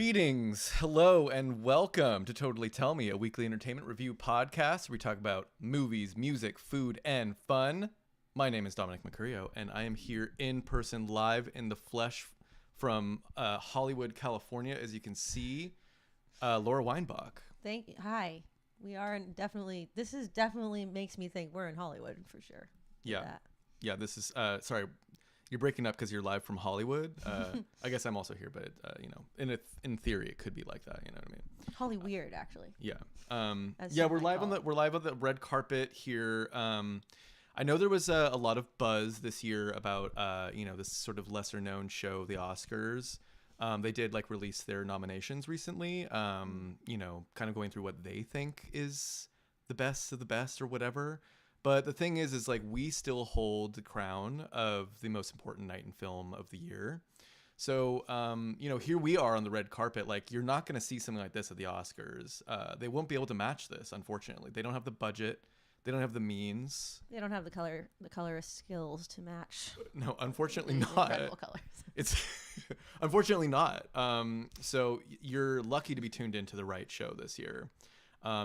Greetings, hello, and welcome to Totally Tell Me, a weekly entertainment review podcast where we talk about movies, music, food, and fun. My name is Dominic Mercurio, and I am here in person, live in the flesh from Hollywood, California. As you can see, Laura Weinbach. Thank you. Hi. We are definitely. This is definitely makes me think we're in Hollywood for sure. Yeah. This is sorry. You're breaking up because you're live from Hollywood. I guess I'm also here, but in theory, it could be like that. You know what I mean? Holly weird, actually. Yeah. We're live on the red carpet here. I know there was a lot of buzz this year about this sort of lesser known show, the Oscars. They did release their nominations recently. Kind of going through what they think is the best of the best or whatever. But the thing is we still hold the crown of the most important night in film of the year. So, here we are on the red carpet. You're not going to see something like this at the Oscars. They won't be able to match this, unfortunately. They don't have the budget. They don't have the means. They don't have the colorist skills to match. No, unfortunately not. Incredible colors. It's unfortunately not. So you're lucky to be tuned into the right show this year.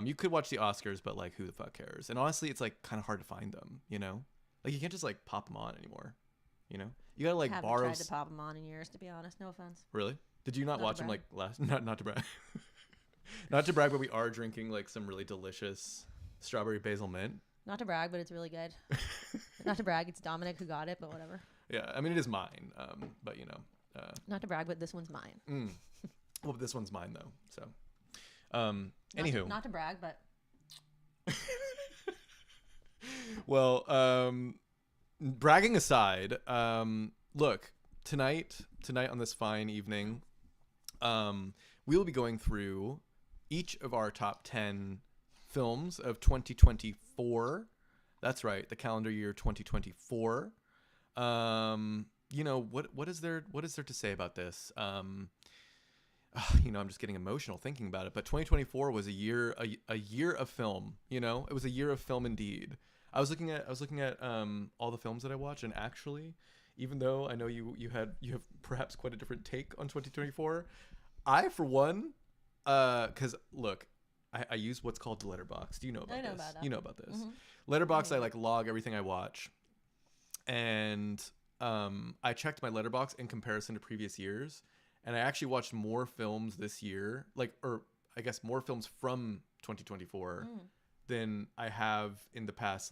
You could watch the Oscars, but who the fuck cares? And honestly, it's kind of hard to find them, you can't just pop them on anymore, you gotta haven't borrow. Tried to pop them on in years, to be honest. No offense. Really? Did you not watch them last? Not to brag. Not to brag, but we are drinking some really delicious strawberry basil mint. Not to brag, but it's really good. Not to brag, it's Dominic who got it, but whatever. Yeah, I mean it is mine. But Not to brag, but this one's mine. Well, this one's mine though. So. Anywho, not to brag, but well, bragging aside, look, tonight on this fine evening, we will be going through each of our top 10 films of 2024. That's right, the calendar year 2024. What is there to say about this? I'm just getting emotional thinking about it. But 2024 was a year of film. It was a year of film indeed. I was looking at all the films that I watched, and actually, even though I know you have perhaps quite a different take on 2024, I for one, because look, I use what's called the Letterboxd. Do you know about this? About that. You know about this. Mm-hmm. Letterboxd, I log everything I watch, and I checked my Letterboxd in comparison to previous years. And I actually watched more films this year, or I guess more films from 2024 than I have in the past,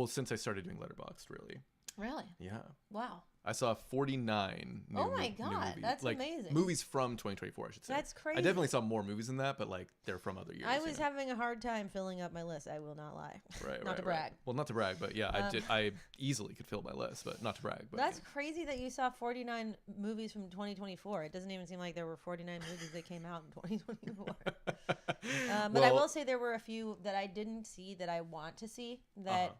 since I started doing Letterboxd, really. Really? Yeah. Wow. I saw 49 new God, movies. that's amazing. Movies from 2024, I should say. That's crazy. I definitely saw more movies than that, but they're from other years. I was having a hard time filling up my list. I will not lie. Right. Not to brag. Well, not to brag, but yeah, I easily could fill my list, but not to brag. But that's crazy that you saw 49 movies from 2024. It doesn't even seem like there were 49 movies that came out in 2024. But I will say there were a few that I didn't see that I want to see that.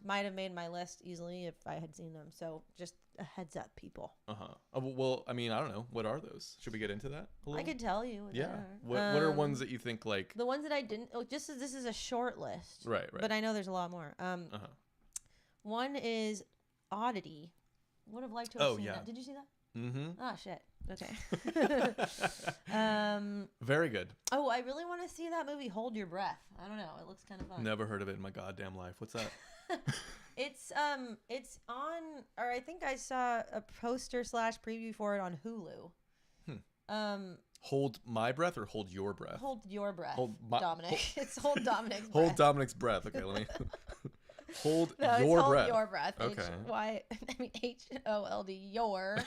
Might have made my list easily if I had seen them. So just a heads up, people. Well, I mean, I don't know. What are those? Should we get into that a little? I could tell you. Yeah. What are ones that you think The ones that I didn't. Oh, this is a short list. Right. But I know there's a lot more. One is Oddity. Would have liked to have seen that. Did you see that? Mm-hmm. Oh shit. Okay. Very good. Oh, I really want to see that movie. Hold Your Breath. I don't know. It looks kind of fun. Never heard of it in my goddamn life. What's that? It's on, or I think I saw a poster / preview for it on Hulu. Hold my breath or hold your breath? Hold your breath. Dominic. It's hold Dominic's breath. Hold Dominic's breath. Okay, let me. Hold no, your it's breath. Hold your breath. Okay. HOLD your.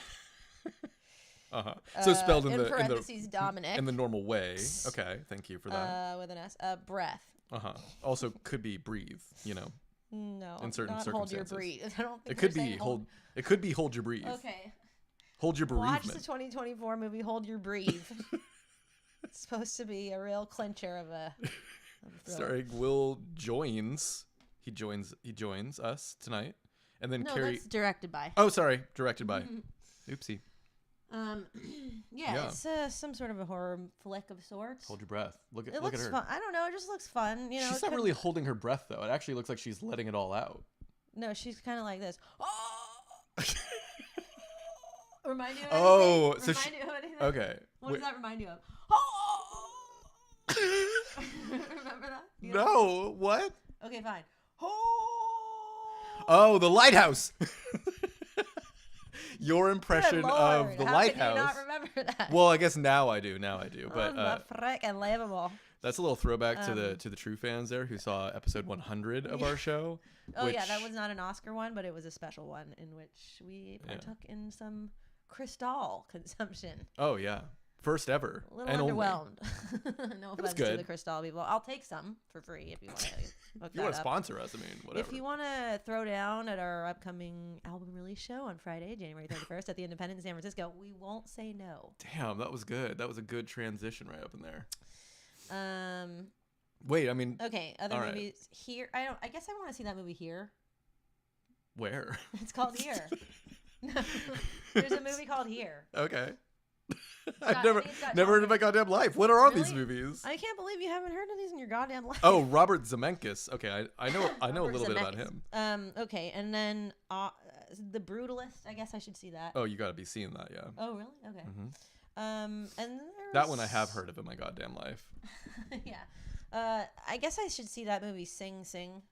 So spelled in parentheses Dominic. In the normal way. Okay, thank you for that. With an S. Breath. Also could be breathe. No. In certain not circumstances. Hold your breathe. I don't think it could be hold. It could be hold your breathe. Okay. Hold your bereavement. Watch the 2024 movie Hold Your Breathe. It's supposed to be a real clincher of a starring Will Joins. He joins us tonight, and then Carrie. That's directed by. Oh, sorry, directed by. Oopsie. Yeah, it's some sort of a horror flick of sorts. Hold your breath. Look at her. Fun. I don't know. It just looks fun. She's not really holding her breath though. It actually looks like she's letting it all out. No, she's kind of like this. Oh. Remind you of anything? Oh, so Remind you of anything? Okay. What does that remind you of? Oh! Remember that? No. What? Okay, fine. Oh, the lighthouse. Your impression of the lighthouse. How can you not remember that? Well, I guess now I do. But frick, unbelievable. That's a little throwback to the true fans there who saw episode 100 of our show. Oh yeah, that was not an Oscar one, but it was a special one in which we partook in some Cristal consumption. Oh yeah. First ever. A little underwhelmed. No offense to the Cristal people. I'll take some for free if you want to. If you want to sponsor us, I mean, whatever. If you want to throw down at our upcoming album release show on Friday, January 31st at the Independent in San Francisco, we won't say no. Damn, that was good. That was a good transition right up in there. Wait, I mean. Okay, other movies here. I guess I want to see that movie here. Where? It's called Here. No, there's a movie called Here. Okay. I've never heard of my goddamn life. What are all these movies? I can't believe you haven't heard of these in your goddamn life. Oh, Robert Zemeckis. Okay, I know a little bit about him. Okay, and then The Brutalist. I guess I should see that. Oh, you got to be seeing that, yeah. Oh, really? Okay. And that one I have heard of in my goddamn life. Yeah. I guess I should see that movie Sing Sing.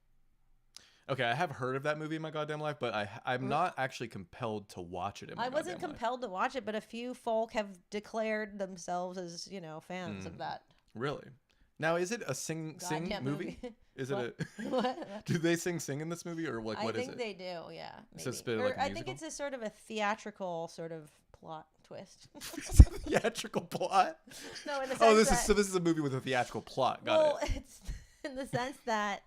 Okay, I have heard of that movie in my goddamn life, but I'm not actually compelled to watch it in my goddamn life. I wasn't compelled to watch it, but a few folk have declared themselves as, fans of that. Really? Now, is it a sing movie? Is it what? Do they sing in this movie, or what is it? I think they do, yeah. Maybe. So I think it's a sort of a theatrical sort of plot twist. Theatrical plot? No, in the sense this is a movie with a theatrical plot. Got it. It's in the sense that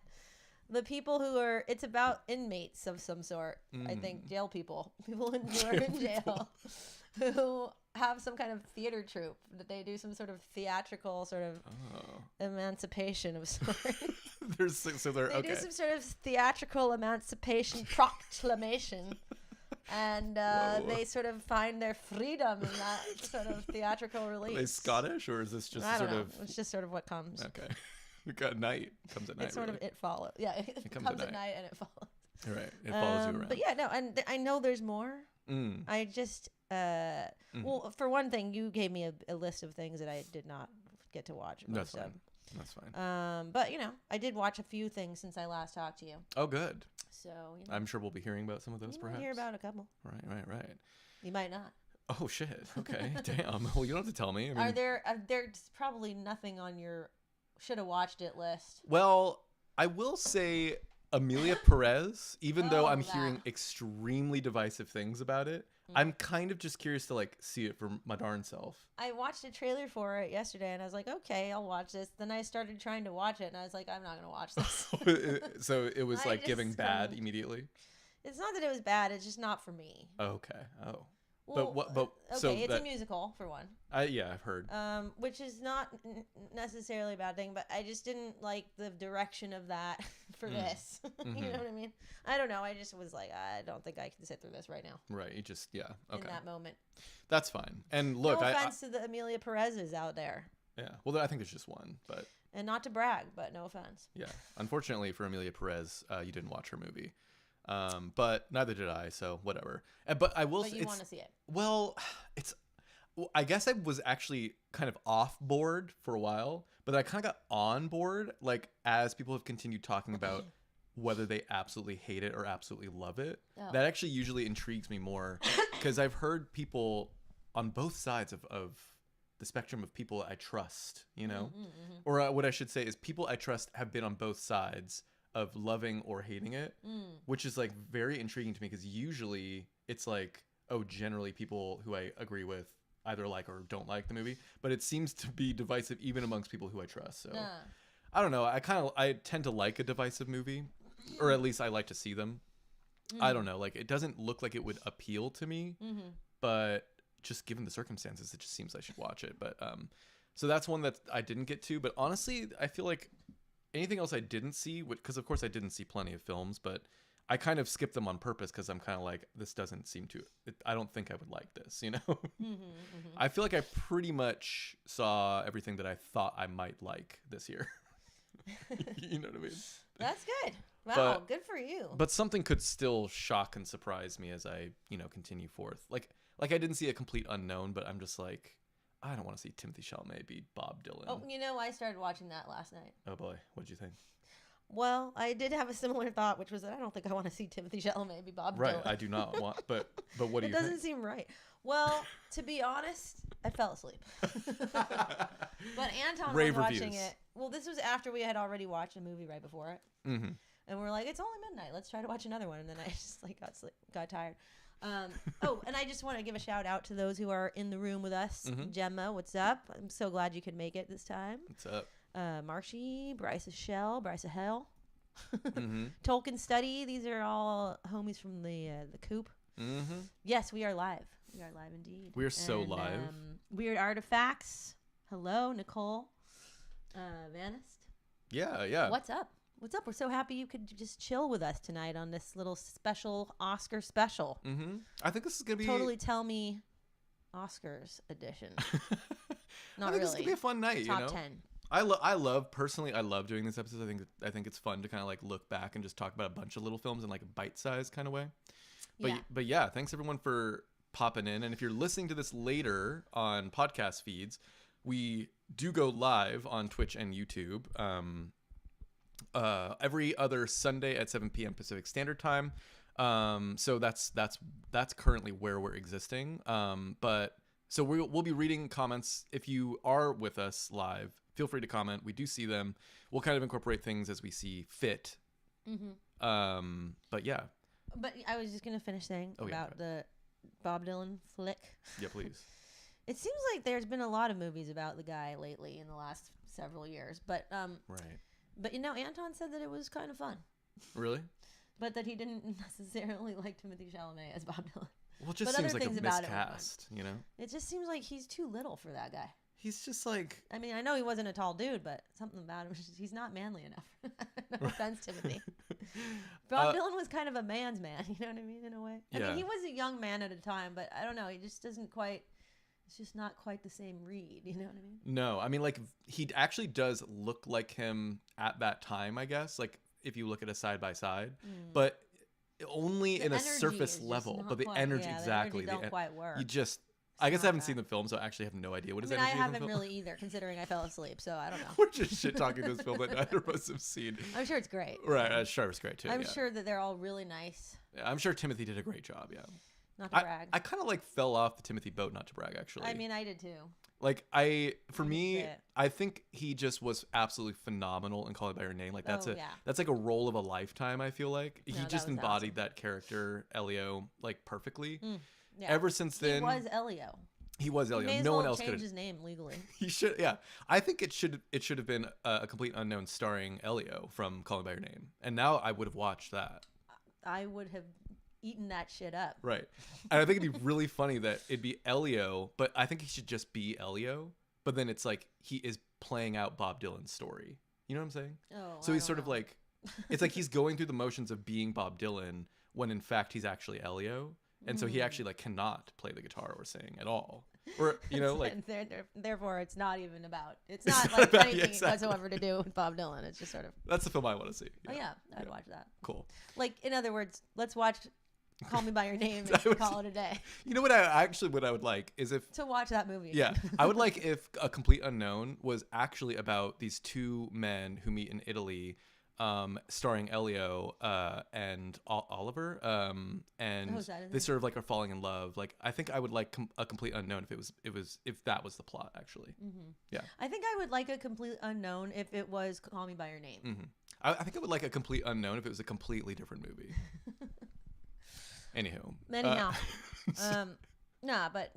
the people it's about inmates of some sort. I think jail people who are in jail, who have some kind of theater troupe that they do some sort of theatrical sort of emancipation of sorts. They do some sort of theatrical emancipation proclamation. And they sort of find their freedom in that sort of theatrical release. Are they Scottish, or is this just It's just sort of what comes. Okay. Night comes at night. It's sort of it follows. Yeah, it comes at night and it follows. Right, it follows you around. But yeah, no, and I know there's more. I just well, for one thing, you gave me a list of things that I did not get to watch. That's fine. But I did watch a few things since I last talked to you. Oh, good. So I'm sure we'll be hearing about some of those. Perhaps hear about a couple. Right. You might not. Oh shit. Okay. Damn. Well, you don't have to tell me. I mean, there's probably nothing on your should have watched it list. Well, I will say Amelia Perez, even though I'm hearing extremely divisive things about it, I'm kind of just curious to see it for my darn self. I watched a trailer for it yesterday and I was like, okay, I'll watch this. Then I started trying to watch it and I was like, I'm not going to watch this. So it was giving bad immediately? It's not that it was bad. It's just not for me. Okay. Oh. Well, it's a musical for one. Yeah, I've heard. Which is not necessarily a bad thing, but I just didn't like the direction of that for this. You know what I mean? I don't know. I just was like, I don't think I can sit through this right now. Right. You just okay. In that moment. That's fine. And look, no offense to the Amelia Perez's out there. Yeah. Well, I think there's just one, but. And not to brag, but no offense. Yeah. Unfortunately for Amelia Perez, you didn't watch her movie. But neither did I, so whatever. But I will. But you want to see it? Well, I guess I was actually kind of off board for a while, but I kind of got on board as people have continued talking about whether they absolutely hate it or absolutely love it. Oh. That actually usually intrigues me more because I've heard people on both sides of the spectrum of people I trust. Or what I should say is people I trust have been on both sides of loving or hating it, which is very intriguing to me because usually it's generally people who I agree with either like or don't like the movie, but it seems to be divisive even amongst people who I trust. So I don't know. I tend to like a divisive movie, or at least I like to see them. I don't know. It doesn't look like it would appeal to me, but just given the circumstances, it just seems I should watch it. But so that's one that I didn't get to. But honestly, I feel like anything else I didn't see, because of course I didn't see plenty of films, but I kind of skipped them on purpose because I'm kind of this doesn't seem to, I don't think I would like this, I feel like I pretty much saw everything that I thought I might like this year. You know what I mean? That's good. Wow, good for you. But something could still shock and surprise me as I, continue forth. Like I didn't see A Complete Unknown, but I'm just I don't want to see Timothée Chalamet be Bob Dylan. Oh, I started watching that last night. Oh boy, what'd you think? Well, I did have a similar thought, which was that I don't think I want to see Timothée Chalamet be Bob Dylan. Right, I do not want, but what do you think? It doesn't seem right. Well, to be honest, I fell asleep. But Anton was watching it. Well, this was after we had already watched a movie right before it. Mm-hmm. And we're like, it's only midnight. Let's try to watch another one. And then I just got tired. And I just want to give a shout out to those who are in the room with us. Mm-hmm. Gemma, what's up? I'm so glad you could make it this time. What's up? Marshy, Bryce Hell, mm-hmm. Tolkien Study. These are all homies from the Coop. Mm-hmm. Yes, we are live. We are live indeed. We are so live. Weird Artifacts. Hello, Nicole. Vanist. Yeah. What's up? We're so happy you could just chill with us tonight on this little special Oscar special. Mm-hmm. I think this is going to be... Totally Tell Me Oscars edition. Not really. This is going to be a fun night, Top 10. I love doing this episode. I think it's fun to kind of like look back and just talk about a bunch of little films in like a bite-sized kind of way. But yeah, thanks everyone for popping in. And if you're listening to this later on podcast feeds, we do go live on Twitch and YouTube every other Sunday at 7 p.m. Pacific Standard Time. So that's currently where we're existing. But so we'll be reading comments. If you are with us live, feel free to comment. We do see them. We'll kind of incorporate things as we see fit. Mm-hmm. But yeah. But I was just gonna finish saying about the Bob Dylan flick. Yeah, please. It seems like there's been a lot of movies about the guy lately in the last several years, but right. But Anton said that it was kind of fun. Really? But that he didn't necessarily like Timothée Chalamet as Bob Dylan. Well, it just seems like a miscast, It just seems like he's too little for that guy. He's just like... I mean, I know he wasn't a tall dude, but something about him, he's not manly enough. No offense, Timothy. Bob Dylan was kind of a man's man, you know what I mean, in a way? I mean, he was a young man at a time, but I don't know, he just doesn't quite... It's just not quite the same read, you know what I mean? No, I mean, like, he actually does look like him at that time, I guess, like, if you look at a side-by-side. But only in a surface level. But the energy, exactly. The energy don't quite work. I guess I haven't seen the film, so I actually have no idea what his energy is. I haven't really either, considering I fell asleep, so I don't know. We're just shit-talking this film that neither of us have seen. I'm sure it's great. Right, I'm sure it's great, too. I'm sure that they're all really nice. Yeah, I'm sure Timothy did a great job, yeah. Not to brag. I kind of like fell off the Timothy boat, not to brag, actually. I mean, I did too. Like, for me, I think he just was absolutely phenomenal in Call Me By Your Name. Like, that's like a role of a lifetime, I feel like. He just embodied that character, Elio, like, perfectly. Yeah. Ever since then. He was Elio. No one else could have changed his name legally. He should, yeah. I think it should have been a complete unknown starring Elio from Call Me By Your Name. And now I would have watched that. I would have eaten that shit up. Right. And I think it'd be really funny that it'd be Elio, but I think he should just be Elio. But then it's like he is playing out Bob Dylan's story. You know what I'm saying? Oh, so he's sort of like, it's like he's going through the motions of being Bob Dylan when in fact he's actually Elio. And so he actually like cannot play the guitar or sing at all. Or, like. Therefore, it's not even about, it's not like anything whatsoever to do with Bob Dylan. It's just sort of. That's the film I want to see. Yeah. Oh, yeah. I'd watch that. Cool. Like, in other words, let's watch Call Me By Your Name and call it a day. You know what I would like is if. To watch that movie. Yeah. I would like if A Complete Unknown was actually about these two men who meet in Italy. Starring Elio and Oliver, and they sort of like are falling in love. Like I think I would like A Complete Unknown if that was the plot actually. Mm-hmm. Yeah, I think I would like A Complete Unknown if it was Call Me By Your Name. Mm-hmm. I think I would like A Complete Unknown if it was a completely different movie. Anyhow, nah, but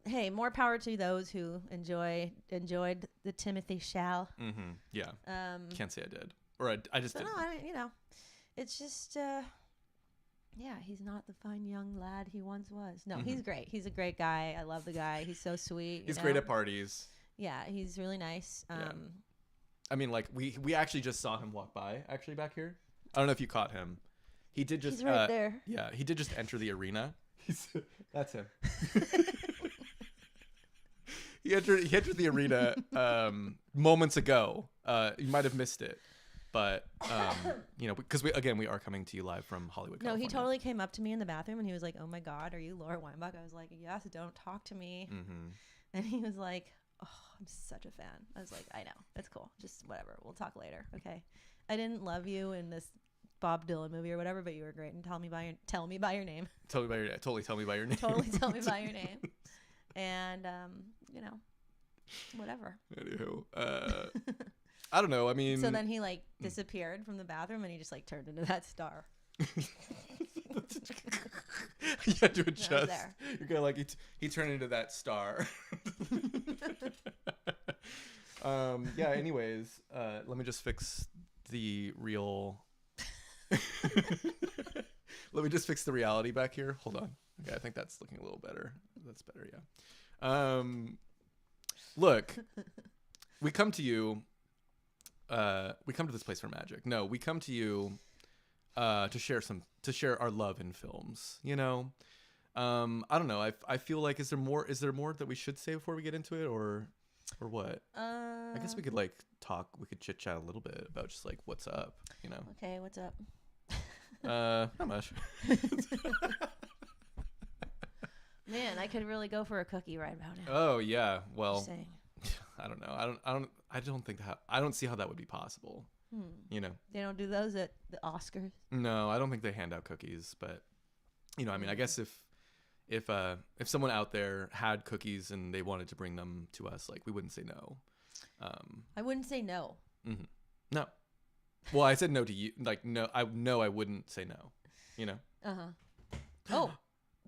hey, more power to those who enjoyed the Timothy Chalamet. Mm-hmm. Yeah, can't say I did. Or I just didn't. No, it's just, he's not the fine young lad he once was. No, he's great. He's a great guy. I love the guy. He's so sweet. He's great at parties. Yeah, he's really nice. Yeah. I mean, like, we actually just saw him walk by, actually, back here. I don't know if you caught him. He did just... He's right there. Yeah, he did just enter the arena. That's him. He entered the arena moments ago. You might have missed it. But, because we are coming to you live from Hollywood, California. No, he totally came up to me in the bathroom and he was like, oh my God, are you Laura Weinbach? I was like, yes, don't talk to me. Mm-hmm. And he was like, oh, I'm such a fan. I was like, I know. It's cool. Just whatever. We'll talk later. Okay. I didn't love you in this Bob Dylan movie or whatever, but you were great. And tell me by your name. Totally tell me by your name. Totally tell me by your name. And, whatever. Anywho, I don't know. I mean, so then he like disappeared from the bathroom and he just like turned into that star. You had to adjust. You're gonna like he turned into that star. Yeah. Anyways, let me just fix the real. Let me just fix the reality back here. Hold on. Okay, I think that's looking a little better. That's better. Yeah. Look, we come to you. We come to this place for magic. No, we come to you to share our love in films. You know, I don't know. I feel like is there more that we should say before we get into it, or what? I guess we could like talk. We could chit chat a little bit about just like what's up. You know. Okay, what's up? Not much. Man, I could really go for a cookie right about now. Oh yeah. Well, I don't know. I don't think that. I don't see how that would be possible. You know. They don't do those at the Oscars. No, I don't think they hand out cookies. But you know, I mean, I guess if someone out there had cookies and they wanted to bring them to us, like we wouldn't say no. I wouldn't say no. Mm-hmm. No. Well, I said no to you. Like no, I wouldn't say no. You know. Oh.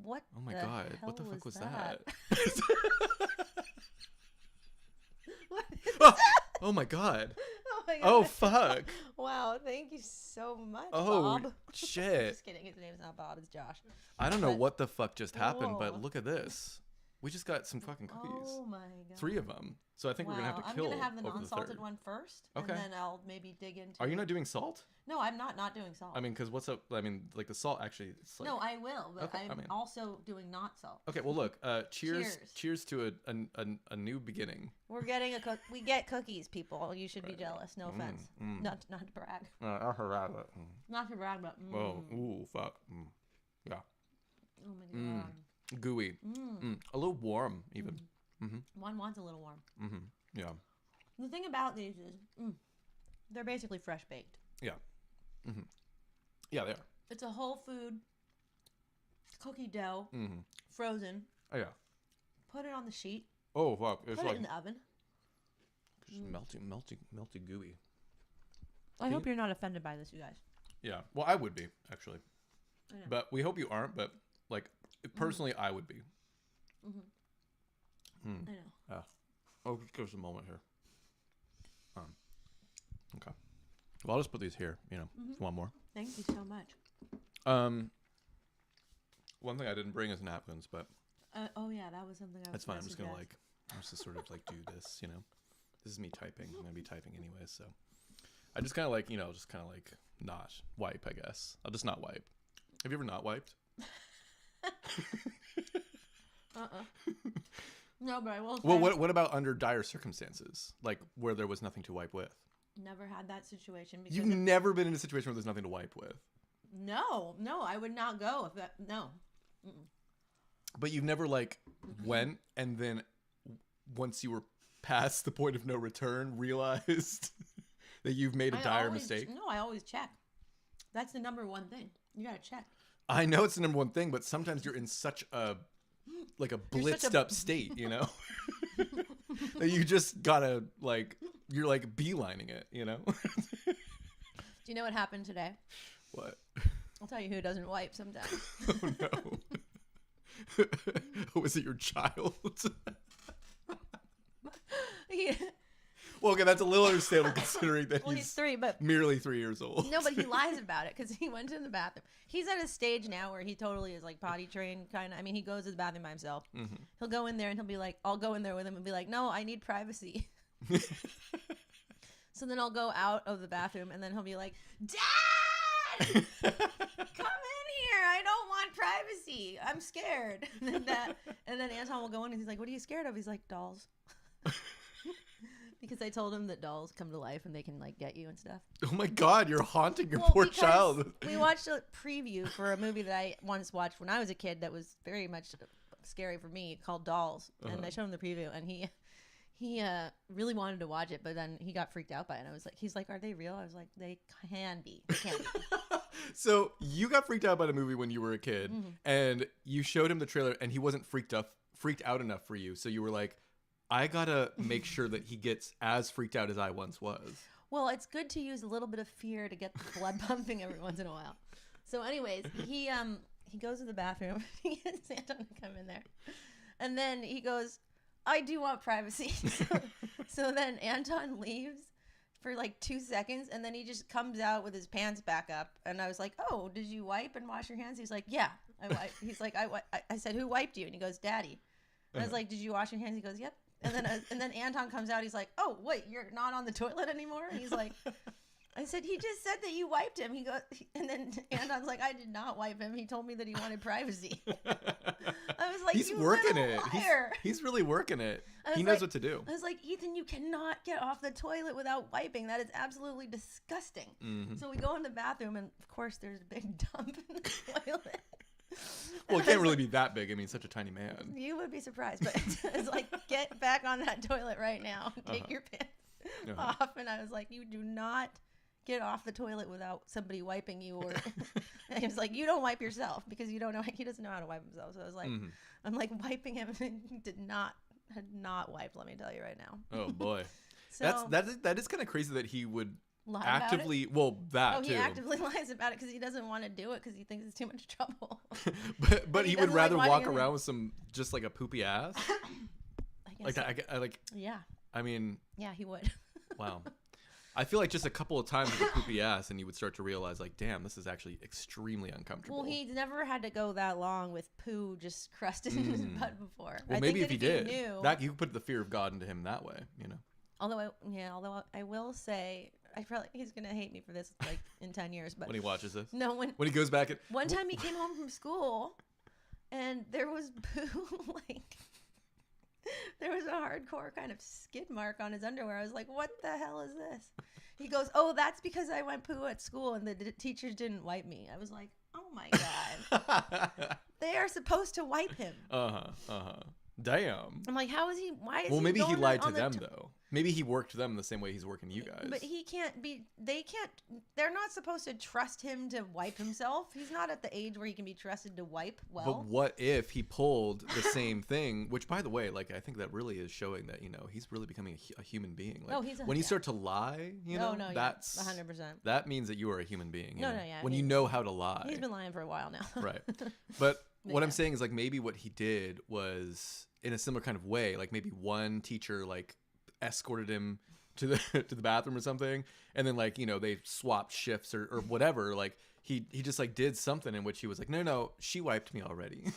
What? Oh my God! What the fuck was that? What? Oh my God! Oh my God! Oh fuck! Wow! Thank you so much, oh, Bob. Shit! Just kidding. His name's not Bob. It's Josh. I don't know what the fuck just happened, but look at this. We just got some fucking cookies. Oh my God! 3 of them. So I think we're gonna have to kill. I'm gonna have the over non-salted the one first, okay. and then I'll maybe dig into. Are you not doing salt? No, I'm not doing salt. I mean, because what's up? I mean, like the salt actually. It's like, no, I will, but okay, I'm also doing not salt. Okay, well look, cheers to a new beginning. We're getting we get cookies, people. You should be jealous. No offense. Not to brag. Not to brag, but. Oh, ooh, fuck. Yeah. Oh my God. Gooey. A little warm, even. One wants a little warm. Yeah. The thing about these is, they're basically fresh baked. Yeah. Yeah, they are. It's a whole food cookie dough, frozen. Oh yeah. Put it on the sheet. Oh fuck! Put it in the oven. Just melty gooey. I hope you're not offended by this, you guys. Yeah. Well, I would be actually, but we hope you aren't. But like personally, I would be. I know. Oh, just give us a moment here. Okay. Well, I'll just put these here. You know, if you want more. Thank you so much. One thing I didn't bring is napkins, but. Oh yeah, that was something. That's fine. I'm just gonna sort of like do this. You know, this is me typing. I'm gonna be typing anyway, so I just kind of like not wipe. I guess I'll just not wipe. Have you ever not wiped? No, but I will say. Well, what about under dire circumstances, like where there was nothing to wipe with? Never had that situation. Because You've never been in a situation where there's nothing to wipe with. No, I would not go if that. No. But you've never like went and then once you were past the point of no return, realized that you've made a dire mistake. No, I always check. That's the number one thing. You gotta check. I know it's the number one thing, but sometimes you're in such a blitzed up state, you know, that you just gotta you're like beelining it, you know. Do you know what happened today? What? I'll tell you who doesn't wipe sometimes. Oh no. Was it your child? Yeah. Well, okay, that's a little understandable considering that he's 3, but merely 3 years old. No, but he lies about it because he went to the bathroom. He's at a stage now where he totally is like potty trained, kind of. I mean, he goes to the bathroom by himself. He'll go in there and he'll be like, I'll go in there with him and be like, no, I need privacy. So then I'll go out of the bathroom and then he'll be like, Dad, come in here. I don't want privacy. I'm scared. And then Anton will go in and he's like, what are you scared of? He's like, dolls. Because I told him that dolls come to life and they can like get you and stuff. Oh my God, you're haunting your poor child. We watched a preview for a movie that I once watched when I was a kid that was very much scary for me called Dolls, and I showed him the preview, and he really wanted to watch it, but then he got freaked out by it. And I was like, he's like, are they real? I was like, they can be. They can be. So you got freaked out by the movie when you were a kid, and you showed him the trailer, and he wasn't freaked out enough for you. So you were like, I gotta make sure that he gets as freaked out as I once was. Well, it's good to use a little bit of fear to get the blood pumping every once in a while. So anyways, he goes to the bathroom. He gets Anton to come in there. And then he goes, I do want privacy. So then Anton leaves for like 2 seconds, and then he just comes out with his pants back up. And I was like, oh, did you wipe and wash your hands? He's like, yeah, I wiped. He's like, I said, who wiped you? And he goes, Daddy. And I was like, did you wash your hands? He goes, yep. And then Anton comes out. He's like, oh, wait, you're not on the toilet anymore? And he's like, I said, he just said that you wiped him. He goes, and then Anton's like, I did not wipe him. He told me that he wanted privacy. I was like, he's working it. He's really working it. He knows what to do. I was like, Ethan, you cannot get off the toilet without wiping. That is absolutely disgusting. So we go in the bathroom, and of course, there's a big dump in the toilet. Well, it can't really be that big. I mean, such a tiny man. You would be surprised, but it's like, get back on that toilet right now. Take your pants off. And I was like, you do not get off the toilet without somebody wiping you. Or and he was like, you don't wipe yourself because you don't know. He doesn't know how to wipe himself. So I was like, I'm like wiping him, and he had not wiped. Let me tell you right now. Oh boy, so that is kind of crazy that he would lie actively about it? He actively lies about it because he doesn't want to do it because he thinks it's too much trouble. but he would rather walk around with some just like a poopy ass. I guess yeah. I mean, yeah, he would. Wow. I feel like just a couple of times with a poopy ass, and you would start to realize, like, damn, this is actually extremely uncomfortable. Well, he's never had to go that long with poo just crusted in his butt before. Well, maybe if he did, that you could put the fear of God into him that way, you know. Although I will say, he's gonna hate me for this like in 10 years, but when he watches this, no, when he goes back, one time he came home from school, and there was poo like. There was a hardcore kind of skid mark on his underwear. I was like, what the hell is this? He goes, oh, that's because I went poo at school and the teachers didn't wipe me. I was like, oh my God. They are supposed to wipe him. Damn. I'm like, how is he? Why is well, he maybe he lied to them, though. Maybe he worked them the same way he's working you guys. But he can't be, they're not supposed to trust him to wipe himself. He's not at the age where he can be trusted to wipe well. But what if he pulled the same thing, which, by the way, like, I think that really is showing that, you know, he's really becoming a human being. Like, when you start to lie, you know, that's 100%. That means that you are a human being. You know? Yeah. When you know how to lie. He's been lying for a while now. Right. But what I'm saying is, like, maybe what he did was in a similar kind of way. Like, maybe one teacher, like, escorted him to the bathroom or something, and then, like, you know, they swapped shifts or whatever. Like, he just like did something in which he was like, no, she wiped me already.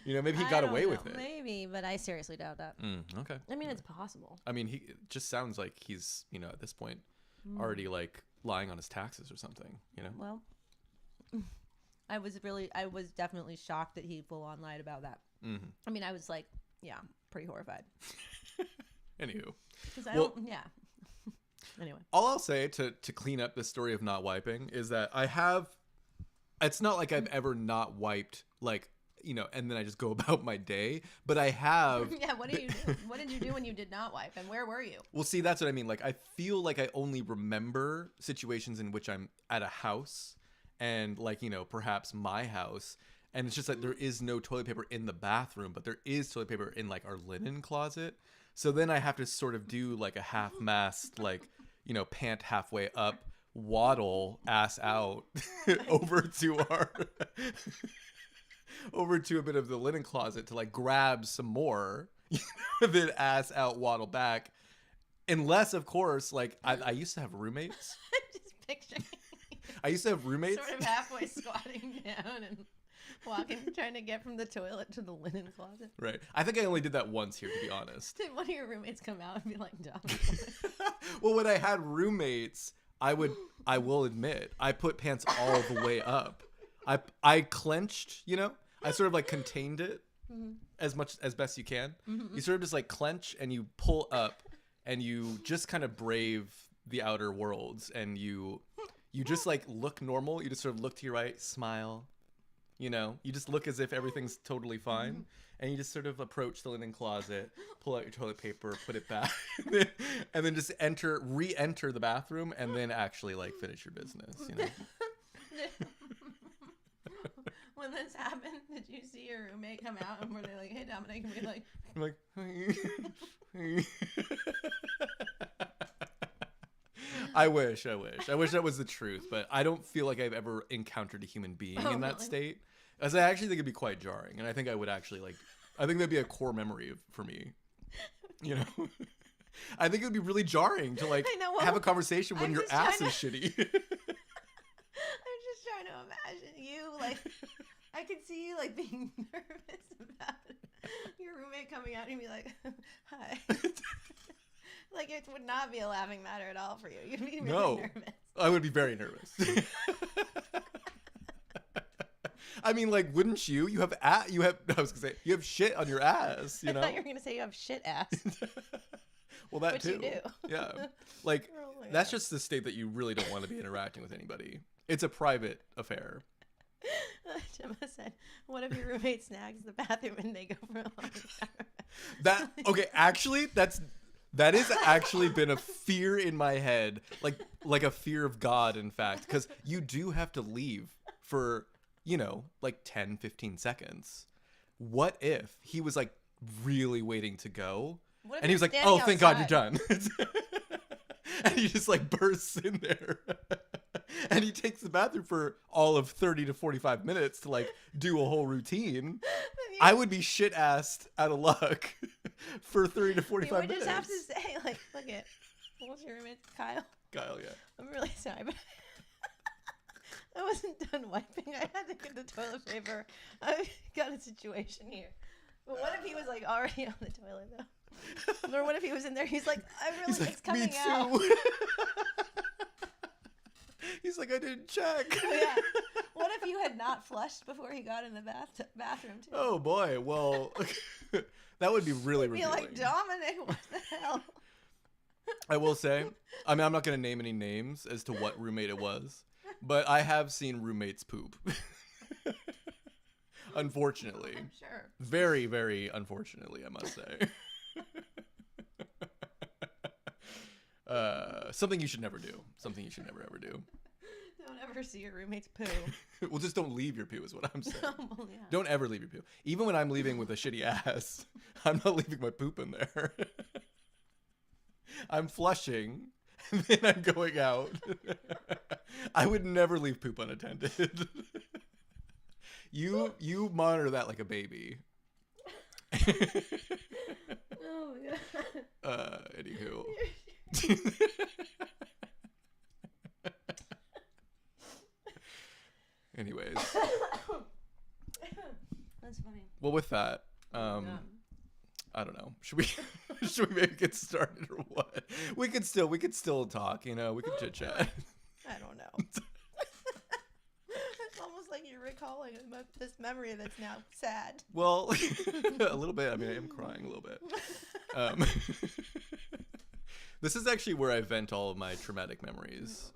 You know, maybe he got away with it. Maybe, but I seriously doubt that. Okay. I mean, it's possible. I mean, it just sounds like he's, you know, at this point already like lying on his taxes or something, you know. Well, I was definitely shocked that he full on lied about that. I mean, I was like, yeah, pretty horrified. Anywho, Anyway, all I'll say to clean up the story of not wiping is that it's not like I've ever not wiped, like, you know, and then I just go about my day, but I have. Yeah, what did you do? What did you do when you did not wipe, and where were you? Well, see, that's what I mean. Like, I feel like I only remember situations in which I'm at a house, and, like, you know, perhaps my house, and it's just that there is no toilet paper in the bathroom, but there is toilet paper in, like, our linen closet. So then I have to sort of do like a half-mast, like, you know, pant halfway up, waddle ass out over to a bit of the linen closet to like grab some more, you know, then ass out, waddle back. Unless, of course, like I used to have roommates. Just picturing. I used to have roommates. Sort of halfway squatting down and walking, trying to get from the toilet to the linen closet. Right. I think I only did that once here, to be honest. Did one of your roommates come out and be like, Dominic? Well, when I had roommates, I will admit, I put pants all the way up. I clenched, you know? I sort of like contained it as best you can. You sort of just like clench and you pull up and you just kind of brave the outer worlds, and you just like look normal. You just sort of look to your right, smile, You know, you just look as if everything's totally fine, and you just sort of approach the linen closet, pull out your toilet paper, put it back, and then just re-enter the bathroom, and then actually like finish your business. You know. When this happened, did you see your roommate come out and were they like, "Hey, Dominic," and be like, I'm like, I wish that was the truth, but I don't feel like I've ever encountered a human being in that state. As I actually think it'd be quite jarring, and I think I would actually I think that'd be a core memory for me. You know, I think it would be really jarring to have a conversation when your ass is shitty. I'm just trying to imagine you I could see you being nervous about your roommate coming out and be like, "Hi." It would not be a laughing matter at all for you. You'd be really nervous. I would be very nervous. I mean, wouldn't you? You have shit on your ass, you know? I thought you were going to say you have shit ass. Well, that Which too. You do. Yeah. That's just the state that you really don't want to be interacting with anybody. It's a private affair. Gemma said, "What if your roommate snags the bathroom and they go for a long time?" Actually, that has actually been a fear in my head, like a fear of God, in fact, because you do have to leave for, 10, 15 seconds. What if he was really waiting to go? And he was like, "Oh, thank God you're done." And he just bursts in there. And he takes the bathroom for all of 30 to 45 minutes to do a whole routine. I would be shit-assed out of luck for 30 to 45 minutes. You would just have to say, look at, what's your roommate? Kyle? Kyle, yeah. I'm really sorry, but I wasn't done wiping. I had to get the toilet paper. I got a situation here. But what if he was already on the toilet, though? Or what if he was in there? He's like, it's coming out. He's like, "I didn't check." Yeah. What if you had not flushed before he got in the bathroom too? Oh boy. Well, that would be really revealing. Be like, "Dominic, what the hell?" I will say, I'm not going to name any names as to what roommate it was, but I have seen roommates poop. Unfortunately. I'm sure. Very, very unfortunately, I must say. Something you should never do. Something you should never ever do. Don't ever see your roommate's poo. Well, just don't leave your poo is what I'm saying. Well, yeah. Don't ever leave your poo. Even when I'm leaving with a shitty ass, I'm not leaving my poop in there. I'm flushing, and then I'm going out. I would never leave poop unattended. You monitor that like a baby. Oh my God. Anywho. Anyways. That's funny. Well, with that, I don't know. Should we maybe get started or what? We could still talk, we could chit chat. I don't know. It's almost like you're recalling this memory that's now sad. Well, a little bit. I mean, I am crying a little bit. This is actually where I vent all of my traumatic memories.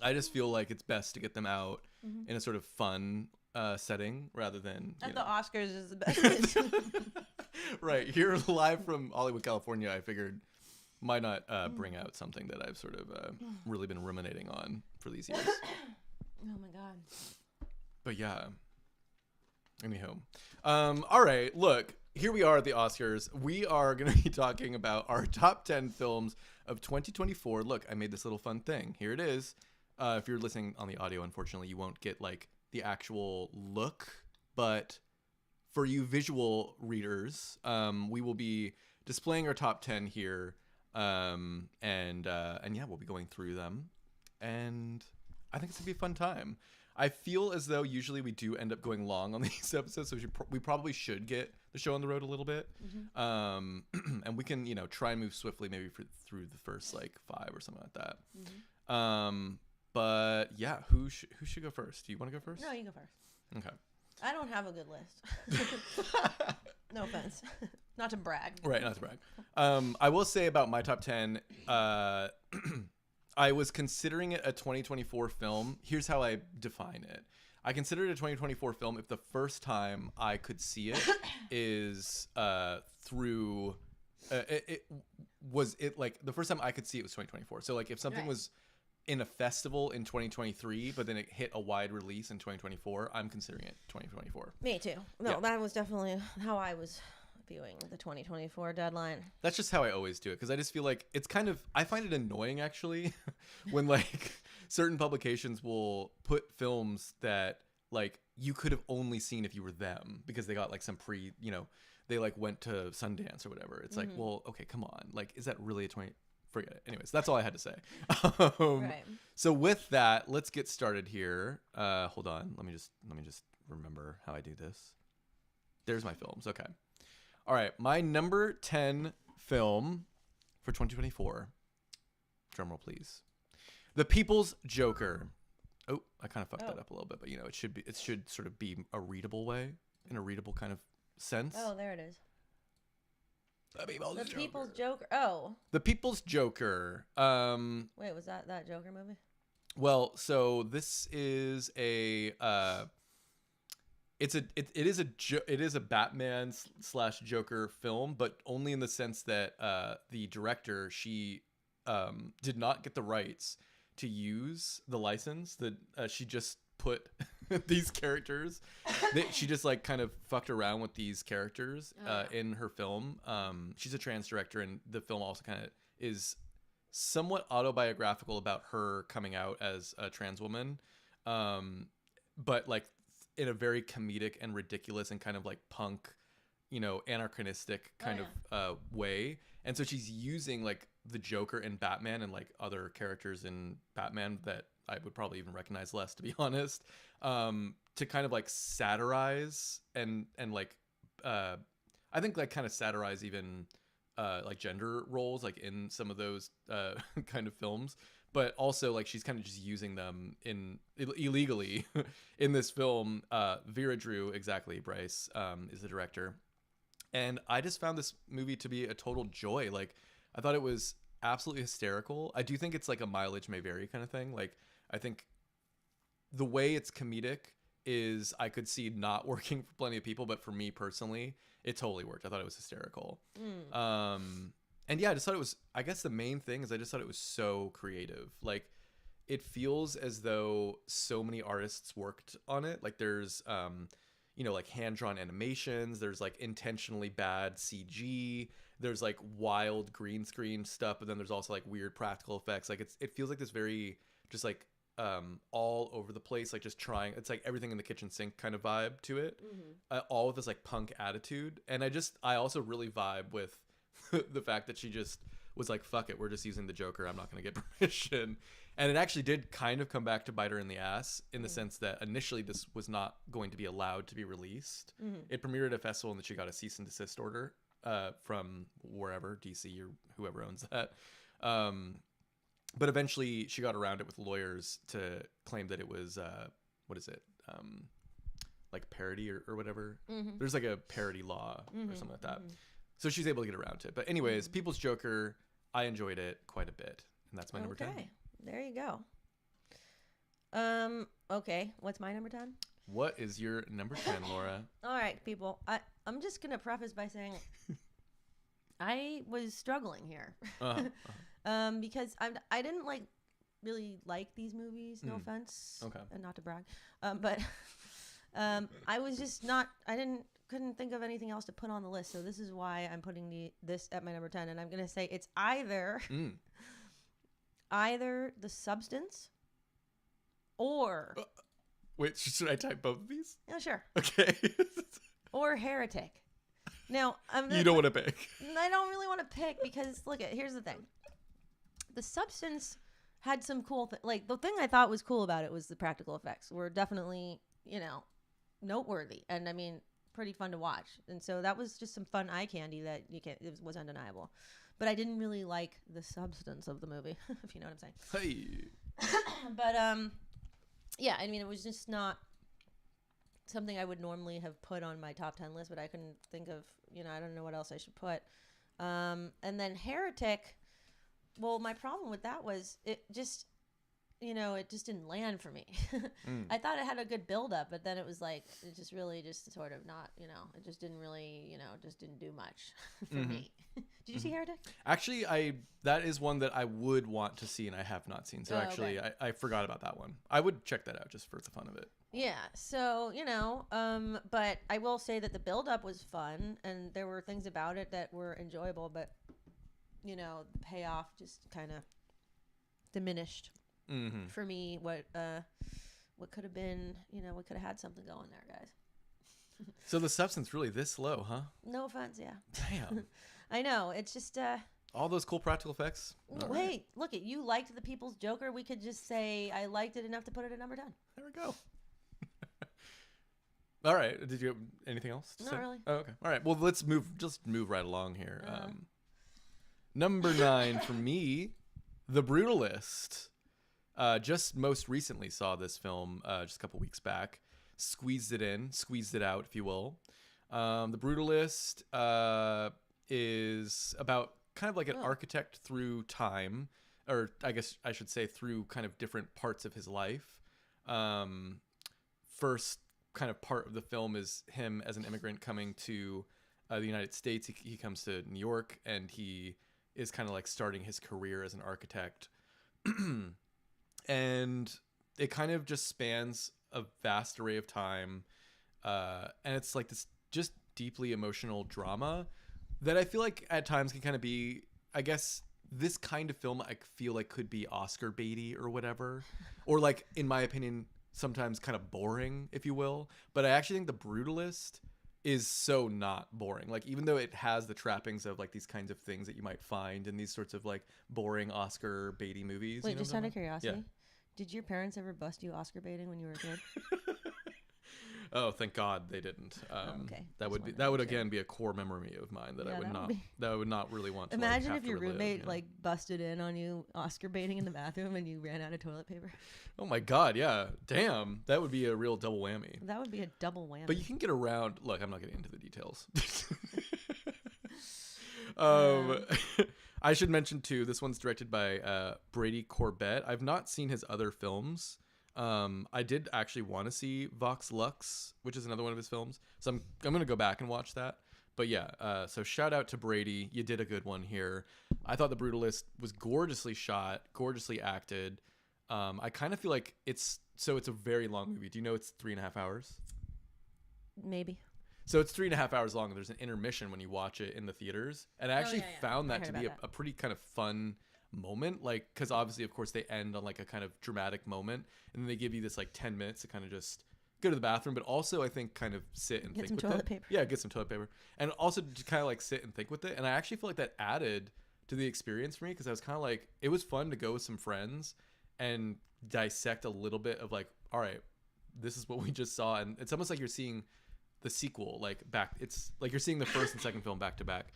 I just feel like it's best to get them out in a sort of fun setting rather than at the Oscars is the best. Right here, live from Hollywood, California. I figured might not bring out something that I've sort of really been ruminating on for these years. Oh my God. But yeah. Anyhow, all right. Look, here we are at the Oscars. We are going to be talking about our top 10 films of 2024. Look, I made this little fun thing. Here it is. If you're listening on the audio, unfortunately, you won't get the actual look. But for you visual readers, we will be displaying our top 10 here. And yeah, we'll be going through them. And I think it's going to be a fun time. I feel as though usually we do end up going long on these episodes, so we probably should get the show on the road a little bit. Mm-hmm. And we can, try and move swiftly maybe through the first 5 or something like that. Mm-hmm. But yeah, who should go first? Do you want to go first? No, you go first. Okay. I don't have a good list. No offense. Not to brag. Right, not to brag. I will say about my top 10, I was considering it a 2024 film. Here's how I define it. I consider it a 2024 film if the first time I could see it is through it was it like the first time I could see it was 2024. So like if something was in a festival in 2023 but then it hit a wide release in 2024, I'm considering it 2024. Me too. No, that was definitely how I was viewing the 2024 deadline. That's just how I always do it, because I just feel like it's kind of, I find it annoying actually when like certain publications will put films that like you could have only seen if you were them because they got like some they like went to Sundance or whatever. It's like, well, okay, come on, like is that really a 20? Forget it. Anyways, that's all I had to say. Right. So with that, let's get started here. Hold on, let me just remember how I do this. There's my films. Okay. All right, my number 10 film for 2024. Drumroll, please. The People's Joker. Oh, I kind of fucked that up a little bit, but it should sort of be a readable way, in a readable kind of sense. Oh, there it is. The People's Joker. Oh. The People's Joker. Wait, was that Joker movie? Well, so this is a it is a Batman / Joker film, but only in the sense that the director, she did not get the rights to use the license. That she just put these characters. She just like kind of fucked around with these characters in her film. She's a trans director, and the film also kind of is somewhat autobiographical about her coming out as a trans woman, but like in a very comedic and ridiculous and kind of like punk, anachronistic kind of way. And so she's using like the Joker in Batman and like other characters in Batman that I would probably even recognize less, to be honest, to kind of like satirize and like I think like kind of satirize even like gender roles like in some of those kind of films. But also, like, she's kind of just using them illegally in this film. Vera Drew, exactly, Bryce, is the director. And I just found this movie to be a total joy. Like, I thought it was absolutely hysterical. I do think it's like a mileage may vary kind of thing. Like, I think the way it's comedic is I could see not working for plenty of people, but for me personally, it totally worked. I thought it was hysterical. And yeah, I just thought it was, I guess the main thing is I just thought it was so creative. Like, it feels as though so many artists worked on it. Like, there's, like hand-drawn animations. There's, like, intentionally bad CG. There's, like, wild green screen stuff. But then there's also, like, weird practical effects. Like, it feels like this very, just, like, all over the place. Like, just trying, it's, like, everything in the kitchen sink kind of vibe to it. All with this, like, punk attitude. And I also really vibe with the fact that she just was like, fuck it, we're just using the Joker, I'm not going to get permission. And it actually did kind of come back to bite her in the ass in the sense that initially this was not going to be allowed to be released. It premiered at a festival and then she got a cease and desist order from wherever, DC or whoever owns that. But eventually she got around it with lawyers to claim that it was like parody or whatever. There's like a parody law or something like that. So she's able to get around to it. But anyways, People's Joker, I enjoyed it quite a bit. And that's my number 10. Okay, there you go. Okay, what's my number 10? What is your number 10, Laura? All right, people. I'm just going to preface by saying I was struggling here. Because I didn't really like these movies, no offense. Okay. And not to brag. But I was just couldn't think of anything else to put on the list, so this is why I'm putting this at my number 10, and I'm gonna say it's either The Substance or wait, should I type both of these? Yeah, sure. Okay. Or Heretic. Now you don't want to pick. I don't really want to pick because here's the thing. The Substance had some cool like the thing I thought was cool about it was the practical effects were definitely noteworthy, and I mean pretty fun to watch, and so that was just some fun eye candy that it was undeniable. But I didn't really like the substance of the movie, if you know what I'm saying. Hey. But yeah, I mean it was just not something I would normally have put on my top 10 list, but I couldn't think of I don't know what else I should put. And then Heretic, well, my problem with that was it just didn't land for me. I thought it had a good build up, but then it was like, it just really just sort of not, it just didn't really, just didn't do much for me. Did you see Heretic? Actually, that is one that I would want to see and I have not seen. So actually, okay. I forgot about that one. I would check that out just for the fun of it. Yeah. So, but I will say that the build up was fun and there were things about it that were enjoyable, but, the payoff just kind of diminished. For me, what could have been, we could have had something going there, guys. So the substance really this low, huh? No offense, yeah. Damn. I know, it's just all those cool practical effects. Wait, look it. You liked the People's Joker. We could just say I liked it enough to put it at number 10. There we go. All right. Did you have anything else to say? Not really. Oh, okay. All right. Well, let's move right along here. Number 9 for me, The Brutalist. Just most recently saw this film just a couple weeks back. Squeezed it out, if you will. The Brutalist is about kind of like an architect through time, or I guess I should say through kind of different parts of his life. First kind of part of the film is him as an immigrant coming to the United States. He comes to New York and he is kind of like starting his career as an architect. And it kind of just spans a vast array of time. And it's like this just deeply emotional drama that I feel like at times can kind of be, I guess, this kind of film I feel like could be Oscar baity or whatever. Or like, in my opinion, sometimes kind of boring, if you will. But I actually think The Brutalist is so not boring. Like, even though it has the trappings of like these kinds of things that you might find in these sorts of like boring Oscar baity movies. Wait, just out of curiosity, did your parents ever bust you Oscar baiting when you were a kid? Oh, thank God they didn't. Okay. That would again be a core memory of mine that I would not really want to. Imagine like, if your roommate like busted in on you Oscar baiting in the bathroom and you ran out of toilet paper. Oh my God, yeah. Damn, that would be a real double whammy. That would be a double whammy. But you can get around. Look, I'm not getting into the details. I should mention too, this one's directed by Brady Corbett. I've not seen his other films. I did actually want to see Vox Lux, which is another one of his films. So I'm going to go back and watch that. But yeah, so shout out to Brady. You did a good one here. I thought The Brutalist was gorgeously shot, gorgeously acted. I kind of feel like it's a very long movie. Do you know it's 3.5 hours? Maybe. So it's 3.5 hours long. There's an intermission when you watch it in the theaters. And I actually found that to be a pretty kind of fun moment, like, because obviously of course they end on like a kind of dramatic moment and then they give you this like 10 minutes to kind of just go to the bathroom, but also I think kind of sit and think with it. Get some toilet paper, and also to kind of like sit and think with it. And I actually feel like that added to the experience for me, because I was kind of like, it was fun to go with some friends and dissect a little bit of like, all right, this is what we just saw, and it's almost like you're seeing the sequel like back. It's like you're seeing the first and second film back to back.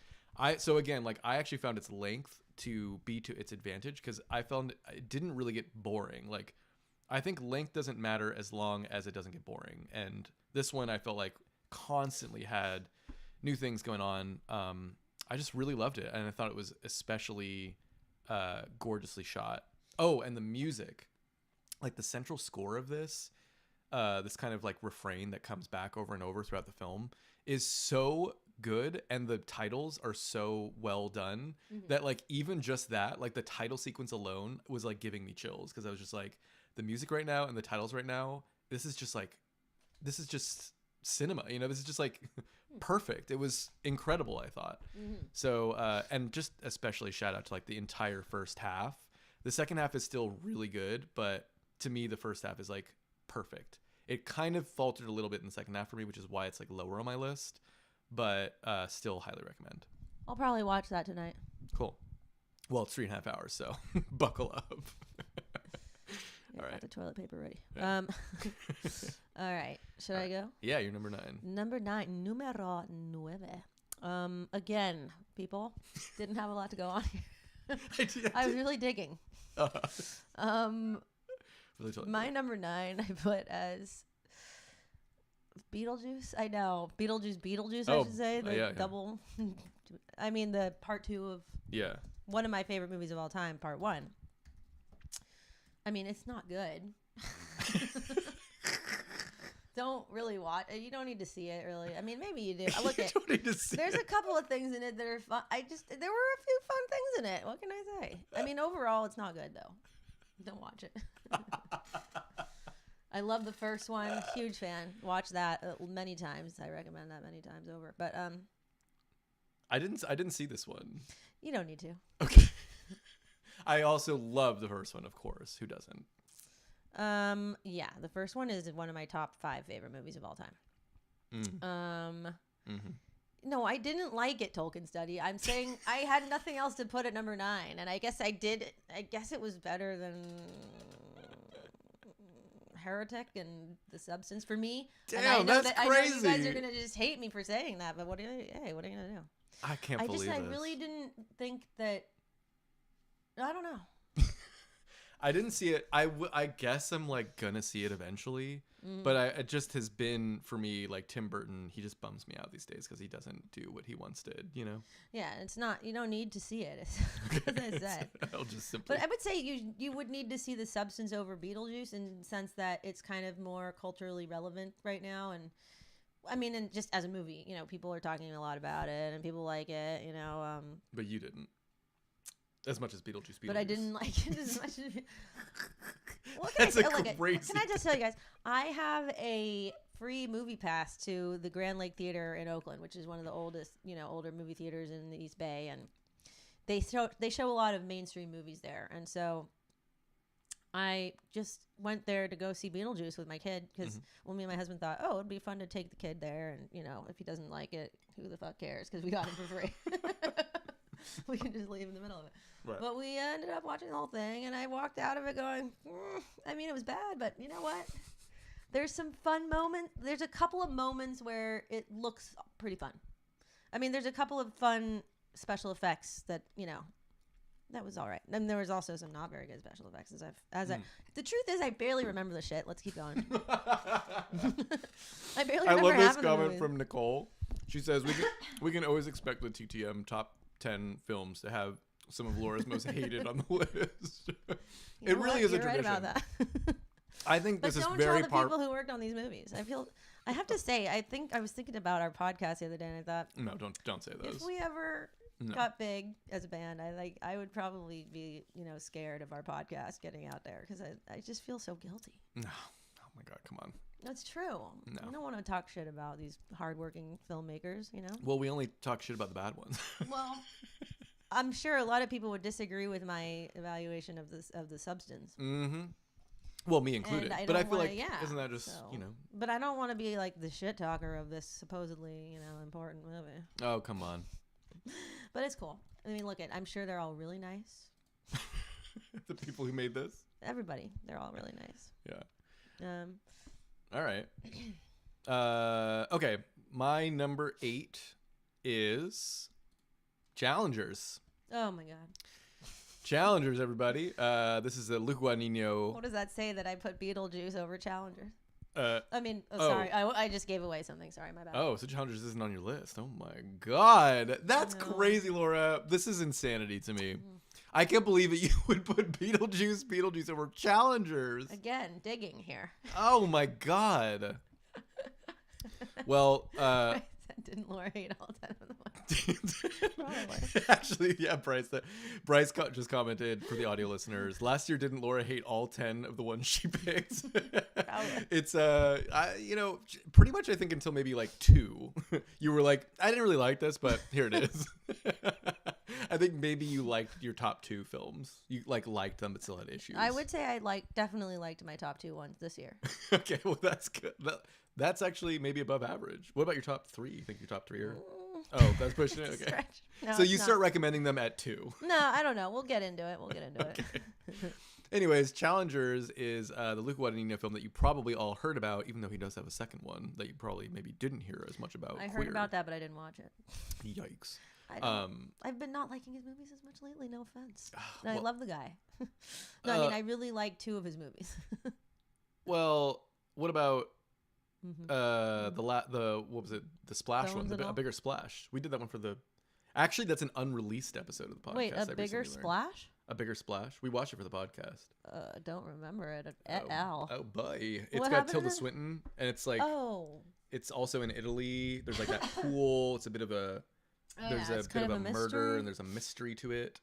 So again, like, I actually found its length to be to its advantage, because I found it didn't really get boring. Like, I think length doesn't matter as long as it doesn't get boring. And this one I felt like constantly had new things going on. I just really loved it, and I thought it was especially gorgeously shot. Oh, and the music, like the central score of this kind of like refrain that comes back over and over throughout the film is so good, and the titles are so well done that like even just that, like the title sequence alone was like giving me chills, because I was just like, the music right now and the titles right now, this is just cinema, this is just like perfect. It was incredible, I thought. So and just especially shout out to like the entire first half. The second half is still really good, but to me the first half is like perfect. It kind of faltered a little bit in the second half for me, which is why it's like lower on my list, but still highly recommend. I'll probably watch that tonight. Cool. Well, it's 3.5 hours, so buckle up. All right. Got the toilet paper ready. Yeah. All right. Should I go? Yeah, you're number 9. Number 9. Numero 9. Again, people, didn't have a lot to go on here. I was really digging. Really my number 9 I put as Beetlejuice. I know. Beetlejuice, I should say. The double. I mean, the part 2 of one of my favorite movies of all time, part 1. I mean, it's not good. Don't really watch. You don't need to see it, really. I mean, maybe you do. Look at. There's a couple of things in it that are fun. There were a few fun things in it. What can I say? I mean, overall, it's not good though. Don't watch it. I love the first one. Huge fan. Watch that many times. I recommend that many times over. But I didn't see this one. You don't need to. Okay. I also love the first one, of course. Who doesn't? Yeah, the first one is one of my top 5 favorite movies of all time. No, I didn't like it, Tolkien Study. I'm saying I had nothing else to put at number 9, and I guess I did. I guess it was better than Heretic and The Substance for me. Damn, that's crazy. I know you guys are gonna just hate me for saying that, but what are you gonna do? I can't believe this. I really didn't think that. I don't know. I didn't see it. I guess I'm like gonna see it eventually, but it just has been for me like Tim Burton. He just bums me out these days because he doesn't do what he once did. You know? Yeah, it's not. You don't need to see it. As I said, I'll just simply. But I would say you would need to see The Substance over Beetlejuice in the sense that it's kind of more culturally relevant right now, and I mean, and just as a movie, you know, people are talking a lot about it and people like it. You know. But you didn't. As much as Beetlejuice. But I didn't like it as much as... That's crazy. Can I just tell you guys, I have a free movie pass to the Grand Lake Theater in Oakland, which is one of the oldest, older movie theaters in the East Bay, and they show a lot of mainstream movies there. And so I just went there to go see Beetlejuice with my kid because me and my husband thought, it'd be fun to take the kid there, and if he doesn't like it, who the fuck cares? Because we got him for free. We can just leave in the middle of it. Right. But we ended up watching the whole thing, and I walked out of it going, I mean, it was bad, but you know what? There's some fun moments. There's a couple of moments where it looks pretty fun. I mean, there's a couple of fun special effects that, that was all right. And there was also some not very good special effects. The truth is, I barely remember the shit. Let's keep going. I barely remember. I love this comment from Nicole. She says, we can always expect the TTM top 10 films to have some of Laura's most hated on the list. It really is a tradition. Right about that. I think this is very don't tell the people who worked on these movies. I have to say, I was thinking about our podcast the other day, and I thought, no, don't say those. If we ever got big as a band, I would probably be scared of our podcast getting out there because I just feel so guilty. No, oh my God, come on. That's true. No. I don't want to talk shit about these hardworking filmmakers, Well, we only talk shit about the bad ones. Well, I'm sure a lot of people would disagree with my evaluation of the Substance. Mm-hmm. Well, me included. But I feel isn't that just, But I don't want to be like the shit talker of this supposedly, important movie. Oh, come on. But it's cool. I mean, I'm sure they're all really nice. The people who made this? Everybody. They're all really nice. Yeah. All right. Okay. My number 8 is Challengers. Oh my God. Challengers, everybody. This is a Luke Guadagnino. What does that say that I put Beetlejuice over Challengers? Sorry. I just gave away something. Sorry, my bad. Oh, so Challengers isn't on your list. Oh my God. That's crazy, Laura. This is insanity to me. I can't believe that you would put Beetlejuice over Challengers. Again, digging here. Oh my God. Well, didn't Laura hate all 10 of them? Actually, yeah, Bryce just commented for the audio listeners. Last year, didn't Laura hate all 10 of the ones she picked? It's pretty much I think until maybe like 2, you were like, I didn't really like this, but here it is. I think maybe you liked your top 2 films. You liked them, but still had issues. I would say I definitely liked my top 2 ones this year. Okay, well that's good. That's actually maybe above average. What about your top 3? You think your top 3 are? Oh, that's pushing it. Okay. No, so you start recommending them at 2. No, I don't know. We'll get into it. Okay. Anyways, Challengers is the Luca Guadagnino film that you probably all heard about, even though he does have a second one that you probably maybe didn't hear as much about. I heard about that, but I didn't watch it. Yikes. I've been not liking his movies as much lately. No offense. I love the guy. No, I mean I really like 2 of his movies. Well, what about what was it? The Splash one, A Bigger Splash. We did that one for the. Actually, that's an unreleased episode of the podcast. Wait, A Bigger Splash? A Bigger Splash. We watched it for the podcast. Don't remember it at all. Oh boy, it's got Tilda Swinton, and it's like it's also in Italy. There's like that pool. It's a bit of a there's a bit of a murder, and there's a mystery to it.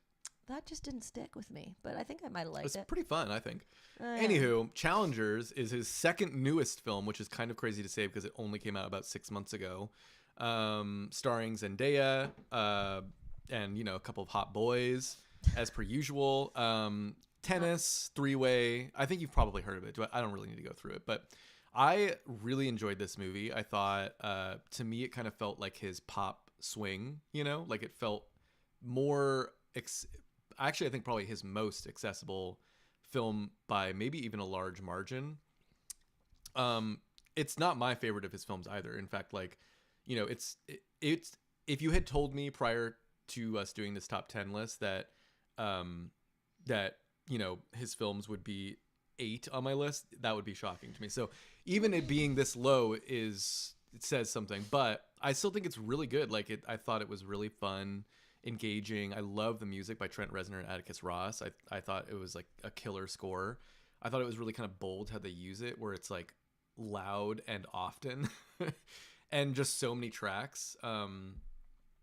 That just didn't stick with me, but I think I might have liked it. It's pretty fun, I think. Anywho, Challengers is his second newest film, which is kind of crazy to say because it only came out about 6 months ago. Starring Zendaya and a couple of hot boys. As per usual, tennis, three-way. I think you've probably heard of it. I don't really need to go through it, but I really enjoyed this movie. I thought, to me, it kind of felt like his pop swing, like it felt more, actually, I think probably his most accessible film by maybe even a large margin. It's not my favorite of his films either. In fact, like, it's if you had told me prior to us doing this top 10 list that his films would be 8 on my list, that would be shocking to me. So even it being this low it says something, but I still think it's really good. Like I thought it was really fun, engaging. I love the music by Trent Reznor and Atticus Ross. I thought it was like a killer score. I thought it was really kind of bold how they use it, where it's like loud and often and just so many tracks.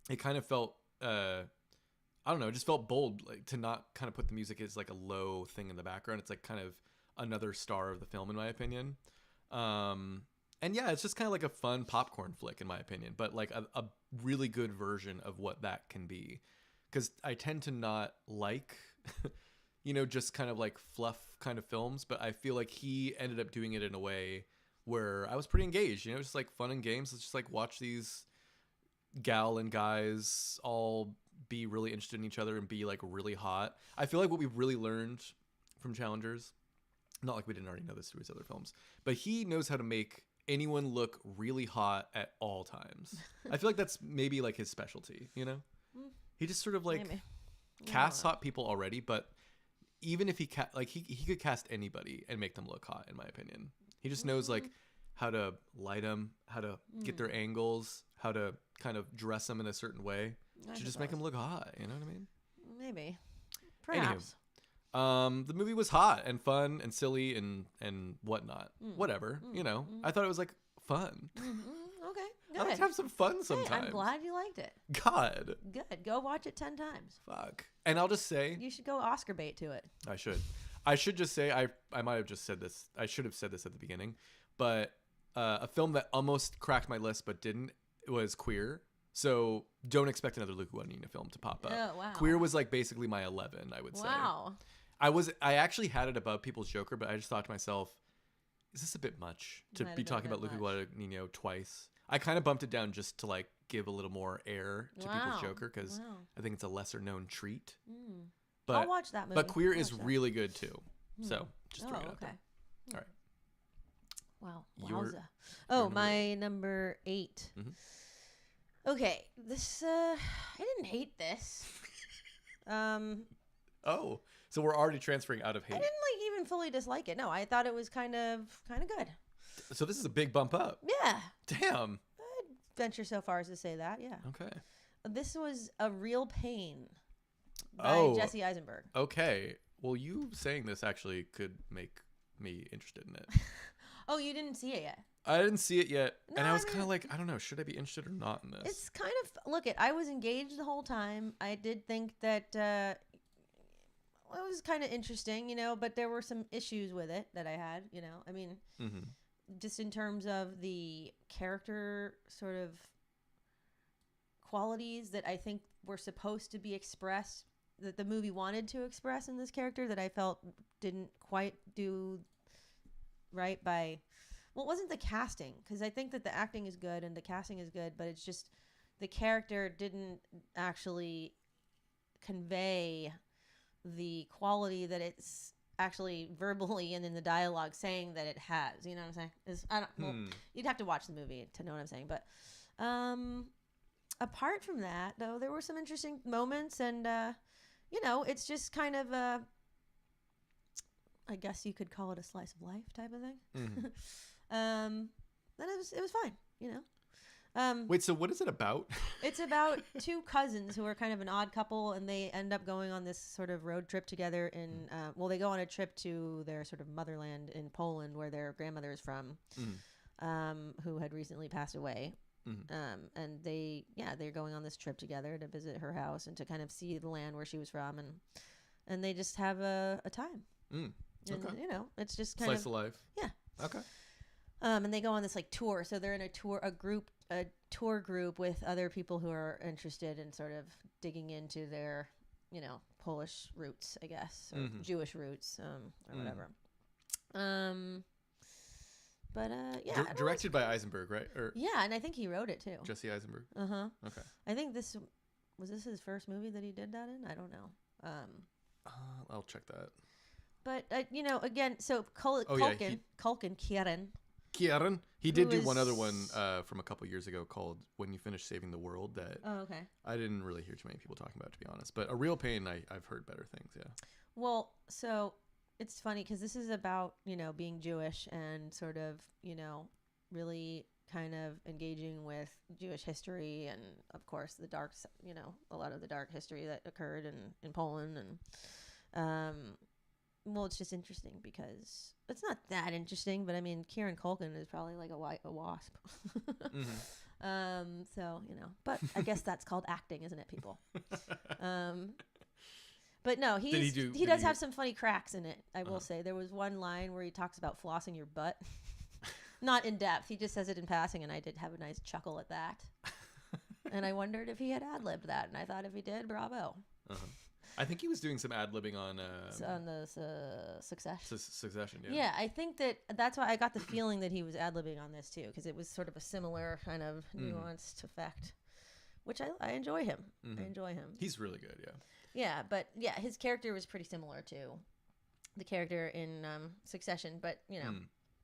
It kind of felt I don't know, it just felt bold, like to not kind of put the music as like a low thing in the background. It's like kind of another star of the film, in my opinion. And yeah, it's just kind of like a fun popcorn flick, in my opinion, but like a really good version of what that can be. Because I tend to not like, just kind of like fluff kind of films, but I feel like he ended up doing it in a way where I was pretty engaged, just like fun and games. Let's just like watch these gal and guys all be really interested in each other and be like really hot. I feel like what we really learned from Challengers, not like we didn't already know this through his other films, but he knows how to make anyone look really hot at all times. I feel like that's maybe like his specialty, He just sort of like casts hot people already, but even if he could cast anybody and make them look hot, in my opinion. He just knows like how to light them, how to get their angles, how to kind of dress them in a certain way to just make them look hot. You know what I mean? Maybe. Perhaps. Anywho, the movie was hot and fun and silly and whatnot. Whatever. I thought it was like fun. Okay. Good. I like to have some fun sometimes. Hey, I'm glad you liked it. God. Good. Go watch it 10 times. Fuck. And I'll just say, you should go Oscar bait to it. I should just say, I might have just said this. I should have said this at the beginning, but a film that almost cracked my list but didn't was Queer. So don't expect another Luca Guadagnino film to pop up. Oh, wow. Queer was like basically my 11, I would say. Wow. I actually had it above People's Joker, but I just thought to myself, is this a bit much to be talking about Luca Guadagnino twice? I kind of bumped it down just to like give a little more air to People's Joker, because I think it's a lesser known treat. But I'll watch that movie. But Queer is really good too. So just throwing it out there. All right. Wow. Wowza. My number 8. Okay, this I didn't hate this. Oh, so we're already transferring out of hate. I didn't like even fully dislike it. No, I thought it was kind of good. So this is a big bump up. Yeah. Damn. I'd venture so far as to say that. Yeah. Okay. This was A Real Pain by Jesse Eisenberg. Okay. Well, you saying this actually could make me interested in it. Oh, you didn't see it yet? I didn't see it yet, and I was kind of like, I don't know, should I be interested or not in this? It's kind of I was engaged the whole time. I did think that it was kind of interesting, but there were some issues with it that I had, I mean, just in terms of the character sort of qualities that I think were supposed to be expressed, that the movie wanted to express in this character, that I felt didn't quite do right by. Well, it wasn't the casting, because I think that the acting is good and the casting is good, but it's just the character didn't actually convey the quality that it's actually verbally and in the dialogue saying that it has. You know what I'm saying? You'd have to watch the movie to know what I'm saying. But apart from that, though, there were some interesting moments, and it's just kind of I guess you could call it a slice of life type of thing. Then it was fine, Wait, so what is it about? It's about two cousins who are kind of an odd couple, and they end up going on this sort of road trip together in, they go on a trip to their sort of motherland in Poland, where their grandmother is from, who had recently passed away. And they're going on this trip together to visit her house and to kind of see the land where she was from, and they just have a time. And, it's just kind Slice of life. Yeah. Okay. And they go on this like tour. So they're in a tour group with other people who are interested in sort of digging into their, Polish roots, I guess, or Jewish roots, or whatever. Directed by Eisenberg, right? Yeah, and I think he wrote it too. Jesse Eisenberg. Okay. I think this his first movie that he did that in. I don't know. I'll check that. But again, so Culkin, Kieran. He did do one other one from a couple years ago called "When You Finish Saving the World." That I didn't really hear too many people talking about, to be honest. But A Real Pain, I've heard better things. Yeah. Well, so it's funny because this is about being Jewish and sort of really kind of engaging with Jewish history and of course the dark a lot of the dark history that occurred in Poland and it's just interesting because it's not that interesting, but I mean Kieran Culkin is probably like a wasp. So but I guess that's called acting, isn't it, people? But no, he does have some funny cracks in it. I will say there was one line where he talks about flossing your butt. Not in depth. He just says it in passing, and I did have a nice chuckle at that. And I wondered if he had ad-libbed that, and I thought if he did, bravo. I think he was doing some ad-libbing on the Succession. Succession, yeah. Yeah, I think that's why I got the feeling that he was ad-libbing on this too, because it was sort of a similar kind of nuanced effect, which I enjoy him. I enjoy him. He's really good, yeah. Yeah, but yeah, his character was pretty similar to the character in Succession, but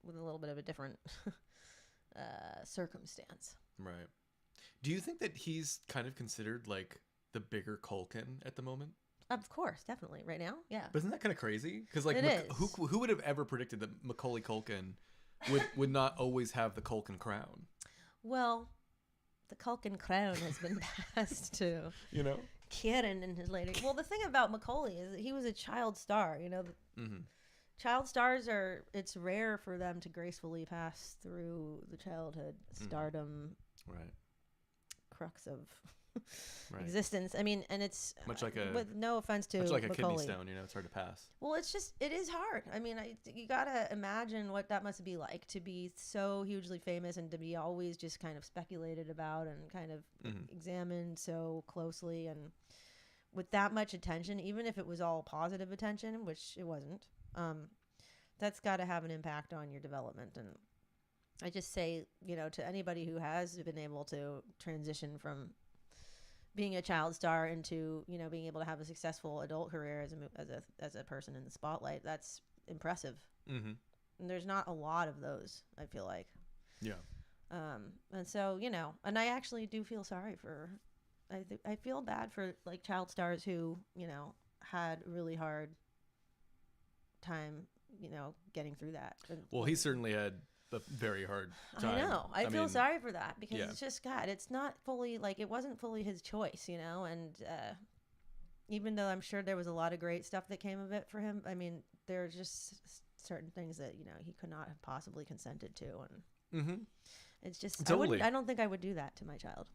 with a little bit of a different circumstance. Right. Do you think that he's kind of considered like the bigger Culkin at the moment? Of course, definitely. Right now, yeah. But isn't that kind of crazy? Because like, who would have ever predicted that Macaulay Culkin would not always have the Culkin crown? Well, the Culkin crown has been passed to Kieran in his later. Well, the thing about Macaulay is that he was a child star. Child stars it's rare for them to gracefully pass through the childhood stardom crux of existence. I mean, and it's much like with no offense to much like Macaulay. A kidney stone, it's hard to pass. Well, it is hard. I mean, you gotta imagine what that must be like to be so hugely famous and to be always just kind of speculated about and kind of examined so closely and with that much attention, even if it was all positive attention, which it wasn't. That's got to have an impact on your development. And I just say, to anybody who has been able to transition from being a child star into, being able to have a successful adult career as a person in the spotlight, that's impressive. And there's not a lot of those, I feel like. Yeah. And so, and I actually do feel sorry for, I feel bad for like child stars who, had really hard time, getting through that. Well, he certainly had a very hard time. I know. I feel sorry for that because it's just, God, it's not fully like, it wasn't fully his choice, and even though I'm sure there was a lot of great stuff that came of it for him, I mean, there's just certain things that, he could not have possibly consented to. And it's just, totally. I don't think I would do that to my child.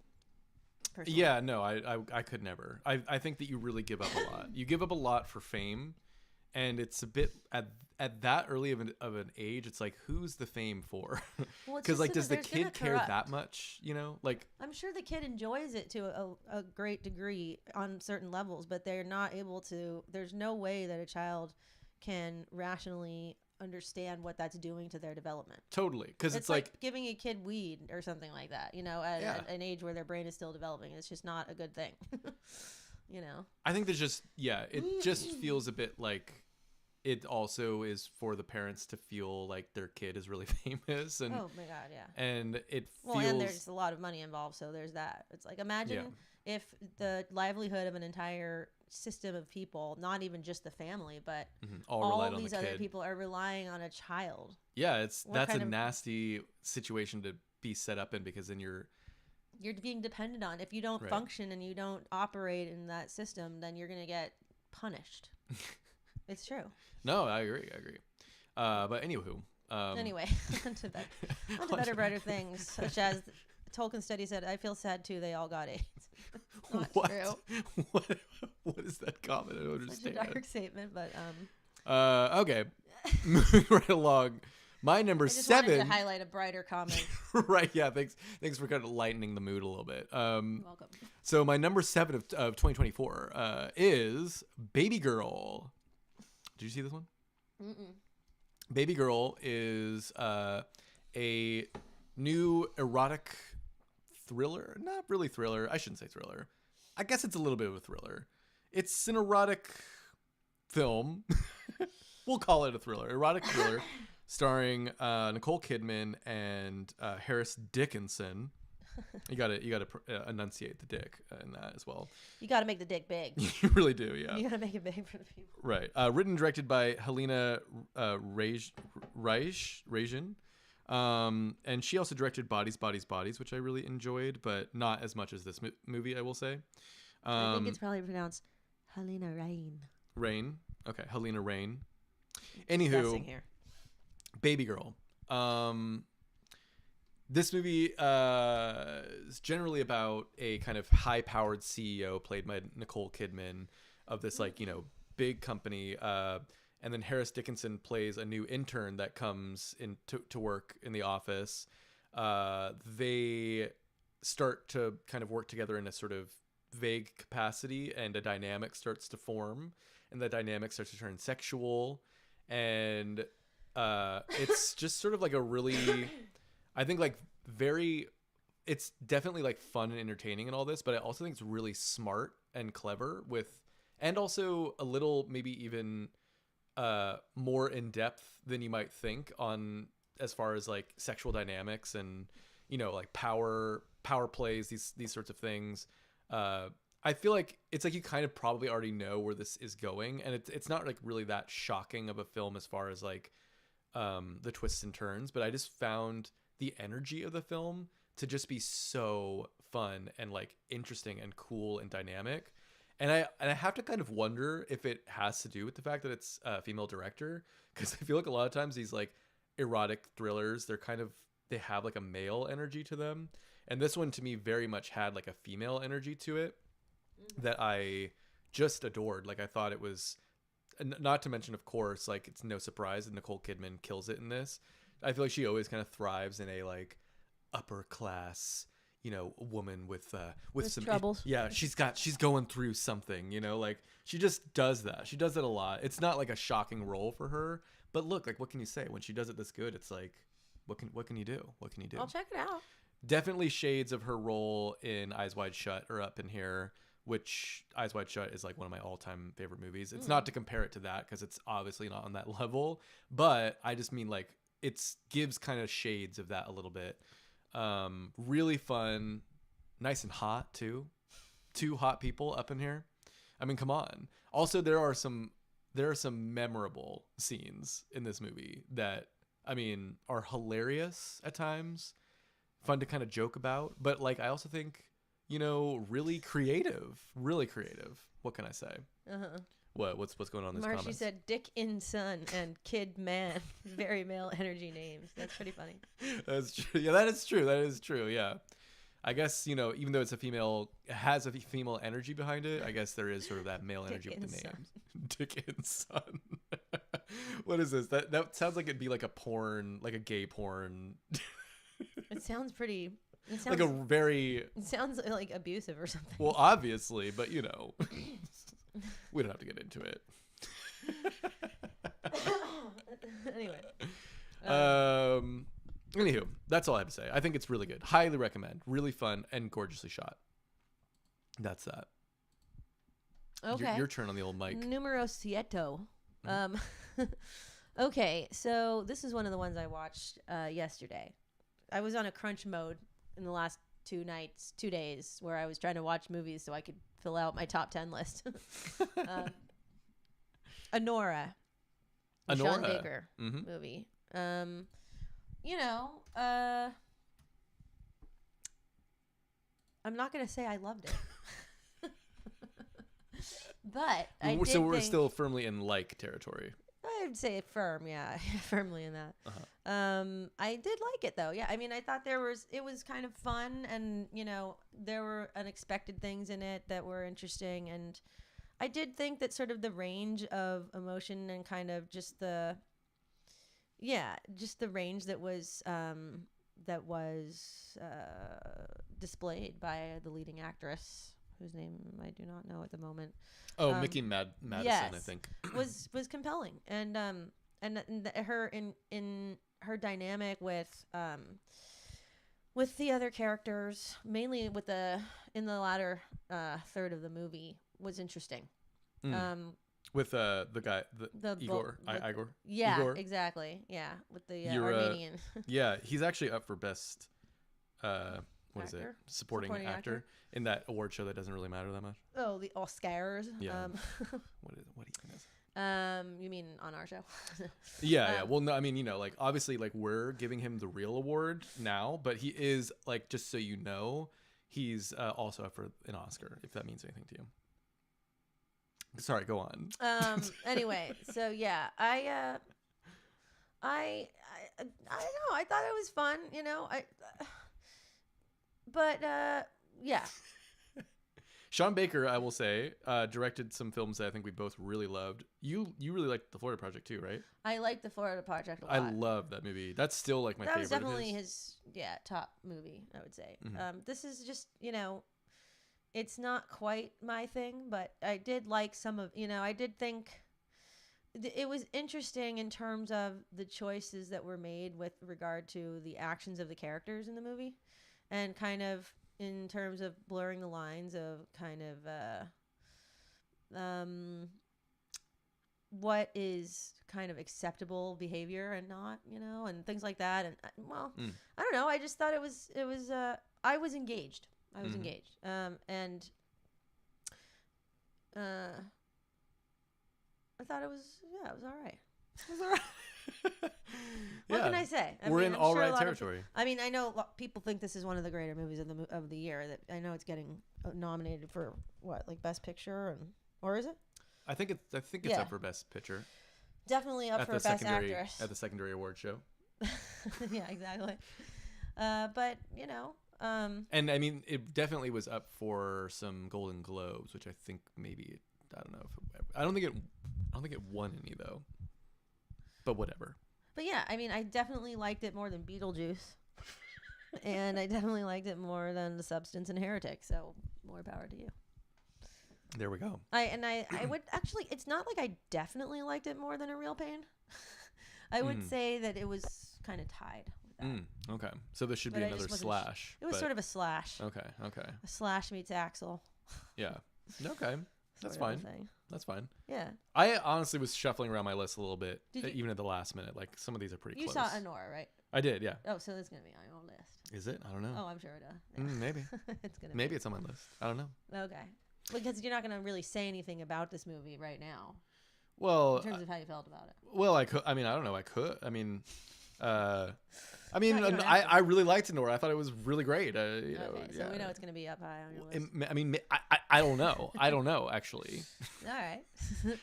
Personally. Yeah, no, I could never. I think that you really give up a lot. You give up a lot for fame. And it's a bit at that early of an age, it's like, who's the fame for? Because like, does the kid care that much? Like, I'm sure the kid enjoys it to a great degree on certain levels, but they're not able to. There's no way that a child can rationally understand what that's doing to their development. Totally, because it's like giving a kid weed or something like that. At an age where their brain is still developing, it's just not a good thing. I think there's just it just feels a bit like it also is for the parents to feel like their kid is really famous and oh my God, yeah. And it feels and there's a lot of money involved, so there's that. It's like, imagine if the livelihood of an entire system of people, not even just the family, but all these other people are relying on a child. Yeah, that's a nasty situation to be set up in, because then you're you're being depended on. If you don't function and you don't operate in that system, then you're going to get punished. It's true. No, I agree. But anywho. Anyway, on to better, brighter things, such as Tolkien study said, I feel sad too, they all got AIDS. Not what? True. What is that comment? I don't understand. Such a dark statement, but okay. Moving right along. My number I just 7. wanted to highlight a brighter comment. Right, yeah. Thanks for kind of lightening the mood a little bit. Welcome. So my number 7 of 2024 is Baby Girl. Did you see this one? Mm-mm. Baby Girl is a new erotic thriller. Not really thriller. I shouldn't say thriller. I guess it's a little bit of a thriller. It's an erotic film. We'll call it a thriller. Erotic thriller starring Nicole Kidman and Harris Dickinson. You gotta enunciate the dick in that as well. You gotta make the dick big. You really do, yeah. You gotta make it big for the people. Right. Written and directed by Helena Rajin. And she also directed Bodies, which I really enjoyed, but not as much as this movie, I will say. I think it's probably pronounced Helena Rain. Rain. Okay, Helena Rain. Anywho, here. Baby Girl. This movie is generally about a kind of high-powered CEO played by Nicole Kidman of this big company, and then Harris Dickinson plays a new intern that comes in to work in the office. They start to kind of work together in a sort of vague capacity, and a dynamic starts to form, and the dynamic starts to turn sexual, and it's just sort of like a really... I think it's definitely fun and entertaining and all this, but I also think it's really smart and clever and also a little maybe even more in depth than you might think on as far as sexual dynamics and power plays, these sorts of things. I feel like it's you kind of probably already know where this is going, and it's not really that shocking of a film as far as the twists and turns, but I just found the energy of the film to just be so fun and interesting and cool and dynamic. And I have to kind of wonder if it has to do with the fact that it's a female director, because I feel like a lot of times these erotic thrillers, they have a male energy to them. And this one to me very much had a female energy to it that I just adored. I thought it was, not to mention, of course, it's no surprise that Nicole Kidman kills it in this. I feel like she always kind of thrives in a upper class, woman with some troubles. Yeah, she's going through something, she just does that. She does it a lot. It's not a shocking role for her, but look, what can you say when she does it this good? It's what can you do? What can you do? I'll check it out. Definitely shades of her role in Eyes Wide Shut are up in here, which Eyes Wide Shut is one of my all-time favorite movies. It's not to compare it to that because it's obviously not on that level, but I just mean it gives kind of shades of that a little bit. Really fun, nice and hot too. 2 hot people up in here. I mean, come on. Also, there are some memorable scenes in this movie that are hilarious at times, fun to kind of joke about, but I also think really creative. What can I say? What's going on in this Marshy comments? said Dick in Sun and Kid Man. Very male energy names. That's pretty funny. That's true. Yeah, that is true. Yeah. I guess, even though it has a female energy behind it, I guess there is sort of that male energy with the names. Dick and Sun. What is this? That sounds like it'd be a porn, a gay porn. It sounds pretty... It sounds abusive or something. Well, obviously, but we don't have to get into it. Anyway. Anywho, that's all I have to say. I think it's really good. Highly recommend. Really fun and gorgeously shot. That's that. Okay. Your turn on the old mic. Numero sieto. Okay, so this is one of the ones I watched yesterday. I was on a crunch mode in the last 2 days, where I was trying to watch movies so I could fill out my top 10 list. Anora. Sean Baker movie. I'm not gonna say I loved it, but so we're still firmly in like territory. I'd say firm, yeah, firmly in that. I did like it though. Yeah, I mean, I thought it was kind of fun, and there were unexpected things in it that were interesting, and I did think that sort of the range of emotion and kind of just the range that was displayed by the leading actress, whose name I do not know at the moment. Oh, Mickey Madison, yes, I think was compelling, and her in her dynamic with the other characters, mainly in the latter third of the movie, was interesting. With the guy, Igor. Yeah, Igor? Exactly. Yeah, with the Armenian. Yeah, he's actually up for best. What is it? Supporting actor in that award show that doesn't really matter that much. Oh, the Oscars. Yeah. What even is it? You mean on our show? Yeah. Well, no, I mean, like obviously, like we're giving him the real award now, but he is like, just so you know, he's also up for an Oscar, if that means anything to you. Sorry, go on. Anyway, so yeah, I don't know. I thought it was fun, but yeah. Sean Baker, I will say, directed some films that I think we both really loved. You really liked The Florida Project too, right? I liked The Florida Project a lot. I love that movie. That's still like my favorite. That was definitely his top movie, I would say. Mm-hmm. This is just, it's not quite my thing, but I did like some of, I did think it was interesting in terms of the choices that were made with regard to the actions of the characters in the movie, and kind of in terms of blurring the lines of kind of what is kind of acceptable behavior and not, and things like that. And I don't know. I just thought it was I was engaged. I was engaged. And I thought it was all right. It was all right. What can I say? We're in all right territory. I mean, I know people think this is one of the greater movies of the year. That I know it's getting nominated for like Best Picture, or is it? I think it's up for Best Picture. Definitely up for Best Actress at the secondary award show. Yeah, exactly. But and I mean, it definitely was up for some Golden Globes, which I think maybe I don't know. I don't think it won any though. But whatever. But yeah, I mean, I definitely liked it more than Beetlejuice, and I definitely liked it more than The Substance and Heretic. So more power to you. There we go. I would actually. It's not like I definitely liked it more than A Real Pain. I would say that it was kind of tied with that. Okay, so this should be another slash. It was sort of a slash. Okay. A slash meets Axel. Yeah. Okay. That's fine. That's fine. Yeah. I honestly was shuffling around my list a little bit, even at the last minute. Like some of these are pretty close. You saw Honora, right? I did, yeah. Oh, so it's gonna be on your list. Is it? I don't know. Oh, I'm sure it is. Yeah. Maybe. Maybe it's on my list. I don't know. Okay. Because you're not gonna really say anything about this movie right now. Well, in terms of how you felt about it. Well, I could. I mean, I don't know. I could. I mean, I really liked Nora. I thought it was really great. So we know it's going to be up high on your list. I mean, I don't know. I don't know, actually. All right.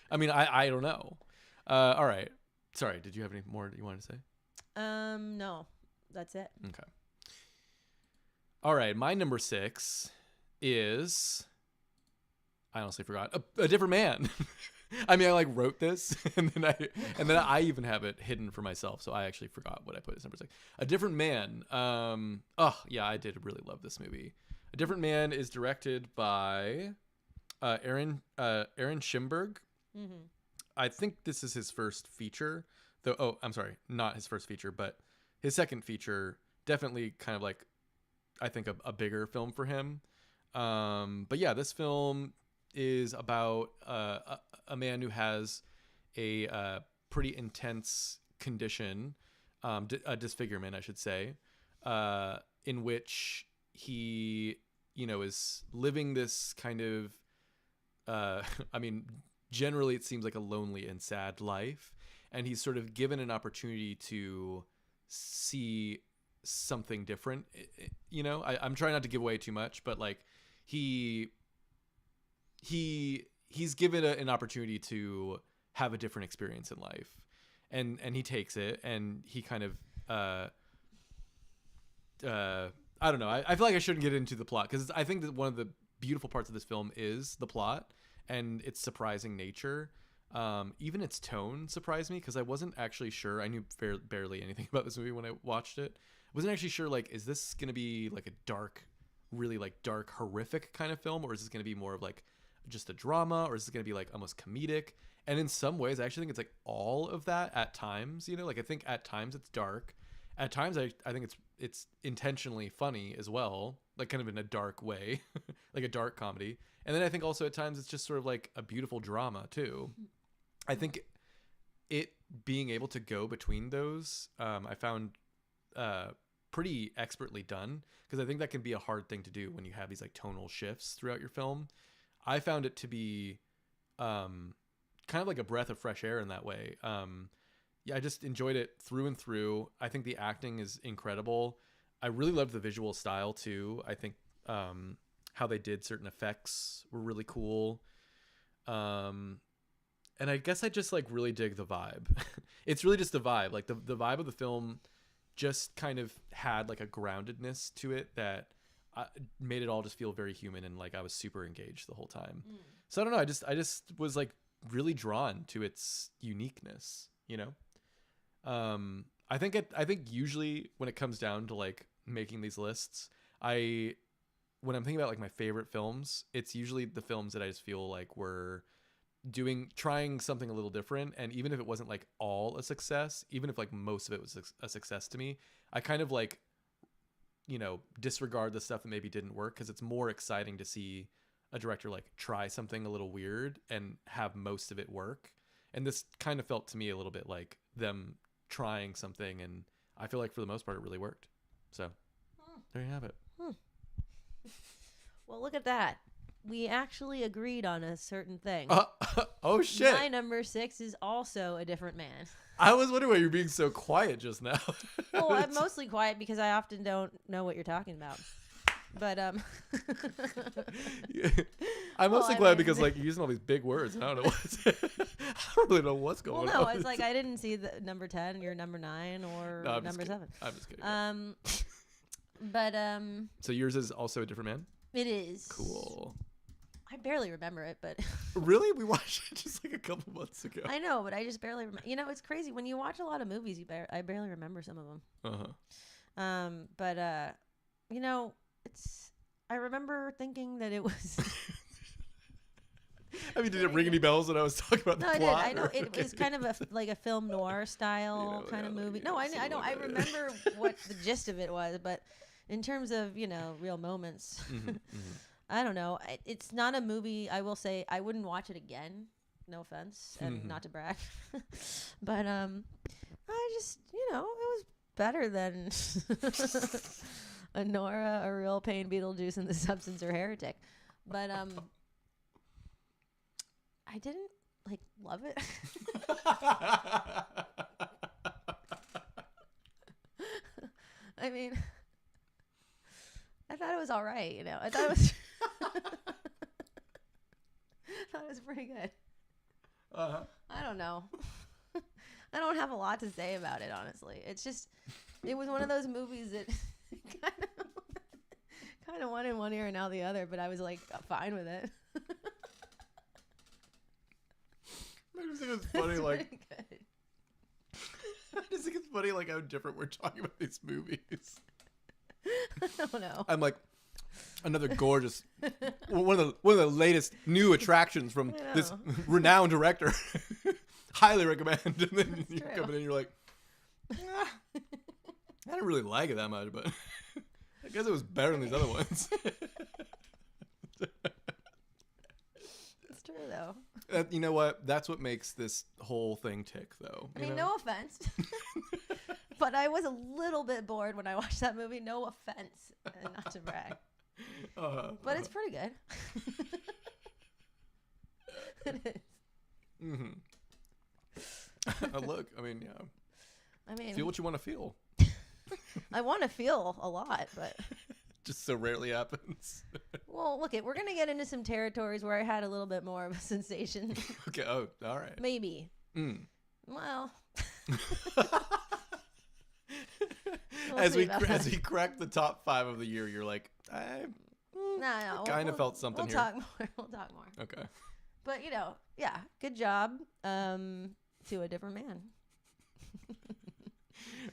I mean, I don't know. All right. Sorry, did you have any more you wanted to say? No. That's it. Okay. All right. My number 6 is... I honestly forgot. A Different Man. I mean, I like wrote this and then I even have it hidden for myself. So I actually forgot what I put as number 6. A Different Man. Yeah, I did really love this movie. A Different Man is directed by Aaron Schimberg. Mm-hmm. I think this is his first feature. Though, oh, I'm sorry, not his first feature, but his second feature. Definitely kind of like, I think a bigger film for him. But yeah, this film is about a man who has a pretty intense condition, a disfigurement, I should say, in which he, is living this kind of, I mean, generally it seems like a lonely and sad life. And he's sort of given an opportunity to see something different. You know, I'm trying not to give away too much, but like he's given an opportunity to have a different experience in life, and he takes it, and he kind of I don't know. I feel like I shouldn't get into the plot because I think that one of the beautiful parts of this film is the plot and its surprising nature. Even its tone surprised me because I wasn't actually sure. I knew barely anything about this movie when I watched it. I wasn't actually sure, like, is this going to be like a dark, really like dark, horrific kind of film, or is this going to be more of like just a drama, or is this going to be like almost comedic? And in some ways, I actually think it's like all of that at times, you know, like I think at times it's dark. At times, I think it's intentionally funny as well, like kind of in a dark way, like a dark comedy. And then I think also at times it's just sort of like a beautiful drama too. I think it being able to go between those, I found pretty expertly done, because I think that can be a hard thing to do when you have these like tonal shifts throughout your film. I found it to be kind of like a breath of fresh air in that way. Yeah, I just enjoyed it through and through. I think the acting is incredible. I really loved the visual style too. I think how they did certain effects were really cool. And I guess I just like really dig the vibe. It's really just the vibe. Like the vibe of the film just kind of had like a groundedness to it that made it all just feel very human, and like I was super engaged the whole time. So I don't know. I just was like really drawn to its uniqueness, you know? I think usually when it comes down to like making these lists, when I'm thinking about like my favorite films, it's usually the films that I just feel like were trying something a little different. And even if it wasn't like all a success, even if like most of it was a success to me, I kind of like, you know, disregard the stuff that maybe didn't work, because it's more exciting to see a director like try something a little weird and have most of it work. And this kind of felt to me a little bit like them trying something, and I feel like for the most part it really worked. So there you have it. Well, look at that. We actually agreed on a certain thing. Oh shit. My number 6 is also A Different Man. I was wondering why you're being so quiet just now. Well, I'm mostly quiet because I often don't know what you're talking about. But yeah. I'm mostly quiet because like you're using all these big words. I don't know I don't really know what's going on. Well, no, it's like I didn't see the number 10, your number 9, or number 7. I'm just kidding. But so yours is also A Different Man? It is. Cool. I barely remember it, but really, we watched it just like a couple months ago. I know, but I just barely remember. You know, it's crazy when you watch a lot of movies. I barely remember some of them. But you know, I remember thinking that it was. I mean, did it ring any bells when I was talking about the plot? No, I did. I know it was kind of like a film noir style kind of movie. No, I know. I remember what the gist of it was, but in terms of, you know, real moments. I don't know. It's not a movie. I will say I wouldn't watch it again. No offense, and not to brag, but I just, you know, it was better than a Nora, A Real Pain, Beetlejuice, and The Substance, or Heretic. But I didn't like love it. I mean, I thought it was all right. You know, I thought it was. Thought it was pretty good. I don't know. I don't have a lot to say about it, honestly. It's just, it was one of those movies that kind of one in one ear and out the other, but I was like fine with it. I just think it's funny, like. I just think it's funny, like how different we're talking about these movies. I don't know. I'm like, another gorgeous, one of the latest new attractions from this renowned director. Highly recommend. And then you come in and you're like, I didn't really like it that much, but I guess it was better than these other ones. It's true, though. You know what? That's what makes this whole thing tick, though. I mean, no offense. But I was a little bit bored when I watched that movie. No offense, and not to brag. But it's pretty good. It is. Look, I mean, yeah. I mean, feel what you want to feel. I want to feel a lot, but just so rarely happens. Well, look, we're gonna get into some territories where I had a little bit more of a sensation. Okay. Oh, all right. Maybe. Well. As we crack the top 5 of the year, you're like, I kind of felt something here. We'll talk more. Okay. But yeah, good job to a different man.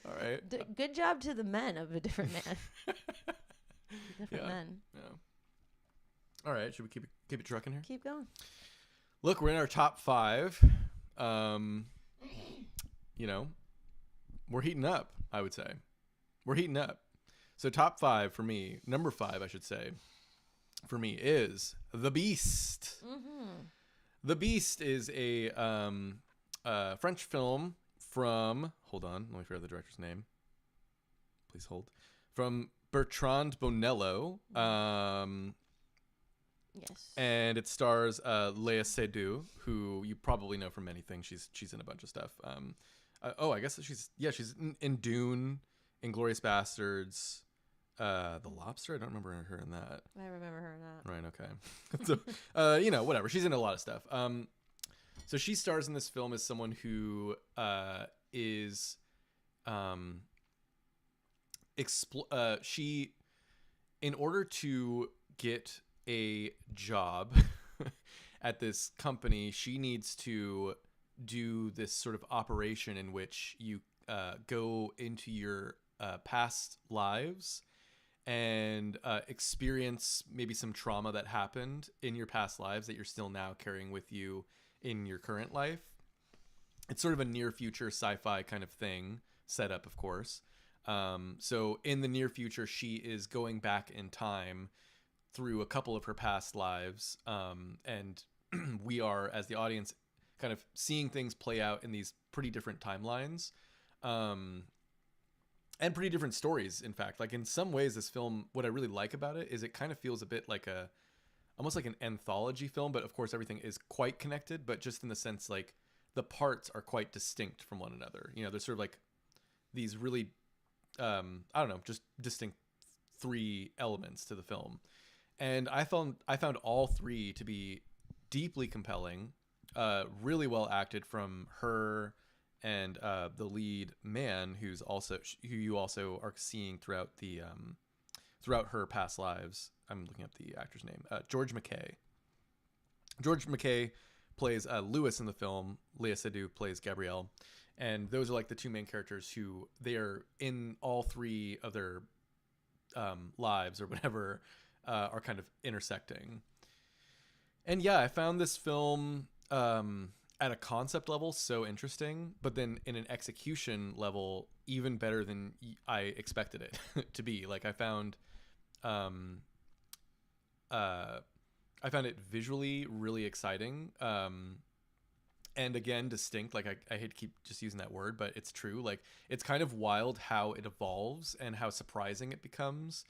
All right. Good job to the men of a different man. Different men. Yeah. All right. Should we keep it trucking here? Keep going. Look, we're in our top 5. We're heating up, I would say. We're heating up. So top 5 for me, number 5, I should say, for me is The Beast. Mm-hmm. The Beast is a French film from, hold on, let me figure out the director's name. Please hold. From Bertrand Bonello. Yes. And it stars Léa Seydoux, who you probably know from many things. She's in a bunch of stuff. I guess she's in Dune, Inglourious Bastards, The Lobster. I don't remember her in that. I remember her in that. Right. Okay. So, whatever. She's in a lot of stuff. So she stars in this film as someone who is she, in order to get a job at this company, she needs to do this sort of operation in which you go into your past lives and experience maybe some trauma that happened in your past lives that you're still now carrying with you in your current life. It's sort of a near future sci-fi kind of thing set up, of course. So in the near future, she is going back in time through a couple of her past lives. And we are, as the audience, kind of seeing things play out in these pretty different timelines. And pretty different stories, in fact. Like, in some ways, this film, what I really like about it is it kind of feels a bit like almost like an anthology film, but of course everything is quite connected, but just in the sense, like, the parts are quite distinct from one another. There's sort of like these really, just distinct 3 elements to the film. And I found all 3 to be deeply compelling, really well acted from her and the lead man, who you also are seeing throughout throughout her past lives. I'm looking up the actor's name. George McKay. George McKay plays Lewis in the film. Léa Seydoux plays Gabrielle. And those are like the 2 main characters who they are in all 3 of their lives or whatever are kind of intersecting. And yeah, I found this film at a concept level so interesting, but then in an execution level even better than I expected it to be. Like, I found it visually really exciting, and again distinct. Like, I hate to keep just using that word, but it's true. Like, it's kind of wild how it evolves and how surprising it becomes.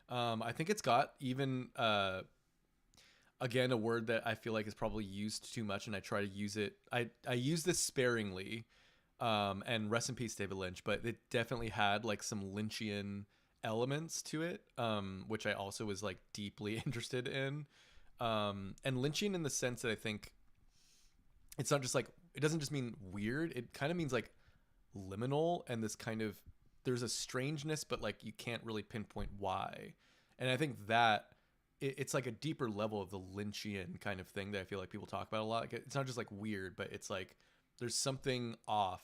I think it's got even again, a word that I feel like is probably used too much, and I try to use it. I use this sparingly, and rest in peace, David Lynch, but it definitely had like some Lynchian elements to it, which I also was like deeply interested in. And Lynchian in the sense that I think it's not just like, it doesn't just mean weird. It kind of means like liminal, and this kind of, there's a strangeness, but like you can't really pinpoint why. And I think that it's like a deeper level of the Lynchian kind of thing that I feel like people talk about a lot. Like, it's not just like weird, but it's like there's something off.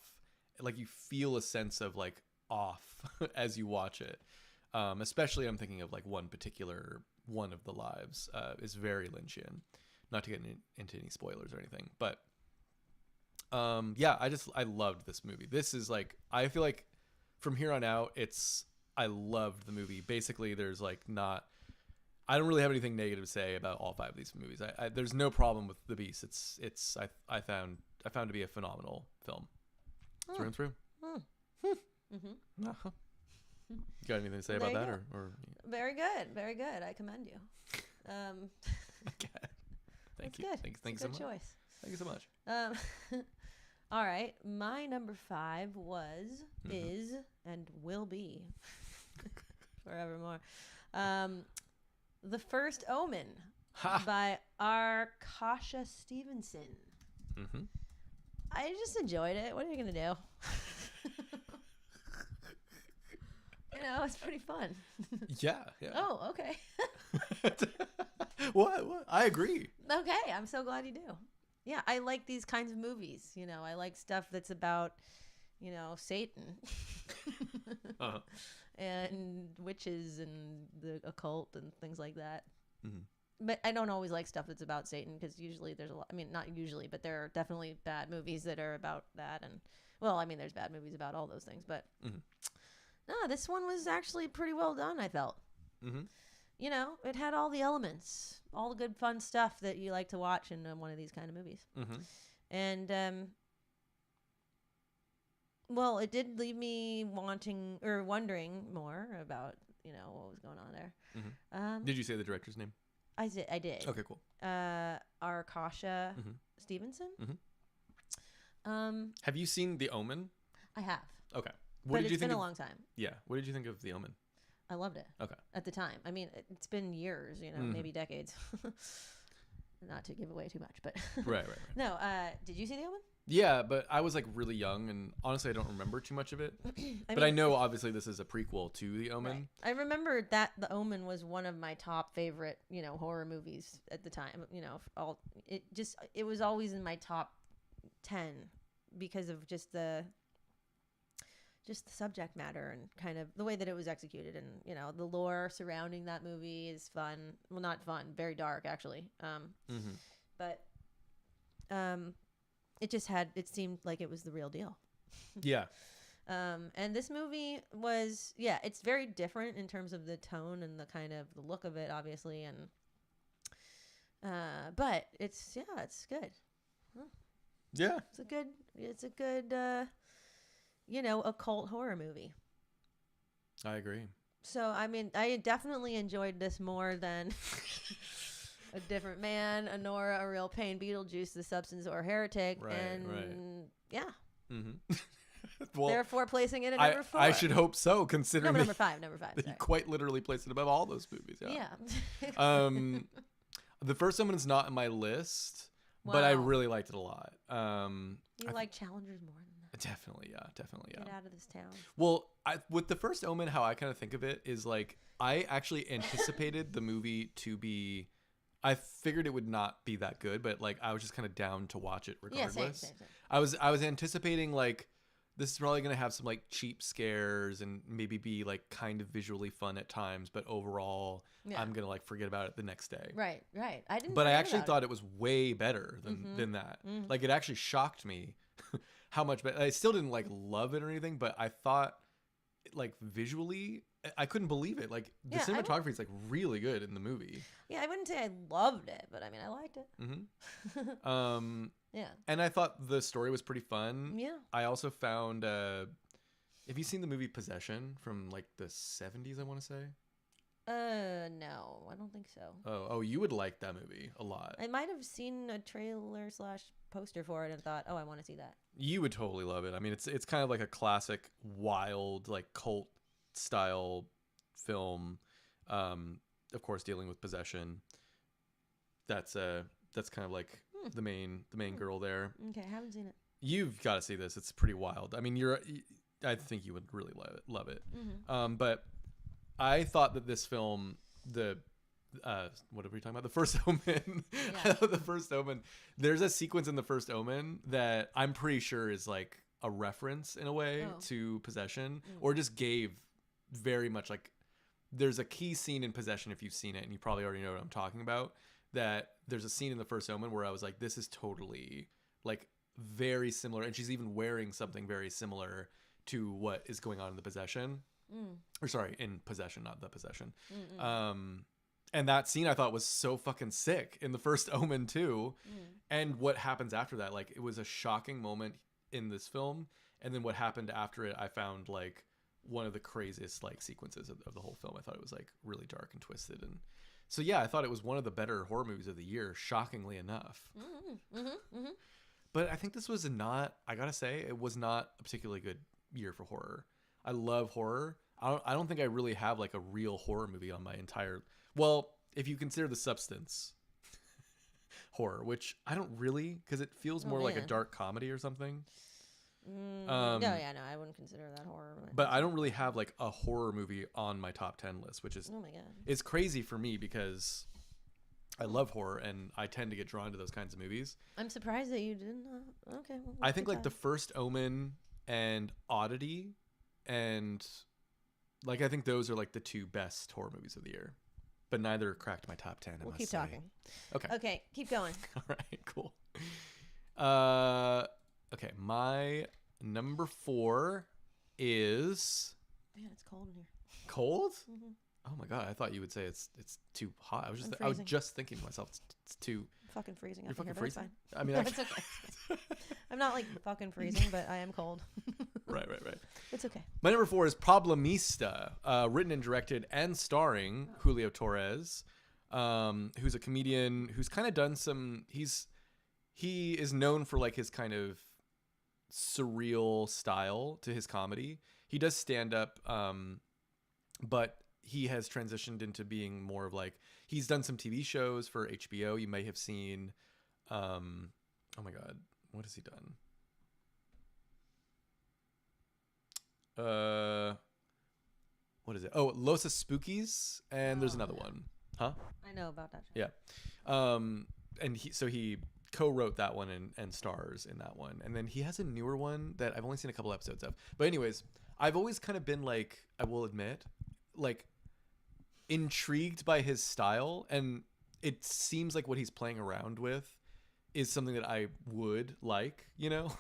Like, you feel a sense of like off as you watch it. Especially I'm thinking of like one of the lives is very Lynchian. Not to get into any spoilers or anything, but yeah, I loved this movie. This is like, I feel like from here on out, I loved the movie. Basically, there's like I don't really have anything negative to say about all 5 of these movies. There's no problem with The Beast. I found to be a phenomenal film. Through and through. Mm-hmm. Uh-huh. You got anything to say about that, or? Very good. I commend you. Okay. Thank you. Good. Thanks so much. Choice. Thank you so much. All right. My number 5 was, is, and will be forevermore. The First Omen by Arkasha Stevenson. Mm-hmm. I just enjoyed it. What are you going to do? It's pretty fun. Yeah. Oh, okay. What? I agree. Okay. I'm so glad you do. Yeah, I like these kinds of movies. I like stuff that's about, Satan and witches and the occult and things like that. Mm-hmm. But I don't always like stuff that's about Satan because usually there's a lot. I mean, not usually, but there are definitely bad movies that are about that. And, well, I mean, there's bad movies about all those things. But, no, this one was actually pretty well done, I felt. Mm-hmm. It had all the elements, all the good, fun stuff that you like to watch in one of these kind of movies. Mm-hmm. And, well, it did leave me wondering more about, what was going on there. Mm-hmm. Did you say the director's name? I did. Okay, cool. Arkasha Stevenson. Mm-hmm. Have you seen The Omen? I have. Okay. But it's been a long time. Yeah. What did you think of The Omen? I loved it. Okay. At the time. I mean, it's been years, maybe decades. Not to give away too much, but right. No, did you see The Omen? Yeah, but I was like really young, and honestly, I don't remember too much of it. I know obviously this is a prequel to The Omen. Right. I remember that The Omen was one of my top favorite, horror movies at the time. It was always in my top 10 because of just the subject matter and kind of the way that it was executed, and the lore surrounding that movie is fun. Well, not fun, very dark actually. But it seemed like it was the real deal. Yeah. And this movie was, it's very different in terms of the tone and the kind of the look of it, obviously, and but it's good. Yeah. It's a good occult horror movie. I agree. So, I mean, I definitely enjoyed this more than A Different Man, Anora, A Real Pain, Beetlejuice, The Substance, or Heretic. Right. Yeah. Mm-hmm. Well, therefore, placing it at number 4. I should hope so, considering number 5. That you quite literally placed it above all those movies. Yeah. The First Omen is not in my list, but I really liked it a lot. You like Challengers more than that? Definitely, yeah. Get out of this town. Well, with The First Omen, how I kind of think of it is like I actually anticipated the movie to be. I figured it would not be that good, but like I was just kind of down to watch it regardless. Yeah, same. I was anticipating like this is probably gonna have some like cheap scares and maybe be like kind of visually fun at times, but overall I'm gonna like forget about it the next day. Right. I didn't. But I actually thought it was way better than that. Mm-hmm. Like it actually shocked me how much better. I still didn't like love it or anything, but I thought like visually I couldn't believe it. Like the cinematography is like really good in the movie. Yeah, I wouldn't say I loved it, but I mean I liked it. Mm-hmm. Yeah. And I thought the story was pretty fun. Yeah. I also found have you seen the movie Possession from like the 70s, I want to say? No, I don't think so. Oh, you would like that movie a lot. I might have seen a trailer / poster for it and thought, oh, I want to see that. You would totally love it. I mean, it's kind of like a classic, wild, like cult style film. Of course, dealing with possession. That's kind of like the main girl there. Okay, I haven't seen it. You've got to see this. It's pretty wild. I mean, I think you would really love it. Mm-hmm. But I thought that this film, what are we talking about? The First Omen. Yeah. The First Omen. There's a sequence in The First Omen that I'm pretty sure is like a reference in a way to Possession, or just gave very much like. There's a key scene in Possession if you've seen it, and you probably already know what I'm talking about. That there's a scene in The First Omen where I was like, this is totally like very similar, and she's even wearing something very similar to what is going on in the Possession. Or sorry, in Possession, not The Possession. And that scene I thought was so fucking sick in The First Omen too. And what happens after that, like it was a shocking moment in this film, and then what happened after it I found like one of the craziest like sequences of the whole film. I thought it was like really dark and twisted, and so yeah, I thought it was one of the better horror movies of the year, shockingly enough. But I think this was not. I gotta say, it was not a particularly good year for horror. I love horror. I don't think I really have like a real horror movie on my entire. Well, if you consider The Substance horror, which I don't really, because it feels more like a dark comedy or something. No, I wouldn't consider that horror. But I don't really have like a horror movie on my top 10 list, which is, oh my god, it's crazy for me because I love horror and I tend to get drawn to those kinds of movies. I'm surprised that you didn't. Okay, well, I think like The First Omen and Oddity, and like I think those are like the 2 best horror movies of the year. But neither cracked my top 10. We'll keep talking. Okay, keep going. All right, cool. Okay, my number 4 is. Man, it's cold in here. Cold? Mm-hmm. Oh my god! I thought you would say it's too hot. I was just thinking to myself, it's too. I'm fucking freezing. You're fucking here, freezing. But I mean, it's okay. I'm not like fucking freezing, but I am cold. Right. It's okay. My number 4 is Problemista, written and directed and starring Julio Torres, who's a comedian who's kind of done some. He is known for like his kind of surreal style to his comedy. He does stand up, but he has transitioned into being more of like, he's done some TV shows for HBO. You may have seen, oh my god, what has he done? What is it? Oh, Los Spookies, and there's another one. Huh? I know about that show. Yeah. And he co-wrote that one and stars in that one. And then he has a newer one that I've only seen a couple episodes of. But anyways, I've always kind of been like, I will admit, like intrigued by his style, and it seems like what he's playing around with is something that I would like, you know?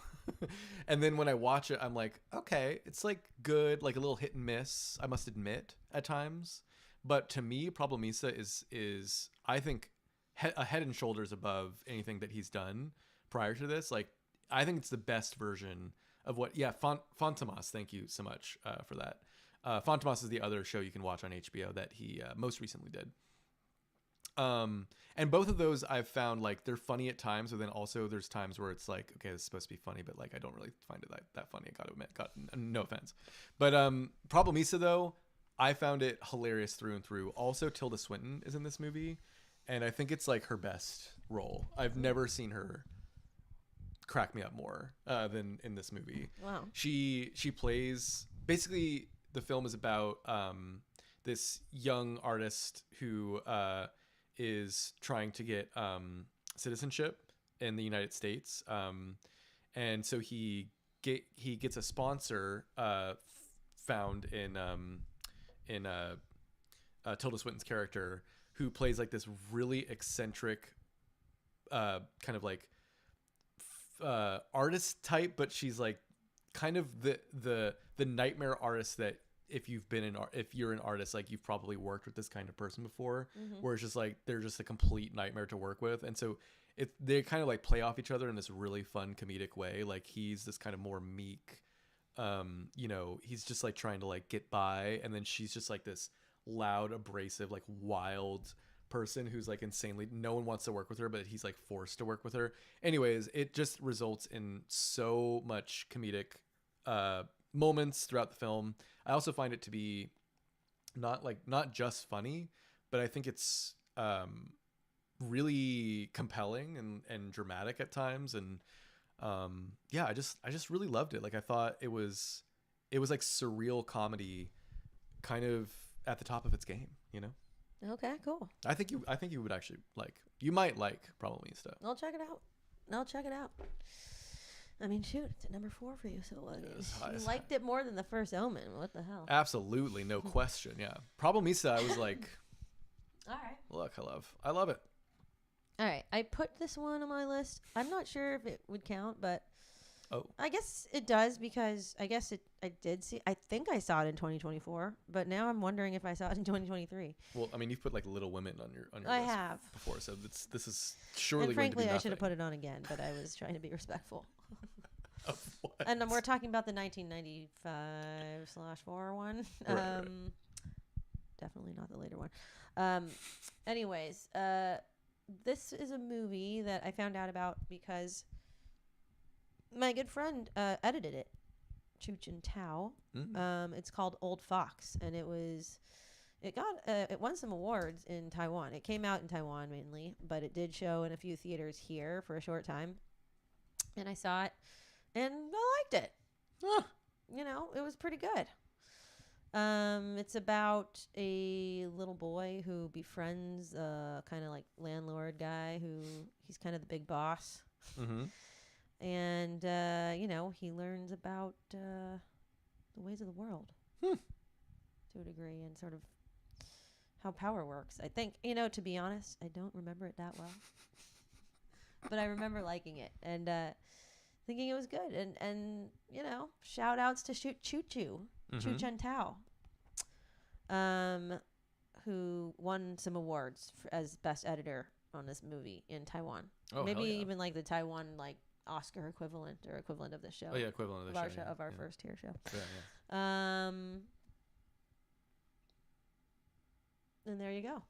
And then when I watch it, I'm like, okay, it's like good, like a little hit and miss, I must admit, at times. But to me, Problemista is I think a head and shoulders above anything that he's done prior to this. Like, I think it's the best version of what. Yeah, Fantomas. Thank you so much for that. Fantomas is the other show you can watch on HBO that he most recently did. And both of those I've found like they're funny at times, but then also there's times where it's like, okay, this is supposed to be funny, but like I don't really find it that funny. I gotta admit, no offense. But Problemista though, I found it hilarious through and through. Also, Tilda Swinton is in this movie, and I think it's like her best role. I've never seen her crack me up more than in this movie. Wow. She plays, basically the film is about this young artist who is trying to get citizenship in the United States, and so he gets a sponsor found in Tilda Swinton's character, who plays like this really eccentric kind of like artist type, but she's like kind of the nightmare artist that if you're an artist, like you've probably worked with this kind of person before, where it's just like they're just a complete nightmare to work with. And so they kind of like play off each other in this really fun comedic way. Like he's this kind of more meek, he's just like trying to like get by, and then she's just like this loud, abrasive, like wild person who's like insanely, no one wants to work with her, but he's like forced to work with her. Anyways, it just results in so much comedic moments throughout the film. I also find it to be not just funny, but I think it's really compelling and dramatic at times. And I just really loved it. Like I thought it was like surreal comedy, kind of at the top of its game, you know? Okay, cool. I think you would actually you might like Problemista. I'll check it out. I mean, shoot, it's at number 4 for you. So you liked it more than The First Omen. What the hell? Absolutely, no question. Yeah, Problemista. I was like, all right. Look, I love it. All right, I put this one on my list. I'm not sure if it would count, but I guess it does, because I guess I did see. I think I saw it in 2024, but now I'm wondering if I saw it in 2023. Well, I mean, you've put like Little Women on your I list have before, so this is surely. And frankly, going to be I should have put it on again, but I was trying to be respectful. Of what? And we're talking about the 1995/4 one. Right. Definitely not the later one. Anyways, this is a movie that I found out about because My good friend edited it, Chooch and Tao. It's called Old Fox, and it won some awards in Taiwan. It came out in Taiwan mainly, but it did show in a few theaters here for a short time. And I saw it, and I liked it. Huh. You know, it was pretty good. It's about a little boy who befriends a kind of like landlord guy who he's kind of the big boss. Mm-hmm. And, you know, he learns about the ways of the world to a degree and sort of how power works. I think, you know, to be honest, I don't remember it that well. But I remember liking it and thinking it was good. And you know, shout outs to Choo Chen Tao, who won some awards as best editor on this movie in Taiwan. Oh, maybe yeah. even like the Taiwan like Oscar equivalent or equivalent of this show. Oh yeah, equivalent of the show. Of our first tier show. Yeah. And there you go.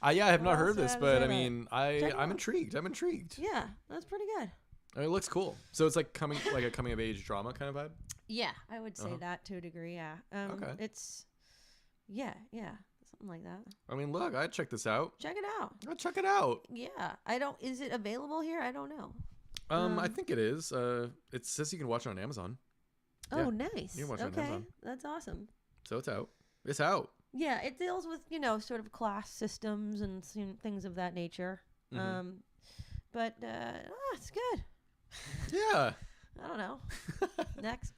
I have not heard this, but I mean, I'm intrigued. Yeah, that's pretty good. I mean, it looks cool. So it's like a coming of age drama kind of vibe. Yeah, I would say that to a degree. Yeah. Okay. It's something like that. I mean, look, I'd check this out. Check it out. I'd check it out. Yeah, Is it available here? I don't know. I think it is. It says you can watch it on Amazon. Oh, yeah. Nice. You can watch it on Amazon. That's awesome. So it's out. It's out. Yeah, it deals with, you know, sort of class systems and things of that nature. Mm-hmm. But it's good. Yeah. I don't know. Next.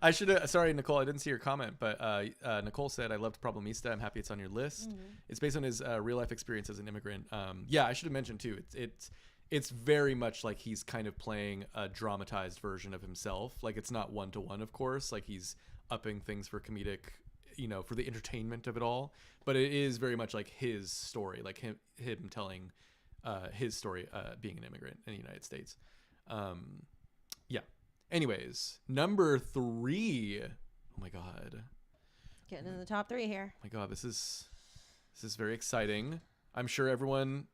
I should have. Sorry, Nicole. I didn't see your comment, but Nicole said, "I loved Problemista. I'm happy it's on your list. Mm-hmm. It's based on his real life experience as an immigrant." Yeah, I should have mentioned too. It's very much like he's kind of playing a dramatized version of himself. Like it's not 1-to-1, of course. Like he's upping things for comedic, you know, for the entertainment of it all. But it is very much like his story, like him telling his story being an immigrant in the United States. Yeah. Anyways, number 3. Oh my God. Getting in the top 3 here. Oh my God, this is very exciting. I'm sure everyone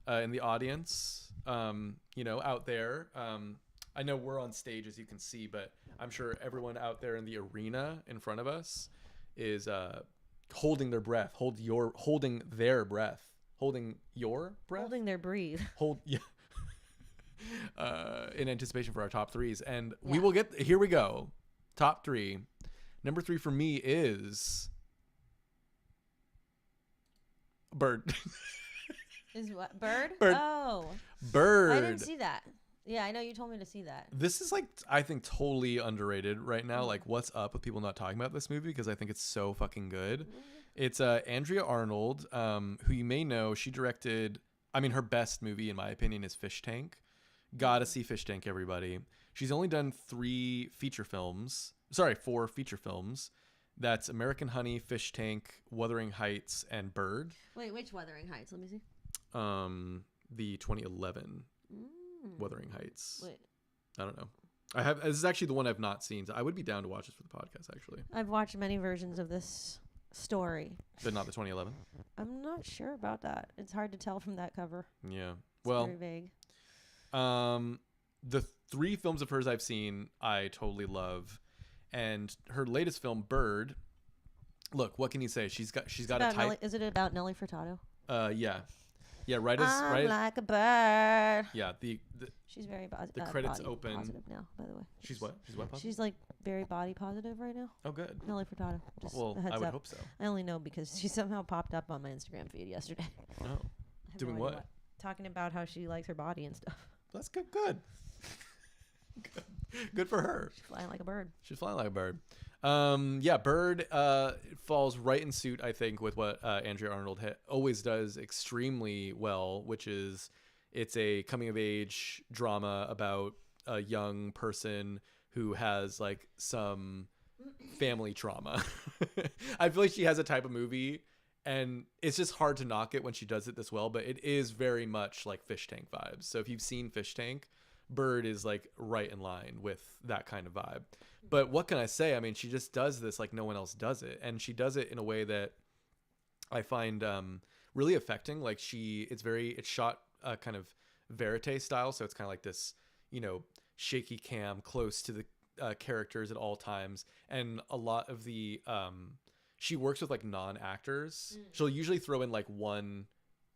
in the audience, you know, out there, I know we're on stage as you can see, but I'm sure everyone out there in the arena in front of us is holding their breath. Holding their breath. Holding your breath? Holding their breathe. Yeah. In anticipation for our top 3s. And we will get, here we go. Top 3. Number 3 for me is Bird. Is what? Bird? Bird. Oh. Bird. I didn't see that. Yeah, I know you told me to see that. This is like, I think, totally underrated right now. Like, what's up with people not talking about this movie? Because I think it's so fucking good. It's Andrea Arnold, who you may know. She directed, I mean, her best movie, in my opinion, is Fish Tank. Gotta see Fish Tank, everybody. She's only done 4 feature films. That's American Honey, Fish Tank, Wuthering Heights, and Bird. Wait, which Wuthering Heights? Let me see. The 2011 Wuthering Heights. Wait. I don't know. This is actually the one I've not seen. So I would be down to watch this for the podcast, actually. I've watched many versions of this story. But not the 2011? I'm not sure about that. It's hard to tell from that cover. Yeah. It's very vague. The 3 films of hers I've seen, I totally love. And her latest film, Bird, look, what can you say? She's got a type. Is it about Nelly Furtado? Yeah. Yeah, I'm like a bird. Yeah, the she's very the credits open. Positive now, by the way. She's what? She's what? Positive? She's like very body positive right now. Oh, good. Nelly Furtado. Just well, a heads I would up. hope so. I only know because she somehow popped up on my Instagram feed yesterday. Oh, doing what? Talking about how she likes her body and stuff. That's good. Good. Good for her. She's flying like a bird. Yeah, Bird falls right in suit, I think, with what Andrea Arnold always does extremely well, which is it's a coming of age drama about a young person who has like some family trauma. I feel like she has a type of movie, and it's just hard to knock it when she does it this well, but it is very much like Fish Tank vibes. So if you've seen Fish Tank, Bird is like right in line with that kind of vibe. But what can I say? I mean, she just does this like no one else does it, and she does it in a way that I find really affecting. Like it's shot kind of verite style. So it's kind of like this, shaky cam close to the characters at all times. And a lot of the, she works with like non-actors. She'll usually throw in like one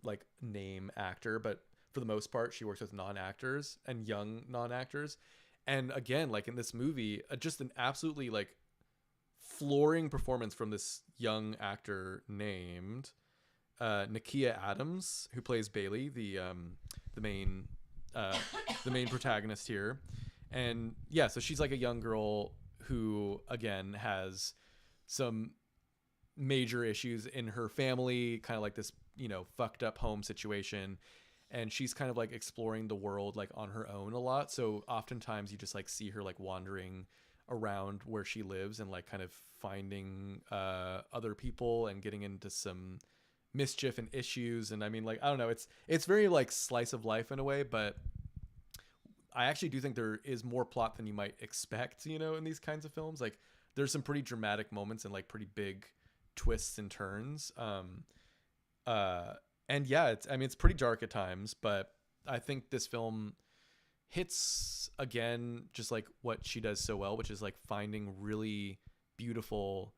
like name actor, but for the most part, she works with non-actors and young non-actors. And again, like in this movie, just an absolutely like flooring performance from this young actor named Nakia Adams, who plays Bailey, the main protagonist here. And yeah, so she's like a young girl who again has some major issues in her family, kind of like this, fucked up home situation. And she's kind of like exploring the world like on her own a lot. So oftentimes you just like see her like wandering around where she lives and like kind of finding other people and getting into some mischief and issues. And I mean, like, I don't know, it's very like slice of life in a way, but I actually do think there is more plot than you might expect, in these kinds of films. Like there's some pretty dramatic moments and like pretty big twists and turns. And yeah, it's pretty dark at times, but I think this film hits again just like what she does so well, which is like finding really beautiful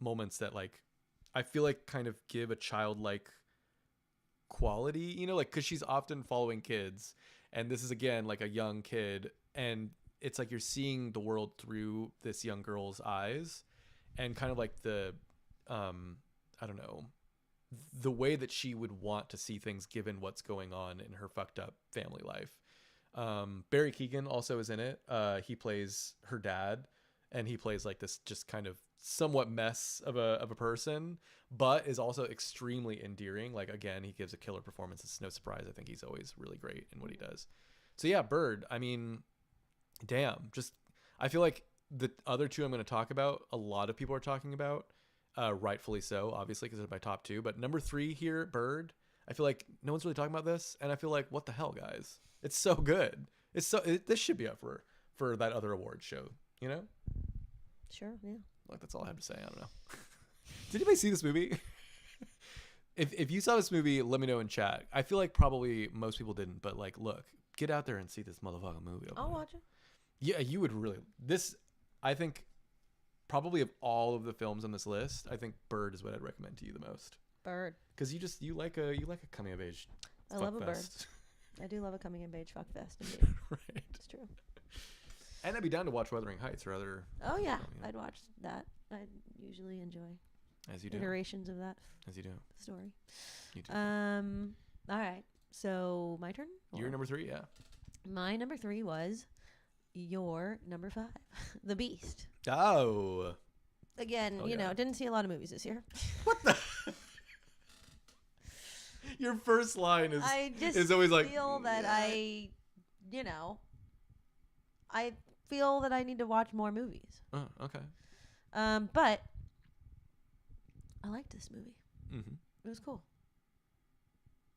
moments that like I feel like kind of give a childlike quality, like because she's often following kids, and this is again like a young kid, and it's like you're seeing the world through this young girl's eyes, and kind of like the I don't know, the way that she would want to see things given what's going on in her fucked up family life. Barry Keoghan also is in it. He plays her dad, and he plays like this just kind of somewhat mess of a person, but is also extremely endearing. Like again, he gives a killer performance. It's no surprise. I think he's always really great in what he does. So yeah, Bird, I mean, damn, just I feel like the other two I'm going to talk about, a lot of people are talking about. Rightfully so, obviously, because it's my top two. But number 3 here, Bird, I feel like no one's really talking about this, and I feel like, what the hell, guys? It's so good. This should be up for that other award show, Sure, yeah. Like that's all I have to say. I don't know. Did anybody see this movie? If you saw this movie, let me know in chat. I feel like probably most people didn't, but like, look, get out there and see this motherfucking movie. I'll watch it. Yeah, you would really. I think. Probably of all of the films on this list, I think Bird is what I'd recommend to you the most. Bird. Because you like a coming of age. I love a bird. I do love a coming of age fuck fest. Indeed. Right. It's true. And I'd be down to watch Wuthering Heights or other. Oh yeah, I'd watch that. I usually enjoy. As you do. Iterations of that. As you do. Story. You do. All right. So my turn. Your number 3, yeah. My number 3 was your number 5, The Beast. Oh. Again, didn't see a lot of movies this year. What the? Your first line is always like. I feel that I feel that I need to watch more movies. Oh, okay. But I liked this movie. Mm-hmm. It was cool.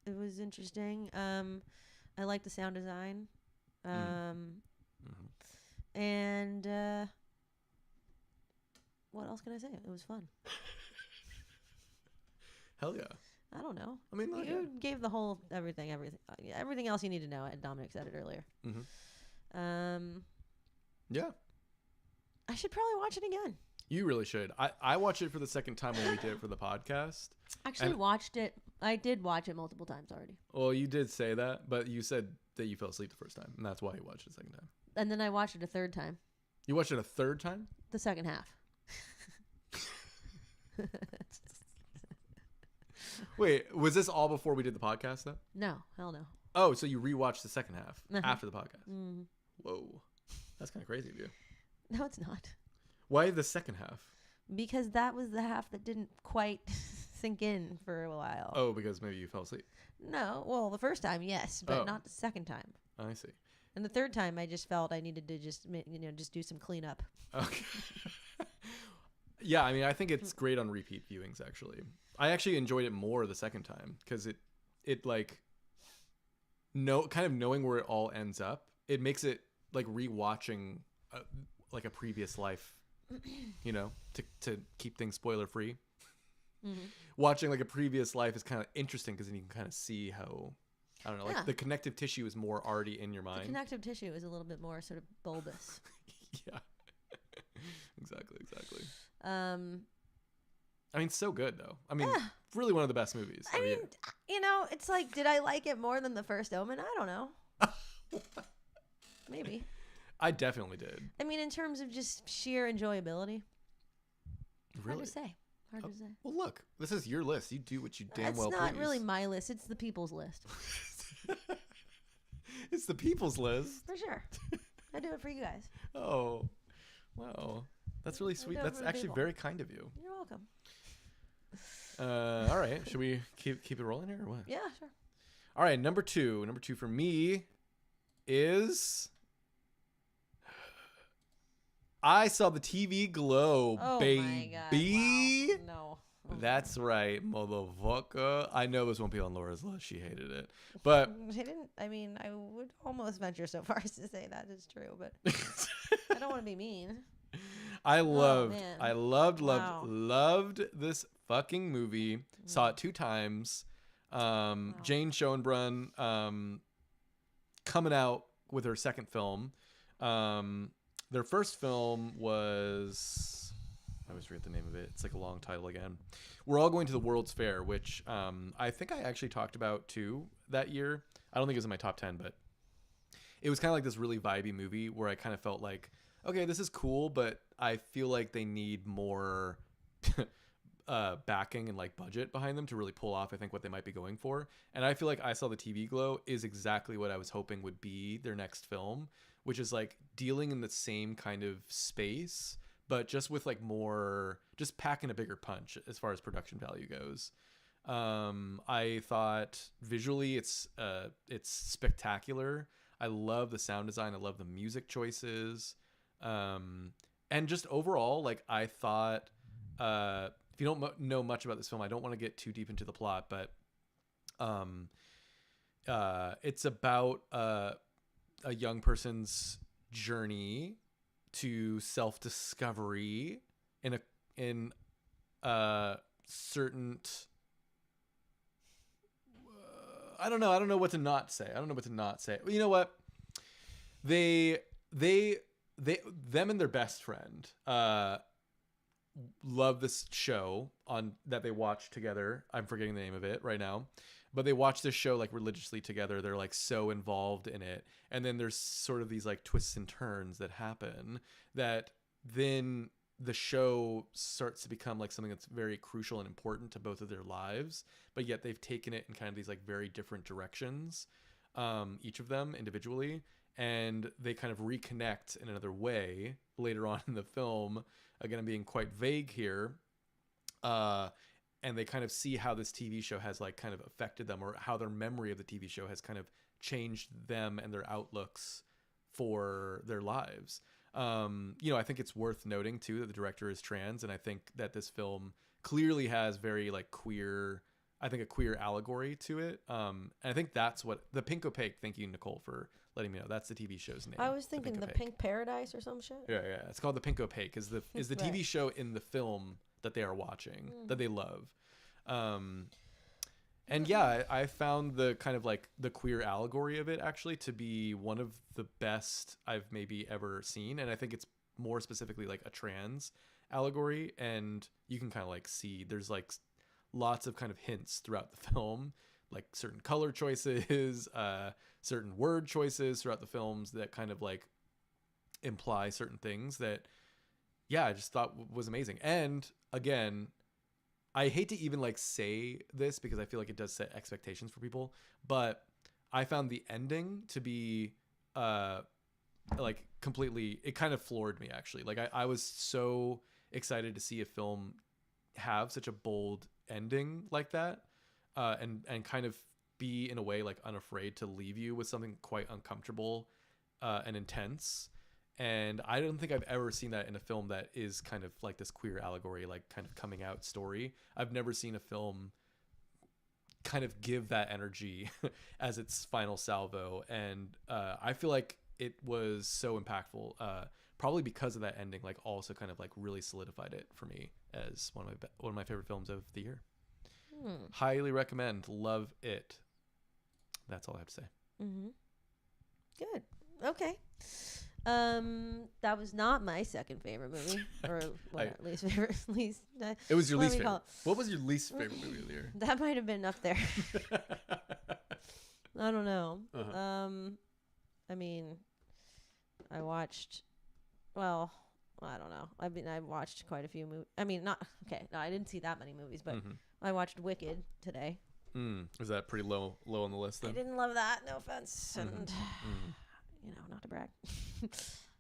It was interesting. I liked the sound design. And what else can I say? It was fun. Hell yeah. I don't know. I mean, you gave the whole everything else you need to know. Dominic said it earlier. Mm-hmm. Yeah. I should probably watch it again. You really should. I watched it for the second time when we did it for the podcast. Actually, watched it. I did watch it multiple times already. Well, you did say that, but you said that you fell asleep the first time, and that's why you watched it the second time. And then I watched it a third time. You watched it a third time? The second half. Wait, was this all before we did the podcast, though? No, hell no. Oh, so you rewatched the second half after the podcast. Mm-hmm. Whoa. That's kind of crazy of you. No, it's not. Why the second half? Because that was the half that didn't quite sink in for a while. Oh, because maybe you fell asleep. No, well, the first time, yes, but not the second time. I see. And the third time, I just felt I needed to just do some cleanup. Okay. Yeah, I mean, I think it's great on repeat viewings, actually. I actually enjoyed it more the second time because it like kind of knowing where it all ends up, it makes it like rewatching like a previous life, to keep things spoiler free. Mm-hmm. Watching like a previous life is kind of interesting because then you can kind of see how I don't know, like the connective tissue is more already in your mind. The connective tissue is a little bit more sort of bulbous. Yeah. Exactly. I mean, so good though. I mean, really one of the best movies. I mean, you know, it's like, did I like it more than The First Omen? I don't know. Maybe. I definitely did. I mean, in terms of just sheer enjoyability. Really? Hard to say. Well, look, this is your list. You do what you damn well please. It's not really my list. It's the people's list. It's the people's list. For sure. I do it for you guys. Oh, wow. That's really sweet. That's actually very kind of you. You're welcome. All right. Should we keep it rolling here or what? Yeah, sure. All right. Number two for me is I Saw the TV Glow, baby. My God. Wow. No. Oh, that's right, motherfucker. I know this won't be on Laura's list. She hated it. But I would almost venture so far as to say that is true, but I don't want to be mean. I loved this fucking movie. Saw it 2 times. Wow. Jane Schoenbrunn coming out with her second film. Their first film was, I always forget the name of it. It's like a long title again. We're All Going to the World's Fair, which I think I actually talked about too that year. I don't think it was in my top 10, but it was kind of like this really vibey movie where I kind of felt like, okay, this is cool, but I feel like they need more backing and like budget behind them to really pull off, I think, what they might be going for. And I feel like I Saw the TV Glow is exactly what I was hoping would be their next film, which is like dealing in the same kind of space, but just with like more, just packing a bigger punch as far as production value goes. I thought visually it's spectacular. I love the sound design. I love the music choices. And just overall, like I thought, if you don't know much about this film, I don't want to get too deep into the plot, but it's about a young person's journey to self-discovery in a certain I don't know what to not say. Well, you know what? Them and their best friend love this show that they watch together. I'm forgetting the name of it right now. But they watch this show like religiously together. They're like so involved in it. And then there's sort of these like twists and turns that happen that then the show starts to become like something that's very crucial and important to both of their lives. But yet they've taken it in kind of these like very different directions, each of them individually. And they kind of reconnect in another way later on in the film. Again, I'm being quite vague here. And they kind of see how this TV show has like kind of affected them, or how their memory of the TV show has kind of changed them and their outlooks for their lives. I think it's worth noting too that the director is trans, and I think that this film clearly has very like queer, I think a queer allegory to it. And I think that's what the Pink Opaque. Thank you, Nicole, for letting me know. That's the TV show's name. I was thinking the Pink Paradise or some shit. Yeah. It's called the Pink Opaque. Is the right. TV show in the film that they are watching that they love. And yeah, I found the kind of like the queer allegory of it actually to be one of the best I've maybe ever seen. And I think it's more specifically like a trans allegory. And you can kind of like see there's like lots of kind of hints throughout the film, like certain color choices, certain word choices throughout the films that kind of like imply certain things that, yeah, I just thought was amazing. And again, I hate to even like say this because I feel like it does set expectations for people, but I found the ending to be like completely, it kind of floored me actually. Like I was so excited to see a film have such a bold ending like that, and kind of be in a way like unafraid to leave you with something quite uncomfortable and intense. And I don't think I've ever seen that in a film that is kind of like this queer allegory, like kind of coming out story. I've never seen a film kind of give that energy as its final salvo. And I feel like it was so impactful, probably because of that ending, like also kind of like really solidified it for me as one of my favorite films of the year. Highly recommend. Love it. That's all I have to say. Mm-hmm. Good. Okay. That was not my second favorite movie, or least favorite. It was your least favorite. What was your least favorite movie of the year? That might have been up there. I don't know. I mean, I watched. Well, I don't know. I watched quite a few movies. I mean, not okay. No, I didn't see that many movies, but I watched Wicked today. Was that pretty low on the list then? I didn't love that. No offense, and not to brag.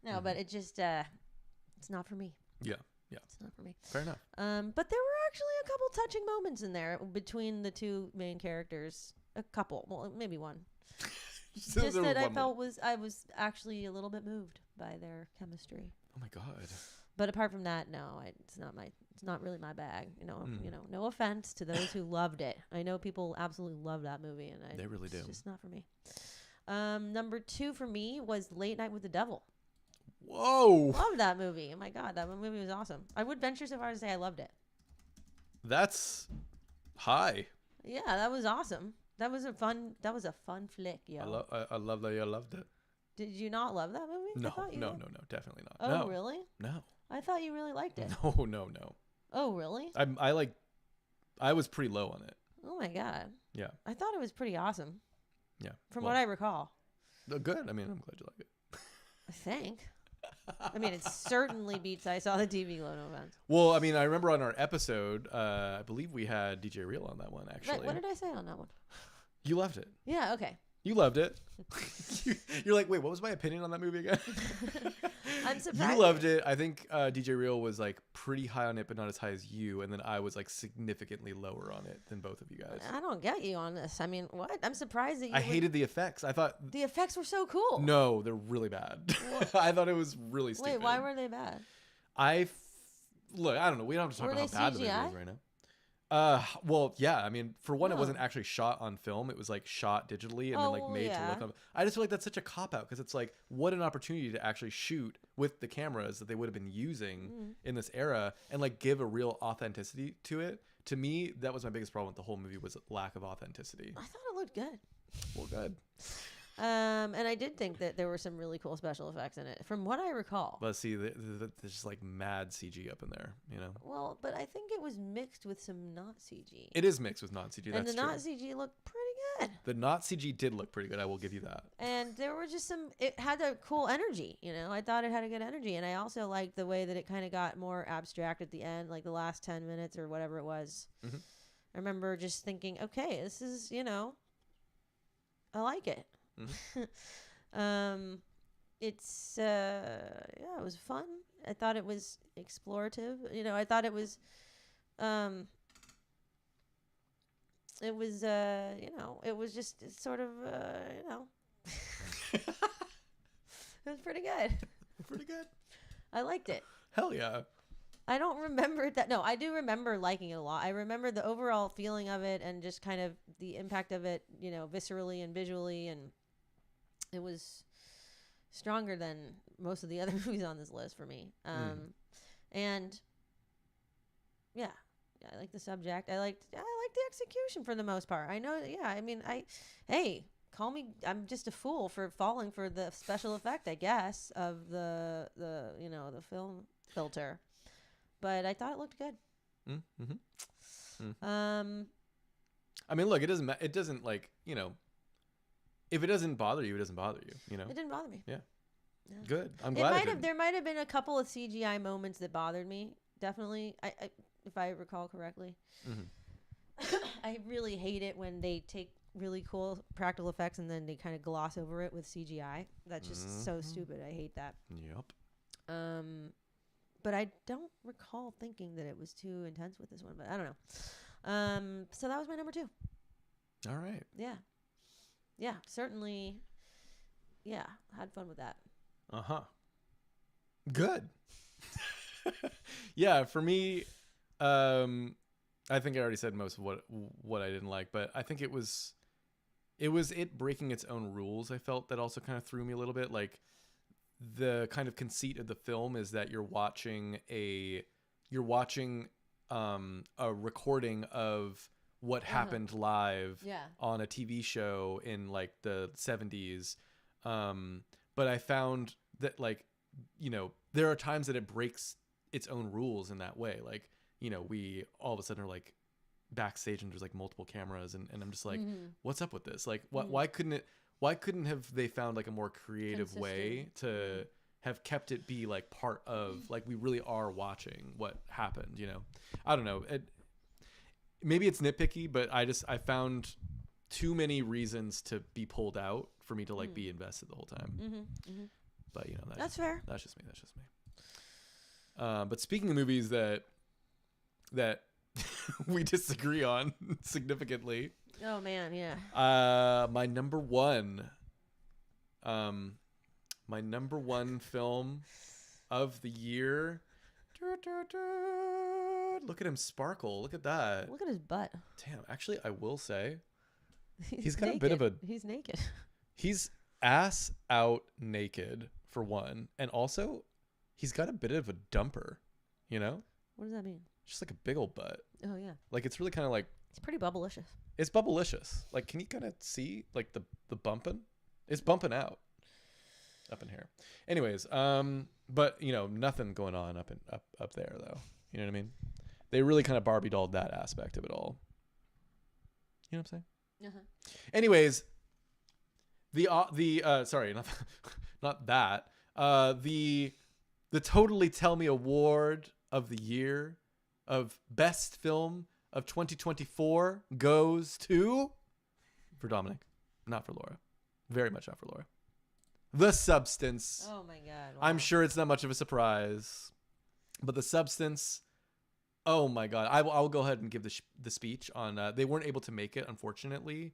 No, but it just it's not for me. Yeah. It's not for me. Fair enough. But there were actually a couple touching moments in there between the two main characters. A couple, well, maybe one. Just that I was actually a little bit moved by their chemistry. Oh my God. But apart from that, no, it's not really my bag. No offense to those who loved it. I know people absolutely love that movie, and they really do. It's just not for me. Number 2 for me was Late Night with the Devil. Whoa! Loved that movie. Oh my God, that movie was awesome. I would venture so far to say I loved it. That's high. Yeah, that was awesome. That was a fun flick, yo. I love that you loved it. Did you not love that movie? No, definitely not. Oh, no. Really? No. I thought you really liked it. No. Oh, really? I was pretty low on it. Oh my God. Yeah. I thought it was pretty awesome. Yeah. From what I recall. Good. I mean, I'm glad you like it. I think. I mean, it certainly beats I Saw the TV Glow, no offense. Well, I mean, I remember on our episode, I believe we had DJ Real on that one, actually. What did I say on that one? You loved it. Yeah, okay. You loved it. You're like, wait, what was my opinion on that movie again? I'm surprised. You loved it. I think DJ Real was like pretty high on it, but not as high as you. And then I was like significantly lower on it than both of you guys. I don't get you on this. I mean, what? I'm surprised that you. I hated the effects. I thought the effects were so cool. No, they're really bad. I thought it was really stupid. Wait, why were they bad? Look, I don't know. We don't have to talk about how bad the movie is right now. Well, yeah. I mean, for one, it wasn't actually shot on film. It was like shot digitally and then like made to look up. I just feel like that's such a cop out because it's like, what an opportunity to actually shoot with the cameras that they would have been using in this era and like give a real authenticity to it. To me, that was my biggest problem with the whole movie was lack of authenticity. I thought it looked good. Well, good. And I did think that there were some really cool special effects in it, from what I recall. But see, there's just like mad CG up in there, you know? Well, but I think it was mixed with some not CG. It is mixed with not CG, and the not CG looked pretty good. The not CG did look pretty good, I will give you that. And there were just it had a cool energy, you know? I thought it had a good energy. And I also liked the way that it kind of got more abstract at the end, like the last 10 minutes or whatever it was. Mm-hmm. I remember just thinking, okay, this is, I like it. Mm-hmm. It's it was fun. I thought it was explorative. I thought it was it was just sort of it was pretty good. Pretty good. I liked it. Hell yeah. I don't remember that. No, I do remember liking it a lot. I remember the overall feeling of it and just kind of the impact of it, viscerally and visually, and it was stronger than most of the other movies on this list for me. And yeah, I like the subject. I liked the execution for the most part. I know. Yeah. I mean, call me. I'm just a fool for falling for the special effect, I guess, of the film filter. But I thought it looked good. I mean, look, it doesn't like, if it doesn't bother you, it doesn't bother you, It didn't bother me. Yeah. Good. I'm glad there might have been a couple of CGI moments that bothered me. Definitely. I if I recall correctly. Mm-hmm. I really hate it when they take really cool practical effects and then they kind of gloss over it with CGI. That's just so stupid. I hate that. Yep. But I don't recall thinking that it was too intense with this one, but I don't know. So that was my number 2. All right. Yeah, certainly. Yeah, had fun with that. Uh-huh. Good. Yeah, for me, I think I already said most of what I didn't like, but I think it was it breaking its own rules. I felt that also kind of threw me a little bit. Like the kind of conceit of the film is that you're watching a recording of what happened live Yeah. on a TV show in like the 70s. But I found that like, you know, there are times that it breaks its own rules in that way. Like, you know, we all of a sudden are like backstage and there's like multiple cameras and I'm just like, what's up with this? Like, why couldn't have they found like a more creative way to have kept it be like part of like we really are watching what happened, you know? I don't know. Maybe it's nitpicky, but I found too many reasons to be pulled out for me to like be invested the whole time. But you know, that's fair. That's just me. But speaking of movies that we disagree on significantly. Oh man, yeah. My number one film of the year. Look at him sparkle. Look at that. Look at his butt. Damn. Actually, I will say he's got naked. a bit of a. He's naked. He's ass out naked for one, and also he's got a bit of a dumper. You know. What does that mean? Just like a big old butt. Oh yeah. Like it's really kind of like. It's pretty bubblicious. It's bubblicious. Like, can you kind of see like the bumping? It's bumping out up in here. Anyways, but you know, nothing going on up there though. You know what I mean? They really kind of Barbie dolled that aspect of it all. You know what I'm saying? Anyways, sorry, not that. The Totally Tell Me Award of the year of best film of 2024 goes to for Dominic, not for Laura. Very much not for Laura. The Substance. Oh my God. Wow. I'm sure it's not much of a surprise, but The Substance. Oh my God. I will go ahead and give the speech on. They weren't able to make it, unfortunately.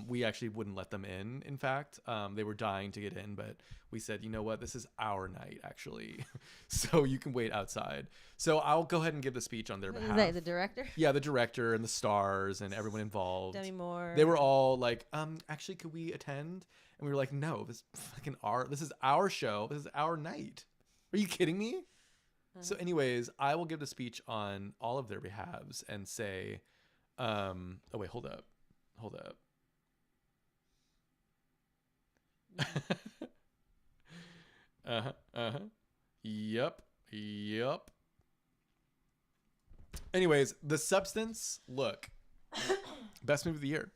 We actually wouldn't let them in fact. They were dying to get in, but we said, you know what, this is our night actually. So you can wait outside. So I'll go ahead and give the speech on their behalf. Is that the director? Yeah, the director and the stars and everyone involved. Demi Moore. They were all like, actually, could we attend? And we were like, no, this is our show. This is our night. Are you kidding me? So anyways, I will give the speech on all of their behalves and say, oh wait, hold up. Yep. Anyways, The Substance, look. Best movie of the year.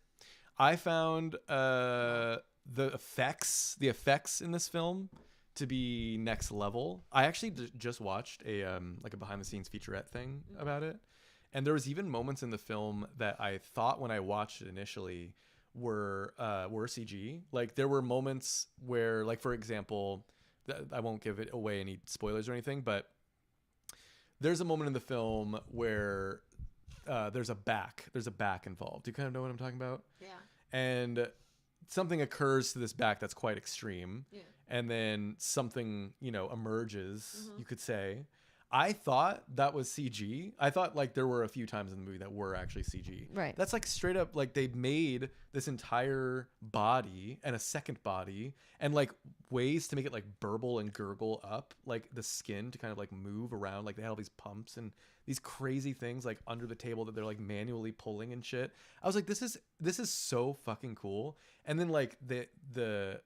I found the effects in this film to be next level. I actually just watched a like a behind the scenes featurette thing about it. And there was even moments in the film that I thought when I watched it initially were CG. Like there were moments where, like for example, I won't give it away any spoilers or anything, but there's a moment in the film where there's a back involved. Do you kind of know what I'm talking about? Yeah. And something occurs to this back that's quite extreme. Yeah. And then something, you know, emerges, you could say. I thought that was CG. I thought like there were a few times in the movie that were actually CG. Right. That's like straight up like they made this entire body and a second body and like ways to make it like burble and gurgle up like the skin to kind of like move around. Like they had all these pumps and these crazy things like under the table that they're like manually pulling and shit. I was like, this is so fucking cool. And then like there's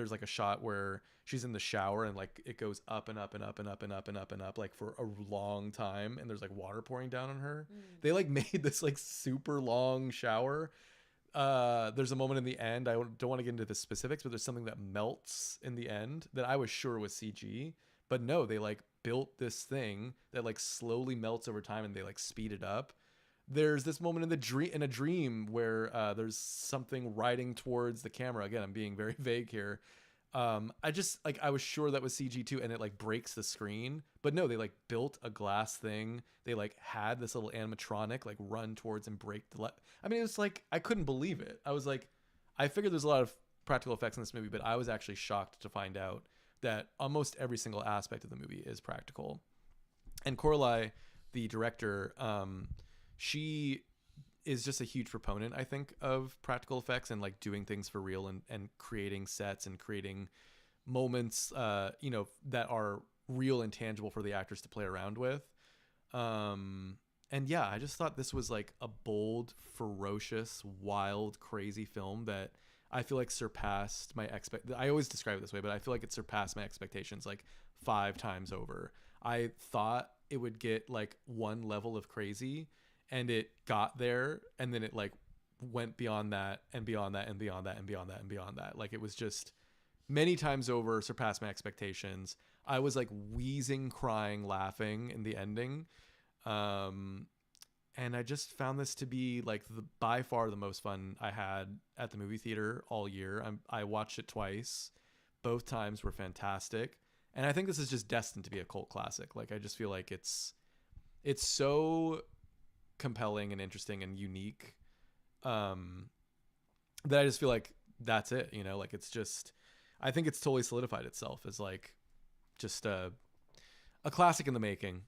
like a shot where she's in the shower and like it goes up and up and up and up and up and up and up like for a long time and there's like water pouring down on her. They like made this like super long shower. There's a moment in the end, I don't want to get into the specifics, but there's something that melts in the end that I was sure was CG, but no, they like built this thing that like slowly melts over time and they like speed it up. There's this moment in a dream where there's something riding towards the camera. Again, I'm being very vague here. I was sure that was CG too, and it like breaks the screen, but no, they like built a glass thing. They like had this little animatronic like run towards and break I mean, it was like, I couldn't believe it. I was like, I figured there's a lot of practical effects in this movie, but I was actually shocked to find out that almost every single aspect of the movie is practical. And Coralie, the director, she is just a huge proponent, I think, of practical effects and like doing things for real and creating sets and creating moments, that are real and tangible for the actors to play around with. yeah, I just thought this was like a bold, ferocious, wild, crazy film that I feel like surpassed my I always describe it this way, but I feel like it surpassed my expectations like 5 times over. I thought it would get like one level of crazy, and it got there, and then it like went beyond that and beyond that and beyond that and beyond that and beyond that. Like, it was just many times over surpassed my expectations. I was like wheezing, crying, laughing in the ending. And I just found this to be like by far the most fun I had at the movie theater all year. I watched it twice. Both times were fantastic. And I think this is just destined to be a cult classic. Like, I just feel like it's so compelling and interesting and unique, that I just feel like that's it, you know, like it's just, I think it's totally solidified itself as like just a classic in the making.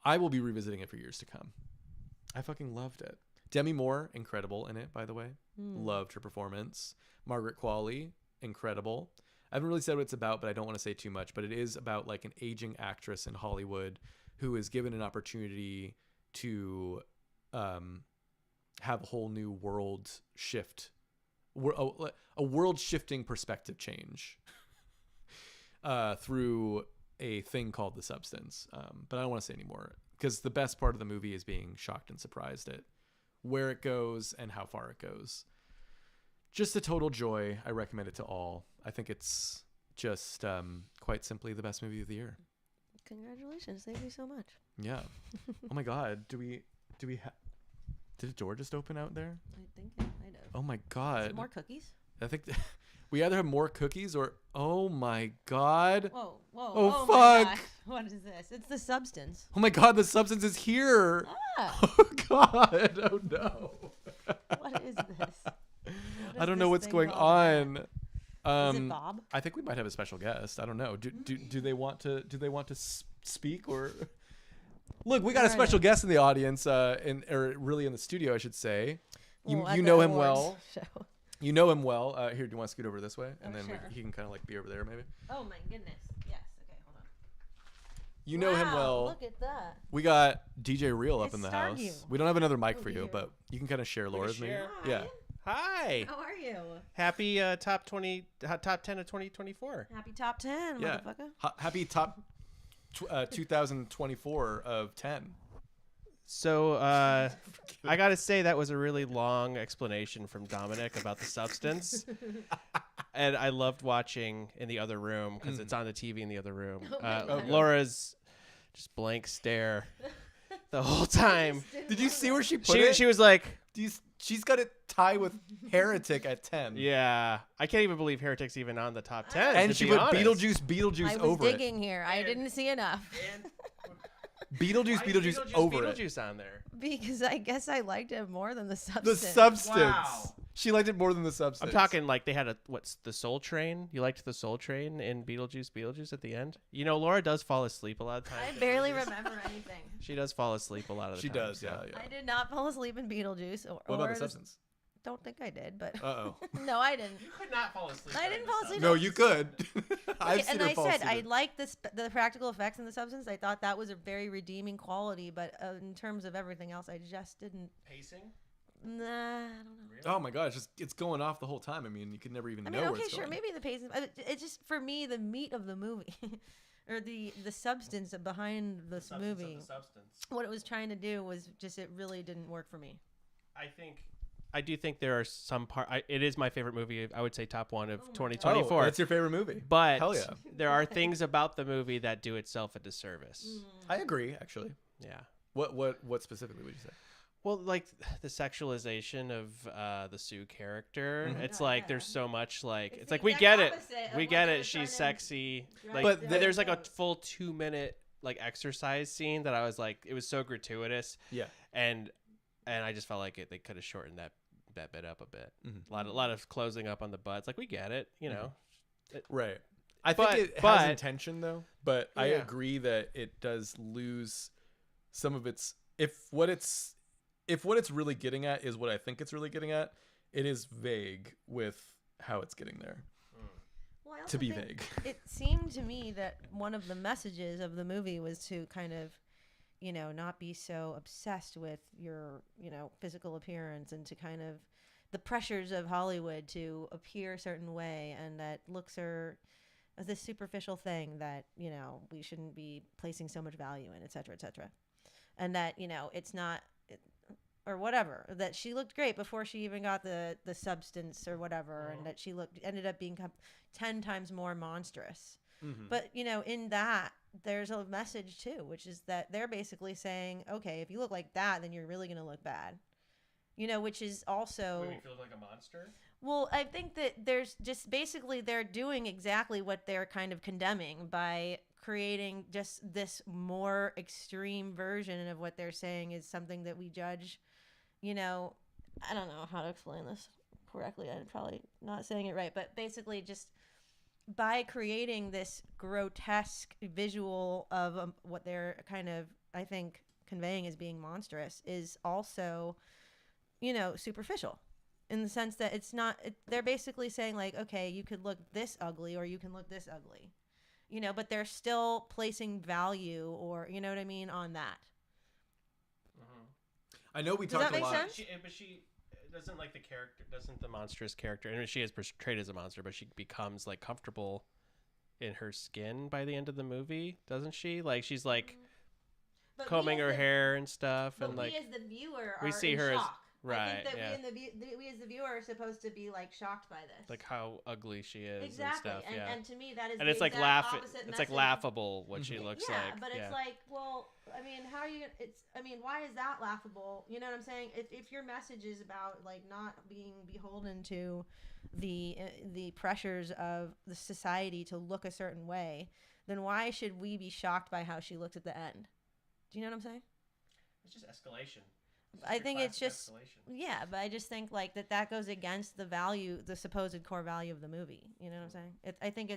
I will be revisiting it for years to come. I fucking loved it. Demi Moore, incredible in it, by the way. Loved her performance. Margaret Qualley, incredible. I haven't really said what it's about, but I don't want to say too much. But it is about like an aging actress in Hollywood who is given an opportunity to have a whole new world shift, a world shifting perspective change through a thing called the substance. But I don't want to say any more, because the best part of the movie is being shocked and surprised at where it goes and how far it goes. Just a total joy. I recommend it to all. I think it's just quite simply the best movie of the year. Congratulations. Thank you so much. Yeah. Oh my God. Did a door just open out there? I think it might have. Oh my God. More cookies? I think we either have more cookies or, oh my God. Whoa. Oh, fuck. My God. What is this? It's the substance. Oh my God, the substance is here. Ah. Oh God. Oh no. What is this? I don't know what's going on. Is it Bob? I think we might have a special guest. I don't know. Do they want to speak or? Look, we got a special guest in the audience, or really in the studio, I should say. You know him well. Show. You know him well. Here, do you want to scoot over this way, and then sure. he can kind of like be over there, maybe? Oh my goodness. Yes. Okay, hold on. You know him well. Look at that. We got DJ Real up It's in the Starview. house. We don't have another mic for you, here. but you can kind of share Laura's maybe. Hi. Yeah. Hi. How are you? Happy top 10 of 2024. Happy top 10, Yeah. motherfucker. Happy top 2024 of 10. So I got to say that was a really long explanation from Dominic about the substance. And I loved watching in the other room because it's on the TV in the other room. Laura's just blank stare the whole time. Did you see where she put it? She was like, she's got it tied with Heretic at 10. yeah, I can't even believe Heretic's even on the top 10. And she put honest. Beetlejuice I was over digging here. I didn't see enough. Beetlejuice over it. Beetlejuice on there. Because I guess I liked it more than the substance. The substance. Wow. She liked it more than the substance. I'm talking like they had what's the Soul Train? You liked the Soul Train in Beetlejuice at the end? You know, Laura does fall asleep a lot of times. I barely remember anything. She does fall asleep a lot of the She time. does, so. yeah. I did not fall asleep in Beetlejuice. What about the substance? Don't think I did, but Uh-oh. no, I didn't. You could not fall asleep. I didn't fall asleep. No, you could. I've Okay, seen and her I fall said asleep. I liked the practical effects in the substance. I thought that was a very redeeming quality, but in terms of everything else, I just didn't. Pacing? Nah, I don't know. Really? Oh my God, it's going off the whole time. I mean, you could never even know where it's going. Maybe the pacing. It's just for me the meat of the movie, or the substance behind this movie. The substance. What it was trying to do was just it really didn't work for me. I do think there are some it is my favorite movie. I would say top 1 of 2024. Oh, that's your favorite movie. But hell yeah. There are things about the movie that do itself a disservice. I agree, actually. Yeah. What specifically would you say? Well, like the sexualization of the Sue character. Mm-hmm. It's Yeah, like yeah. there's so much like It's it's the like we exact get it. opposite of We what get they it. were She's trying to sexy. drive Like But there's like a those. full 2-minute like exercise scene that I was like it was so gratuitous. Yeah. And I just felt like they could have shortened that bit up a bit. Mm-hmm. A lot of closing up on the butts. Like we get it, you know. Right. I think it has intention though, but I Yeah. agree that it does lose some of its if what it's really getting at is what I think it's really getting at, it is vague with how it's getting there. Well, I also To be think vague. It seemed to me that one of the messages of the movie was to kind of not be so obsessed with your, physical appearance and to kind of the pressures of Hollywood to appear a certain way, and that looks are this superficial thing that, we shouldn't be placing so much value in, et cetera, et cetera. And that, it's not, or whatever, that she looked great before she even got the substance or whatever, and that she ended up being 10 times more monstrous. Mm-hmm. But, in that, there's a message too, which is that they're basically saying, okay, if you look like that, then you're really going to look bad. Which is also... Wait, you look like a monster? Well, I think that there's just basically they're doing exactly what they're kind of condemning by creating just this more extreme version of what they're saying is something that we judge. I don't know how to explain this correctly. I'm probably not saying it right, but basically just by creating this grotesque visual of what they're kind of, I think, conveying as being monstrous is also, superficial in the sense that it's not, they're basically saying like, okay, you could look this ugly or you can look this ugly, but they're still placing value or, you know what I mean, on that. Mm-hmm. I know we talked a lot. But she doesn't like the character, doesn't the monstrous character, and she is portrayed as a monster, but she becomes like comfortable in her skin by the end of the movie, doesn't she? Like she's like combing her hair and stuff, but and like we as the viewer are we see in her shock. Right. I think that we as the viewer are supposed to be like shocked by this. Like how ugly she is exactly. and stuff. And to me that is and the it's like opposite it's message. like laughable what she looks like. Yeah, but it's like, well, I mean, how are you why is that laughable? You know what I'm saying? If your message is about like not being beholden to the pressures of the society to look a certain way, then why should we be shocked by how she looks at the end? Do you know what I'm saying? It's just escalation. I think it's just escalation. But I just think like that goes against the supposed core value of the movie. You know what I'm saying? I think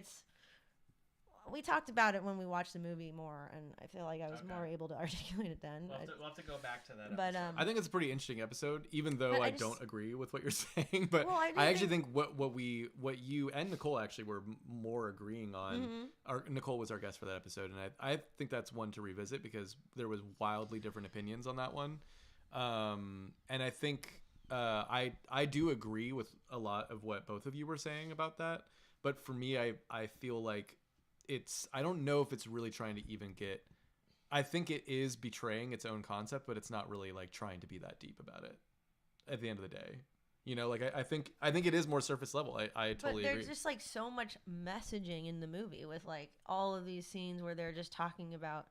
we talked about it when we watched the movie more, and I feel like I was more able to articulate it then. We'll have to go back to that. But I think it's a pretty interesting episode, even though I don't agree with what you're saying. But I actually think what you and Nicole actually were more agreeing on. Mm-hmm. Nicole was our guest for that episode, and I think that's one to revisit because there was wildly different opinions on that one. And I think I do agree with a lot of what both of you were saying about that. But for me, I feel like I don't know if it's really trying to even get, I think it is betraying its own concept, but it's not really like trying to be that deep about it at the end of the day. Like I think it is more surface level. I totally agree. There's just like so much messaging in the movie with like all of these scenes where they're just talking about,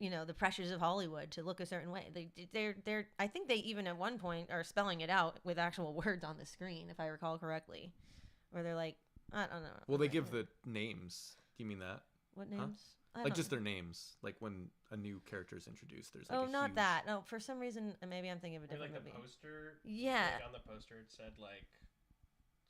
the pressures of Hollywood to look a certain way. They're I think they even at one point are spelling it out with actual words on the screen, if I recall correctly, where they're like, I don't know. Well, they give the names. Do you mean that? What names? Huh? Like just their names. Like when a new character is introduced, there's like not that. No, for some reason, maybe I'm thinking of a different movie. The poster. Yeah. Like on the poster, it said like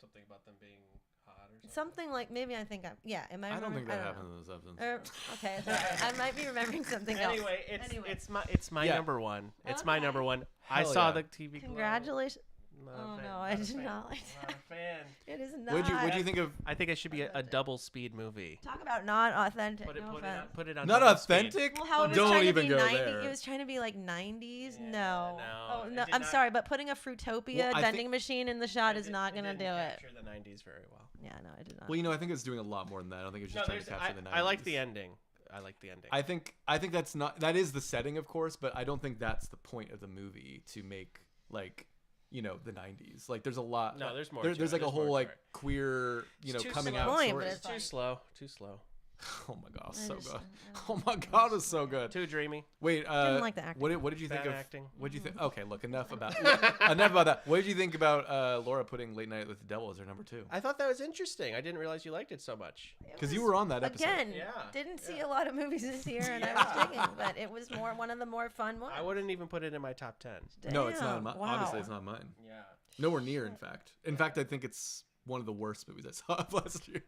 something about them being hot or something. Something like maybe I think am I? I don't think that happened in those episodes. Okay, I might be remembering something else. Anyway, it's my number one. It's my number one. I saw the TV. Congratulations. I did not like that. Not a fan. It is not. What'd you think of? I think it should be a double speed movie. Talk about not authentic. Put it on. Not authentic. Well, how it was don't trying even to be go 90, there. It was trying to be like 90s. Yeah, no. no. Oh no. I'm sorry, but putting a Fruitopia vending machine in the shot is not gonna do it. Capture the 90s very well. Yeah, no, I did not. Well, I think it's doing a lot more than that. I don't think it's just trying to capture the 90s. I like the ending. I think that is the setting, of course, but I don't think that's the point of the movie to make like. The 90s. Like there's a lot. No, there's more. There's like a whole like queer, coming out story. It's too slow. Oh my god, so good. Oh my god, it's so good. Too dreamy. Wait, didn't like the acting. What did you think of acting? What did you think? Okay, look, enough about that. What did you think about Laura putting Late Night with the Devil as her number 2? I thought that was interesting. I didn't realize you liked it so much. Because you were on that episode. Again, didn't see a lot of movies this year, and I was digging, but it was one of the more fun ones. I wouldn't even put it in my top 10. Damn. No, it's not. Wow. Obviously, it's not mine. Yeah. Nowhere near, in fact. In fact, I think it's one of the worst movies I saw of last year.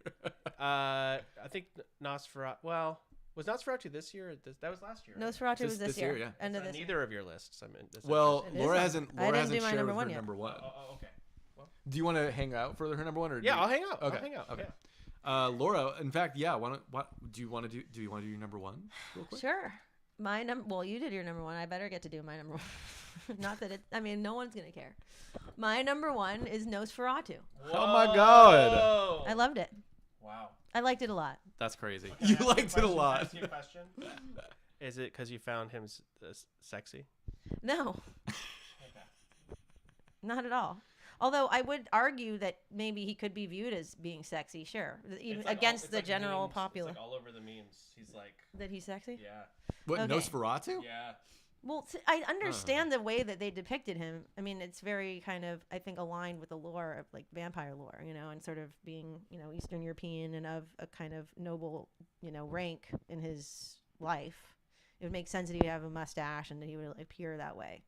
I think Nosferatu. Well, was Nosferatu this year? That was last year. Right? Nosferatu was this year. Yeah. End of this neither of your lists. I mean, well, Laura hasn't. I didn't do my shared number her one yet. number one. Oh, okay. Well, do you want to hang out for her number one, or I'll hang out. Okay. I'll hang out. Okay. Yeah. Laura, in fact, yeah. Do you want to do your number one real quick? Sure. Well, you did your number one. I better get to do my number one. Not that no one's going to care. My number one is Nosferatu. Whoa. Oh my God. I loved it. Wow. I liked it a lot. That's crazy. You liked it a lot. Ask you a question? Is it because you found him sexy? No. Not at all. Although I would argue that maybe he could be viewed as being sexy, sure, even like against the general memes. popular. It's like all over the memes. He's like that he's sexy. Yeah. What, okay. Nosferatu? Yeah. Well, I understand the way that they depicted him. I mean, it's very kind of, I think, aligned with the lore of like vampire lore, and sort of being, Eastern European and of a kind of noble, rank in his life. It would make sense that he would have a mustache and that he would appear that way.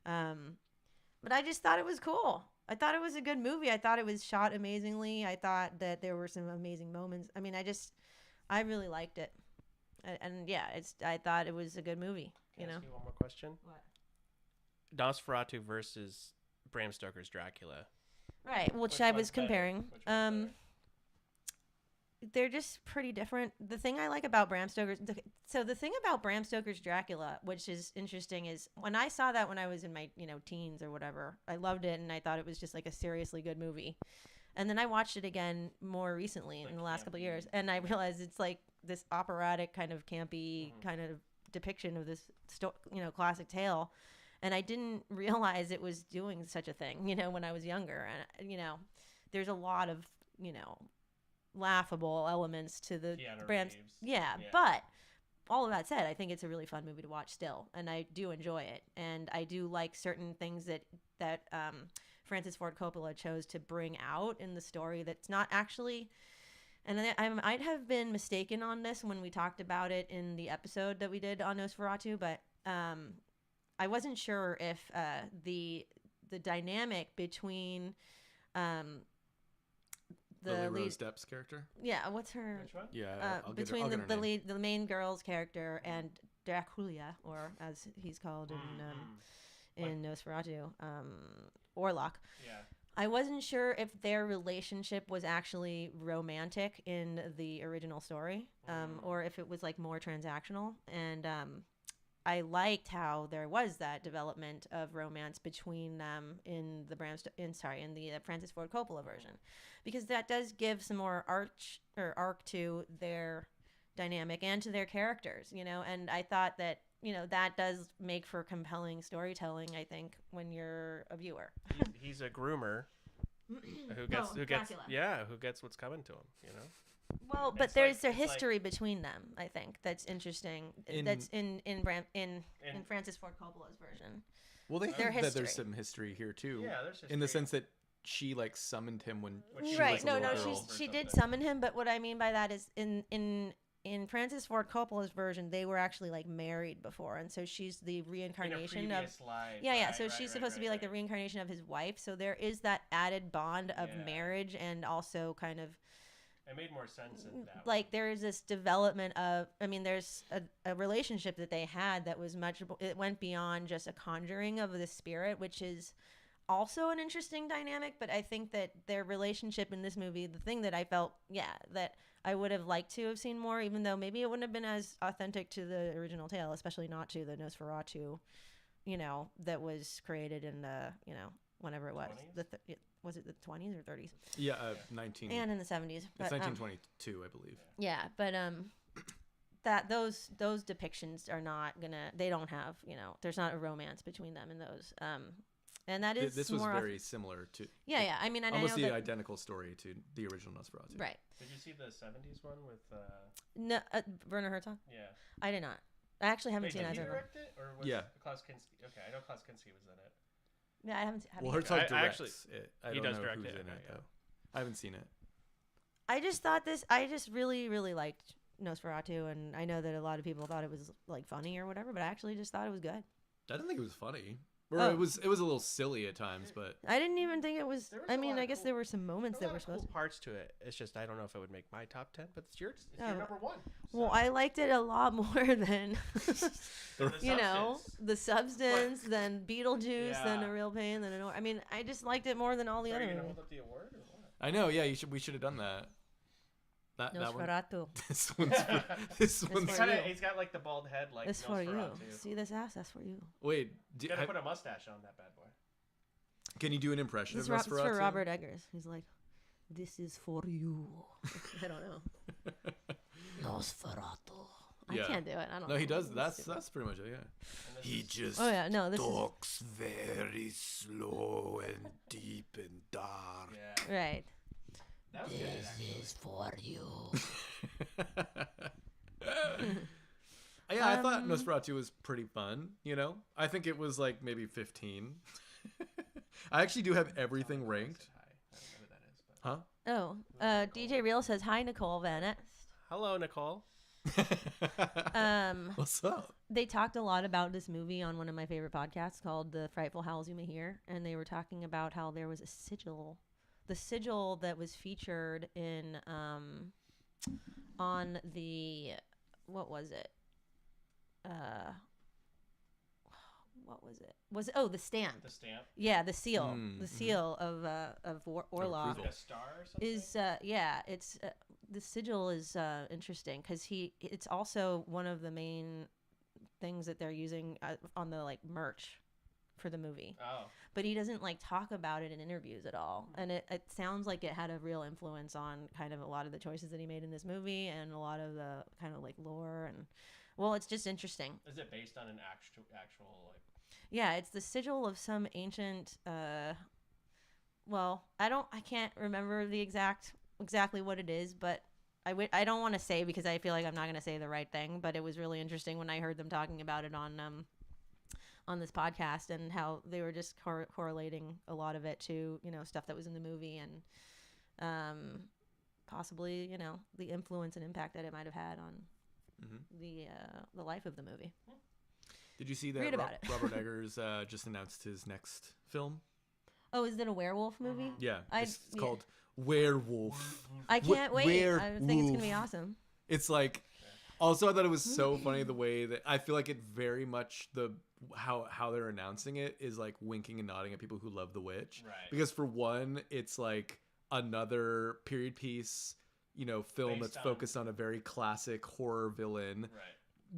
But I just thought it was cool. I thought it was a good movie. I thought it was shot amazingly. I thought that there were some amazing moments. I mean, I really liked it. And yeah, I thought it was a good movie. Can I ask you one more question? What? Nosferatu versus Bram Stoker's Dracula. Right, which I was comparing. They're just pretty different. The thing I like about Bram Stoker's... the thing about Bram Stoker's Dracula, which is interesting, is when I saw that when I was in my, teens or whatever, I loved it and I thought it was just like a seriously good movie. And then I watched it again more recently in the last couple of years, and I realized it's like this operatic kind of campy kind of depiction of this classic tale, and I didn't realize it was doing such a thing when I was younger. And there's a lot of laughable elements to the Bram's yeah, but all of that said, I think it's a really fun movie to watch still, and I do enjoy it, and I do like certain things that Francis Ford Coppola chose to bring out in the story that's not actually. And I might have been mistaken on this when we talked about it in the episode that we did on Nosferatu, but I wasn't sure if the dynamic between the Rose Depp's character. Yeah, what's her? Which one? Yeah, between the main girl's character and Dracula, or as he's called in Nosferatu, Orlok. Yeah. I wasn't sure if their relationship was actually romantic in the original story, or if it was like more transactional. And I liked how there was that development of romance between them in the Francis Ford Coppola version, because that does give some more arc to their dynamic and to their characters, And I thought that that does make for compelling storytelling, I think, when you're a viewer. He's a groomer who gets what's coming to him, Well, but there's a history between them, I think, that's interesting. That's in Francis Ford Coppola's version. Well, they think that there's some history here too. Yeah, there's history. In the sense that she summoned him when she was a little girl. She did summon him, but what I mean by that is in Francis Ford Coppola's version, they were actually married before, and so she's the reincarnation of life. Yeah. So she's supposed to be the reincarnation of his wife. So there is that added bond of marriage, and also kind of. It made more sense in that. There is this development of. I mean, there's a relationship that they had that was much. It went beyond just a conjuring of the spirit, which is also an interesting dynamic. But I think that their relationship in this movie, the thing that I felt, that I would have liked to have seen more, even though maybe it wouldn't have been as authentic to the original tale, especially not to the Nosferatu, that was created in the, whenever it was. Was it the 20s or 30s? Yeah, 19. And in the 70s. But, it's 1922, I believe. Yeah, but that those depictions are not gonna. They don't have, there's not a romance between them in those. And that is this was very similar to. Yeah. I mean, almost I know the identical story to the original Nosferatu. Right. Did you see the 70s one with? No, Werner Herzog. Yeah. I did not. I actually haven't seen either. either. Did he direct it, or was Klaus Kinski? Okay, I know Klaus Kinski was in it. Yeah, I haven't. Well, Herzog directs it. He does direct it. Though. I haven't seen it. I just thought I just really, really liked Nosferatu, and I know that a lot of people thought it was funny or whatever, but I actually just thought it was good. I didn't think it was funny. Or it was a little silly at times, but I didn't even think it was. I mean, I guess there were some moments that were supposed to. Parts to it. It's just I don't know if it would make my top 10, but it's your number one. So. Well, I liked it a lot more than the substance, than Beetlejuice, than A Real Pain, than I mean, I just liked it more than all the other. Are you gonna hold up the award or what? I know. Yeah, we should have done that. That Nosferatu. This one's He's got like the bald head, like This for you. See this ass? That's for you. Wait, you gotta put a mustache on that bad boy. Can you do an impression of Nosferatu? This is for Robert Eggers. He's like, this is for you. I don't know. Nosferatu. Yeah. I can't do it. I don't know. No, he does. That's pretty much it, yeah. He just talks very slow and deep and dark. Yeah. Right. That was this is for you. Yeah, I thought Nosferatu was pretty fun, you know? I think it was like maybe 15. I actually do have everything ranked. I don't know who Huh? that is, but DJ Real says, hi, Nicole Van. hello, Nicole. What's up? They talked a lot about this movie on one of my favorite podcasts called The Frightful Howls You May Hear, and they were talking about how there was a sigil, the sigil that was featured in on the what was it? The stamp. The stamp. Yeah, the seal. Mm-hmm. The seal of Orlov Like a star or something? is it's the sigil is interesting because it's also one of the main things that they're using on the like merch for the movie. Oh. But he doesn't like talk about it in interviews at all, and it sounds like it had a real influence on kind of a lot of the choices that he made in this movie and a lot of the kind of like lore and well, it's just interesting. Is it based on an actual like? Yeah, it's the sigil of some ancient. Well, I can't remember the exactly what it is, but I don't want to say because I feel like I'm not going to say the right thing. But it was really interesting when I heard them talking about it on this podcast and how they were just correlating a lot of it to stuff that was in the movie and possibly the influence and impact that it might have had on the life of the movie. Did you see that Read about it. Robert Eggers just announced his next film? Oh, is it a werewolf movie? Yeah, it's called Werewolf. I can't wait. I think it's gonna be awesome. It's like, also I thought it was so funny the way that I feel like it very much how they're announcing it is like winking and nodding at people who love The Witch. Right. Because for one, it's like another period piece, film that's focused on a very classic horror villain. Right.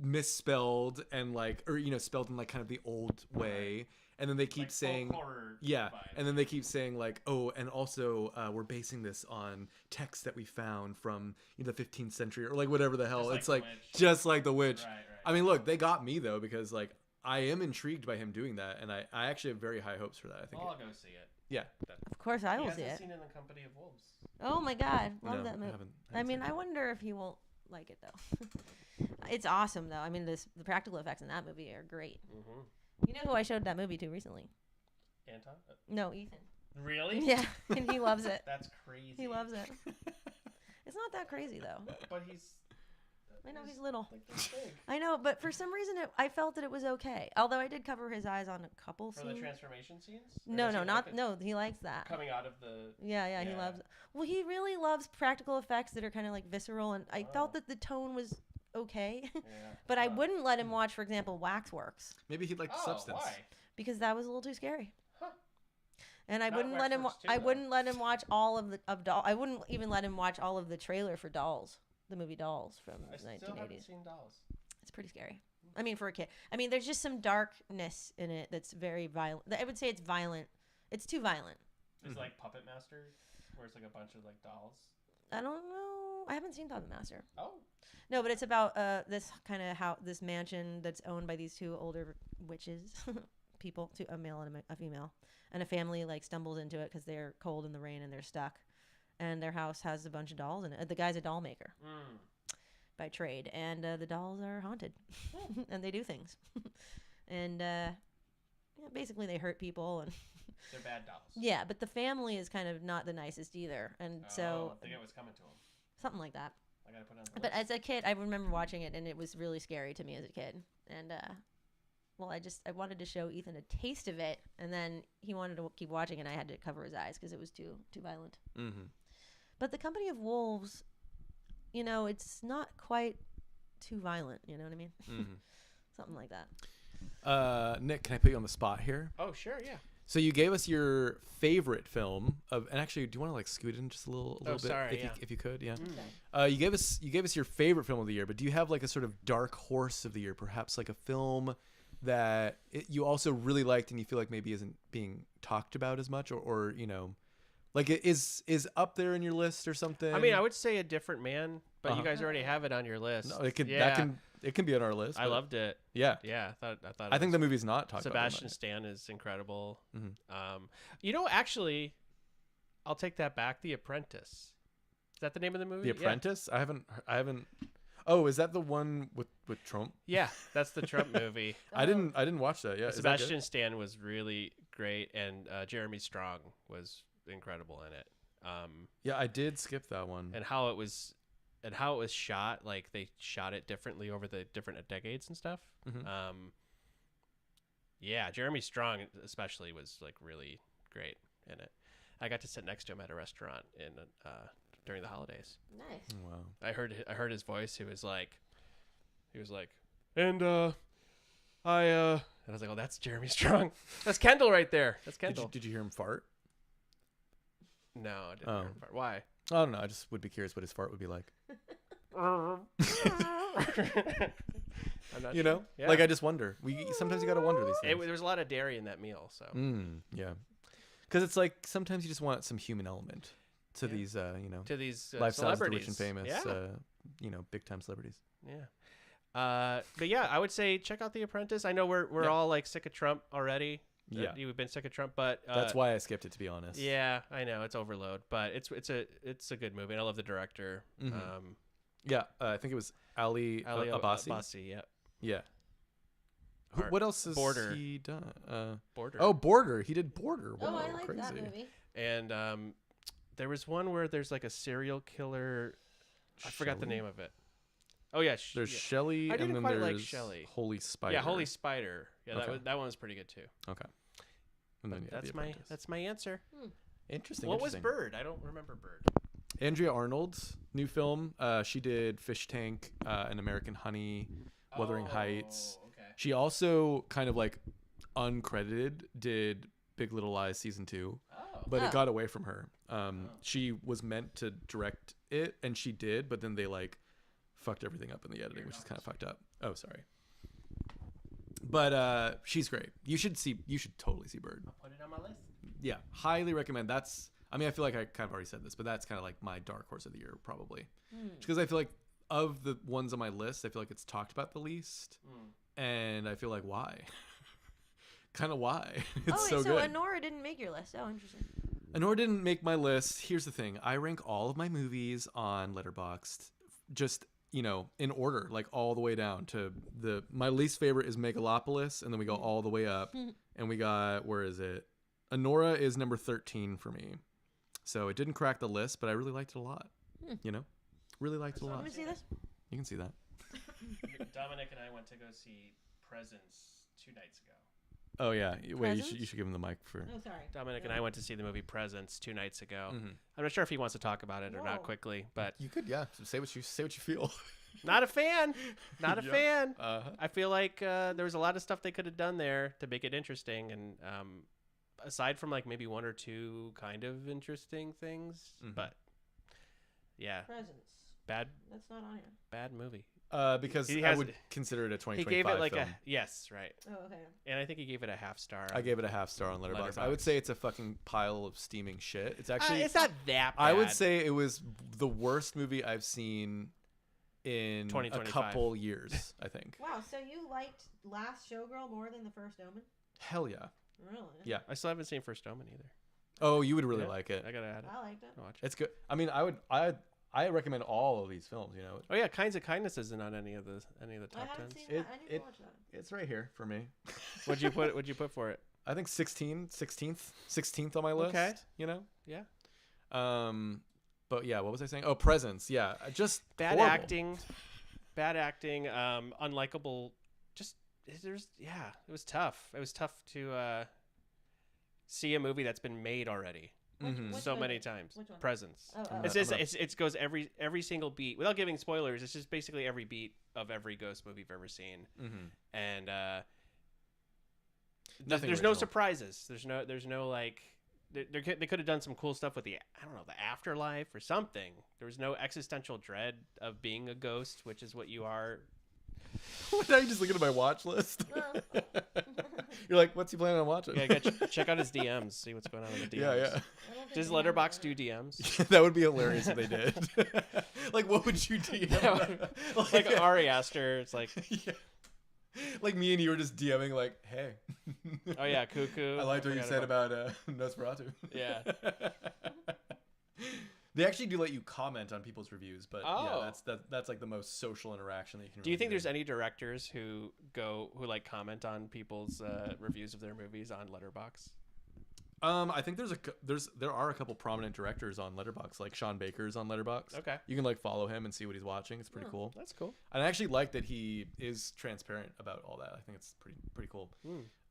Misspelled and like, or spelled in like kind of the old way, and then they keep like saying, vibe. And then they keep saying like, oh, and also we're basing this on texts that we found from the 15th century or like whatever the hell. It's like just like The Witch. Right. I mean, look, they got me though because like I am intrigued by him doing that, and I actually have very high hopes for that. I think. I'll go see it. Yeah. Of course, I will see it. Seen it in the Company of Wolves. Oh my God, love that movie. I haven't I wonder if he won't like it though. It's awesome though. I mean, the practical effects in that movie are great. Mm-hmm. You know who I showed that movie to recently? Anton? No, Ethan. Really? Yeah, and he loves it. That's crazy. He loves it. It's not that crazy though. But I know he's little. Like this big. I know, but for some reason I felt that it was okay. Although I did cover his eyes on a couple For scenes. the transformation scenes? No, he likes that. Coming out of the... Yeah, he loves it. Well, he really loves practical effects that are kind of like visceral, and I felt that the tone was okay. Yeah. But I wouldn't let him watch, for example, Waxworks. Maybe he'd like the substance. Why? Because that was a little too scary. Huh. And I wouldn't let him. I wouldn't let him watch all of Doll. I wouldn't even let him watch all of the trailer for Dolls, the movie Dolls from the 1980s. I still haven't seen Dolls. It's pretty scary. I mean, for a kid. I mean, there's just some darkness in it that's very violent. I would say it's violent. It's too violent. It's like Puppet Master, where it's like a bunch of like dolls. I don't know. I haven't seen Puppet Master. Oh. No, but it's about this kind of this mansion that's owned by these two older witches, people, a male and a female, and a family like stumbles into it because they're cold in the rain and they're stuck, and their house has a bunch of dolls in it. The guy's a doll maker by trade, and the dolls are haunted, and they do things, and basically they hurt people and. They're bad dolls. Yeah, but the family is kind of not the nicest either, and so I think it was coming to them. Something like that. I gotta put it on the But list. as a kid, I remember watching it, and it was really scary to me as a kid. And I wanted to show Ethan a taste of it, and then he wanted to keep watching, and I had to cover his eyes because it was too violent. Mm-hmm. But the Company of Wolves, it's not quite too violent. You know what I mean? Mm-hmm. Something like that. Nick, can I put you on the spot here? Oh, sure, yeah. So you gave us your favorite film of, and actually, do you want to like scoot in just a little bit, sorry, if you could, yeah. Okay. You gave us your favorite film of the year, but do you have like a sort of dark horse of the year, perhaps like a film that you also really liked and you feel like maybe isn't being talked about as much, or you know, like it is up there in your list or something? I mean, I would say A Different Man, but you guys already have it on your list. No, it can be on our list. I loved it. Yeah, yeah. I thought. I think the movie's not talked about. Sebastian Stan is incredible. Mm-hmm. You know, actually, I'll take that back. The Apprentice. Is that the name of the movie? The Apprentice. Yeah. I haven't. Oh, is that the one with Trump? Yeah, that's the Trump movie. I didn't watch that. Yeah, Sebastian Stan was really great, and Jeremy Strong was incredible in it. Yeah, I did skip that one. And how it was shot, like they shot it differently over the different decades and stuff. Mm-hmm. Yeah, Jeremy Strong especially was like really great in it. I got to sit next to him at a restaurant during the holidays. Nice. Wow. I heard his voice. He was like, and I was like, oh, that's Jeremy Strong. That's Kendall right there. That's Kendall. Did you hear him fart? No, I didn't hear him fart. Why? I don't know. I just would be curious what his fart would be like. I'm not you sure. know, Yeah. like I just wonder. Sometimes you gotta wonder these things. There was a lot of dairy in that meal, so Yeah, because it's like sometimes you just want some human element to these, you know, to these lifestyles of the celebrities rich and famous, Yeah. You know, big time celebrities. Yeah. But yeah, I would say check out The Apprentice. I know we're all like sick of Trump already. Yeah, You've been sick of Trump, but that's why I skipped it, to be honest. Yeah, I know it's overload, but it's a good movie, and I love the director. Mm-hmm. Yeah, I think it was Ali Abbasi. Abbasi, yeah. Yeah. What else has Border. he done? Border. Oh, Border. He did Border. Wow, I like crazy. that movie. And there was one where there's like a serial killer. I forgot the name of it. Oh yeah, there's Shelley, I didn't and then quite there's like Shelley. Holy Spider. Yeah, Holy Spider. Yeah, Okay. that one was pretty good too. Okay. And then that's my answer. Interesting. What was Bird? I don't remember Bird. Andrea Arnold's new film. She did Fish Tank, An American Honey, Wuthering Heights. Okay. She also kind of like uncredited did Big Little Lies season 2, but it got away from her. She was meant to direct it, and she did, but then they like fucked everything up in the editing, which is kind of fucked up. Oh, sorry. But she's great. You should totally see Bird. I'll put it on my list. Yeah, highly recommend. I mean, I feel like I kind of already said this, but that's kind of like my dark horse of the year, probably. Because I feel like of the ones on my list, I feel like it's talked about the least. And I feel like, why? Kind of why? It's so good. Anora didn't make your list. Oh, interesting. Anora didn't make my list. Here's the thing. I rank all of my movies on Letterboxd just, you know, in order, like all the way down to my least favorite is Megalopolis, and then we go all the way up. And we got, where is it? Anora is number 13 for me. So it didn't crack the list, but I really liked it a lot. You know? Really liked it a lot. Let me see this. You can see that. Dominic and I went to go see Presents 2 nights ago. Oh yeah. Wait, Presents? you should give him the mic for. Oh, sorry. Dominic and I went to see the movie Presents 2 nights ago. I'm not sure if he wants to talk about it or not quickly, but You could, yeah. Say what you feel. not a fan. Not a Yeah. fan. Uh-huh. I feel like there was a lot of stuff they could have done there to make it interesting, and aside from like maybe 1 or 2 kind of interesting things, but yeah, Presents. bad That's not on here. bad movie. Because He I has- would consider it a 2025 He gave it like film. yes, right, Oh, okay. and I think he gave it a half star. I gave it a half star on Letterboxd. I would say it's a fucking pile of steaming shit. It's actually it's not that bad. I would say it was the worst movie I've seen in a 2025. couple years, I think. Wow, so you liked Last Showgirl more than The First Omen? Hell yeah. Really? Yeah. I still haven't seen First Omen either. Oh, you would really Yeah, like it. I gotta add it. I liked it. I'll watch it. It's good. I mean, I recommend all of these films, you know. Oh yeah, Kinds of Kindness isn't on any of the I top haven't tens. seen that. I need to watch that. It's right here for me. What'd you put for it? I think 16th on my list. Okay. You know? Yeah. But yeah, what was I saying? Oh, Presents. Yeah. Just Bad horrible. acting, unlikable. Just it was tough. It was tough to see a movie that's been made already Which so one? many times. Which one? Presents. Oh, oh. It's just it goes every single beat without giving spoilers. It's just basically every beat of every ghost movie you've ever seen, and there's no surprises. There's no like. They could have done some cool stuff with the afterlife or something. There was no existential dread of being a ghost, which is what you are. Now you just looking at my watch list. You're like, what's he planning on watching? Yeah, check out his DMs. See what's going on in the DMs. Yeah. Does Letterboxd do DMs? That would be hilarious if they did. Like, what would you DM? Like Ari asked her. It's like, yeah. Like me and you were just DMing, like, hey. Oh yeah, cuckoo. I liked what you said about Nosferatu. Yeah. They actually do let you comment on people's reviews, but yeah, that's like the most social interaction that you can. Do you think there's any directors who like comment on people's reviews of their movies on Letterboxd? I think there are a couple prominent directors on Letterboxd, like Sean Baker's on Letterboxd. Okay. You can like follow him and see what he's watching. It's pretty cool. That's cool. And I actually like that he is transparent about all that. I think it's pretty cool.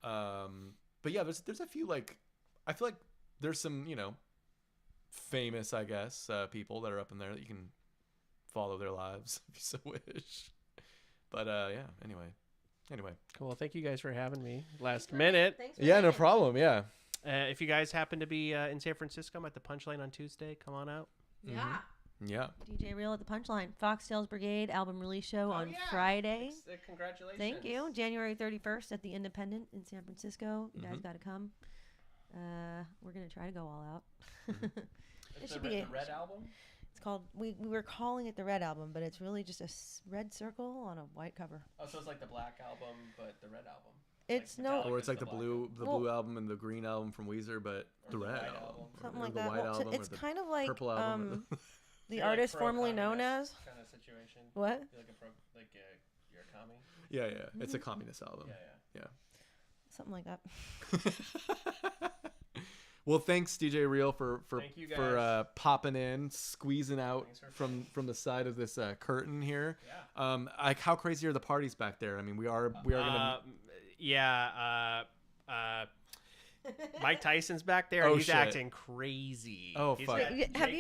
But yeah, there's a few like, I feel like there's some, famous, I guess, people that are up in there that you can follow their lives if you so wish. But yeah, anyway. Cool. Well, thank you guys for having me last minute. Yeah, no problem. Yeah. If you guys happen to be in San Francisco, I'm at the Punchline on Tuesday. Come on out. Yeah. Mm-hmm. Yeah. DJ Real at the Punchline. Foxtails Brigade album release show on Friday. Congratulations. Thank you. January 31st at the Independent in San Francisco. You guys got to come. We're going to try to go all out. It should be the Red album? It's called, we were calling it the Red album, but it's really just a red circle on a white cover. Oh, so it's like the Black album, but the Red album. It's like or it's like the blue album and the green album from Weezer, but the red album. Something or like the that. white well, album it's kind of like purple album. the artist formerly known as kind of situation. What? You're a commie. Yeah. It's a communist album. Yeah. Something like that. Well, thanks DJ Real for popping in, squeezing out from the side of this curtain here. Yeah. Like how crazy are the parties back there? I mean, we are gonna. Mike Tyson's back there. Oh, he's shit. acting crazy. Oh fuck!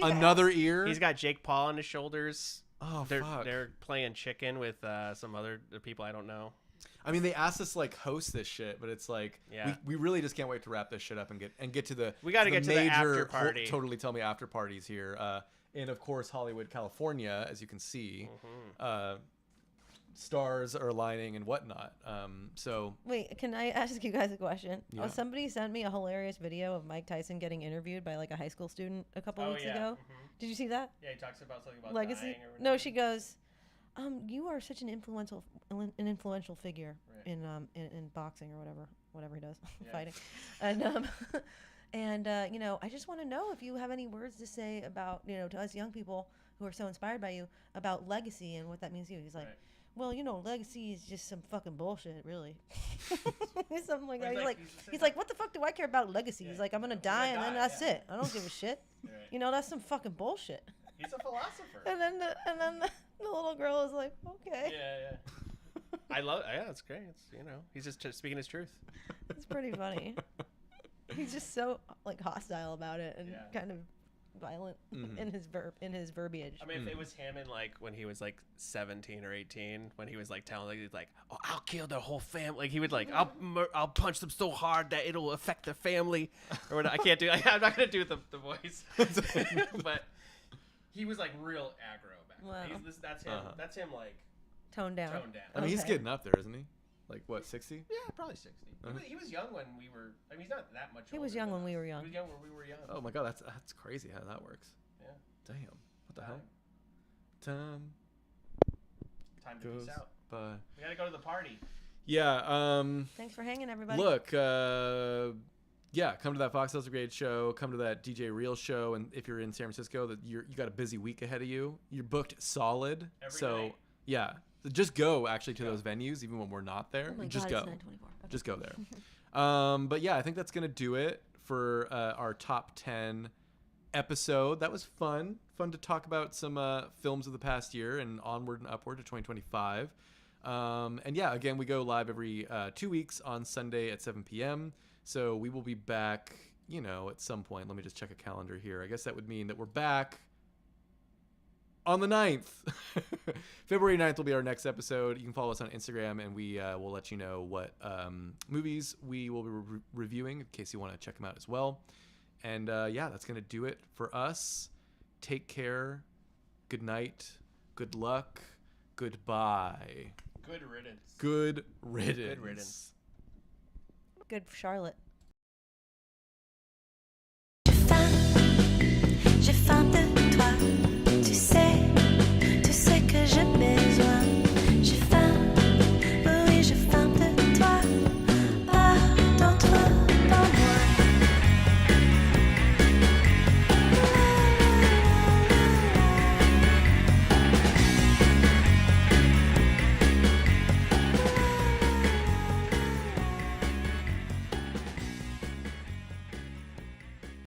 Another ear. He's got Jake Paul on his shoulders. Oh fuck! They're playing chicken with some other people I don't know. I mean, they asked us to like host this shit, but it's like we really just can't wait to wrap this shit up and get to the. We got to get to the after major party. Totally tell me after parties here, and of course Hollywood, California, as you can see, stars are aligning and whatnot. So wait, can I ask you guys a question? Yeah. Somebody sent me a hilarious video of Mike Tyson getting interviewed by like a high school student a couple weeks ago. Did you see that? Yeah, he talks about something about legacy. Dying or no, she goes. You are such an influential figure in boxing or whatever he does, fighting, and I just want to know if you have any words to say about to us young people who are so inspired by you about legacy and what that means to you. He's like, well, legacy is just some fucking bullshit, really. Something like that. He's like, what the fuck do I care about legacy? He's like, I'm gonna die and then that's it. I don't give a shit. Right. That's some fucking bullshit. He's a philosopher. And then the little girl is like, okay. Yeah. I love it. Yeah, it's great. It's he's just speaking his truth. It's pretty funny. He's just so like hostile about it and kind of violent in his verbiage. I mean, if it was him in like when he was like 17 or 18, when he was like telling he's like, "Oh, I'll kill their whole family." Like he would like, "I'll punch them so hard that it'll affect their family." Or what? I can't do. I'm not gonna do the voice. But he was like real aggro back then. Wow. That's him. That's him like toned down. I mean, he's getting up there, isn't he? Like what, 60? Yeah, probably 60. He was young when we were. I mean, he's not that much. He was young when we were young. He was young when we were young. Oh my god, that's crazy how that works. Yeah. Damn. What the hell? Time to peace out. Bye. We gotta go to the party. Yeah. Thanks for hanging, everybody. Look. Yeah, come to that Foxtails Brigade show. Come to that DJ Real show, and if you're in San Francisco, you got a busy week ahead of you. You're booked solid. Every night. Yeah, so just go actually to those venues, even when we're not there. Oh my just God, go. it's 9:24. Okay. Just go there. But yeah, I think that's gonna do it for our top 10 episode. That was fun to talk about some films of the past year and onward and upward to 2025. And yeah, again, we go live every 2 weeks on Sunday at 7 p.m. So we will be back, at some point. Let me just check a calendar here. I guess that would mean that we're back on the 9th. February 9th will be our next episode. You can follow us on Instagram, and we will let you know what movies we will be reviewing in case you want to check them out as well. And yeah, that's going to do it for us. Take care. Good night. Good luck. Goodbye. Good riddance. Good riddance. Good riddance. Good for Charlotte. J'ai faim de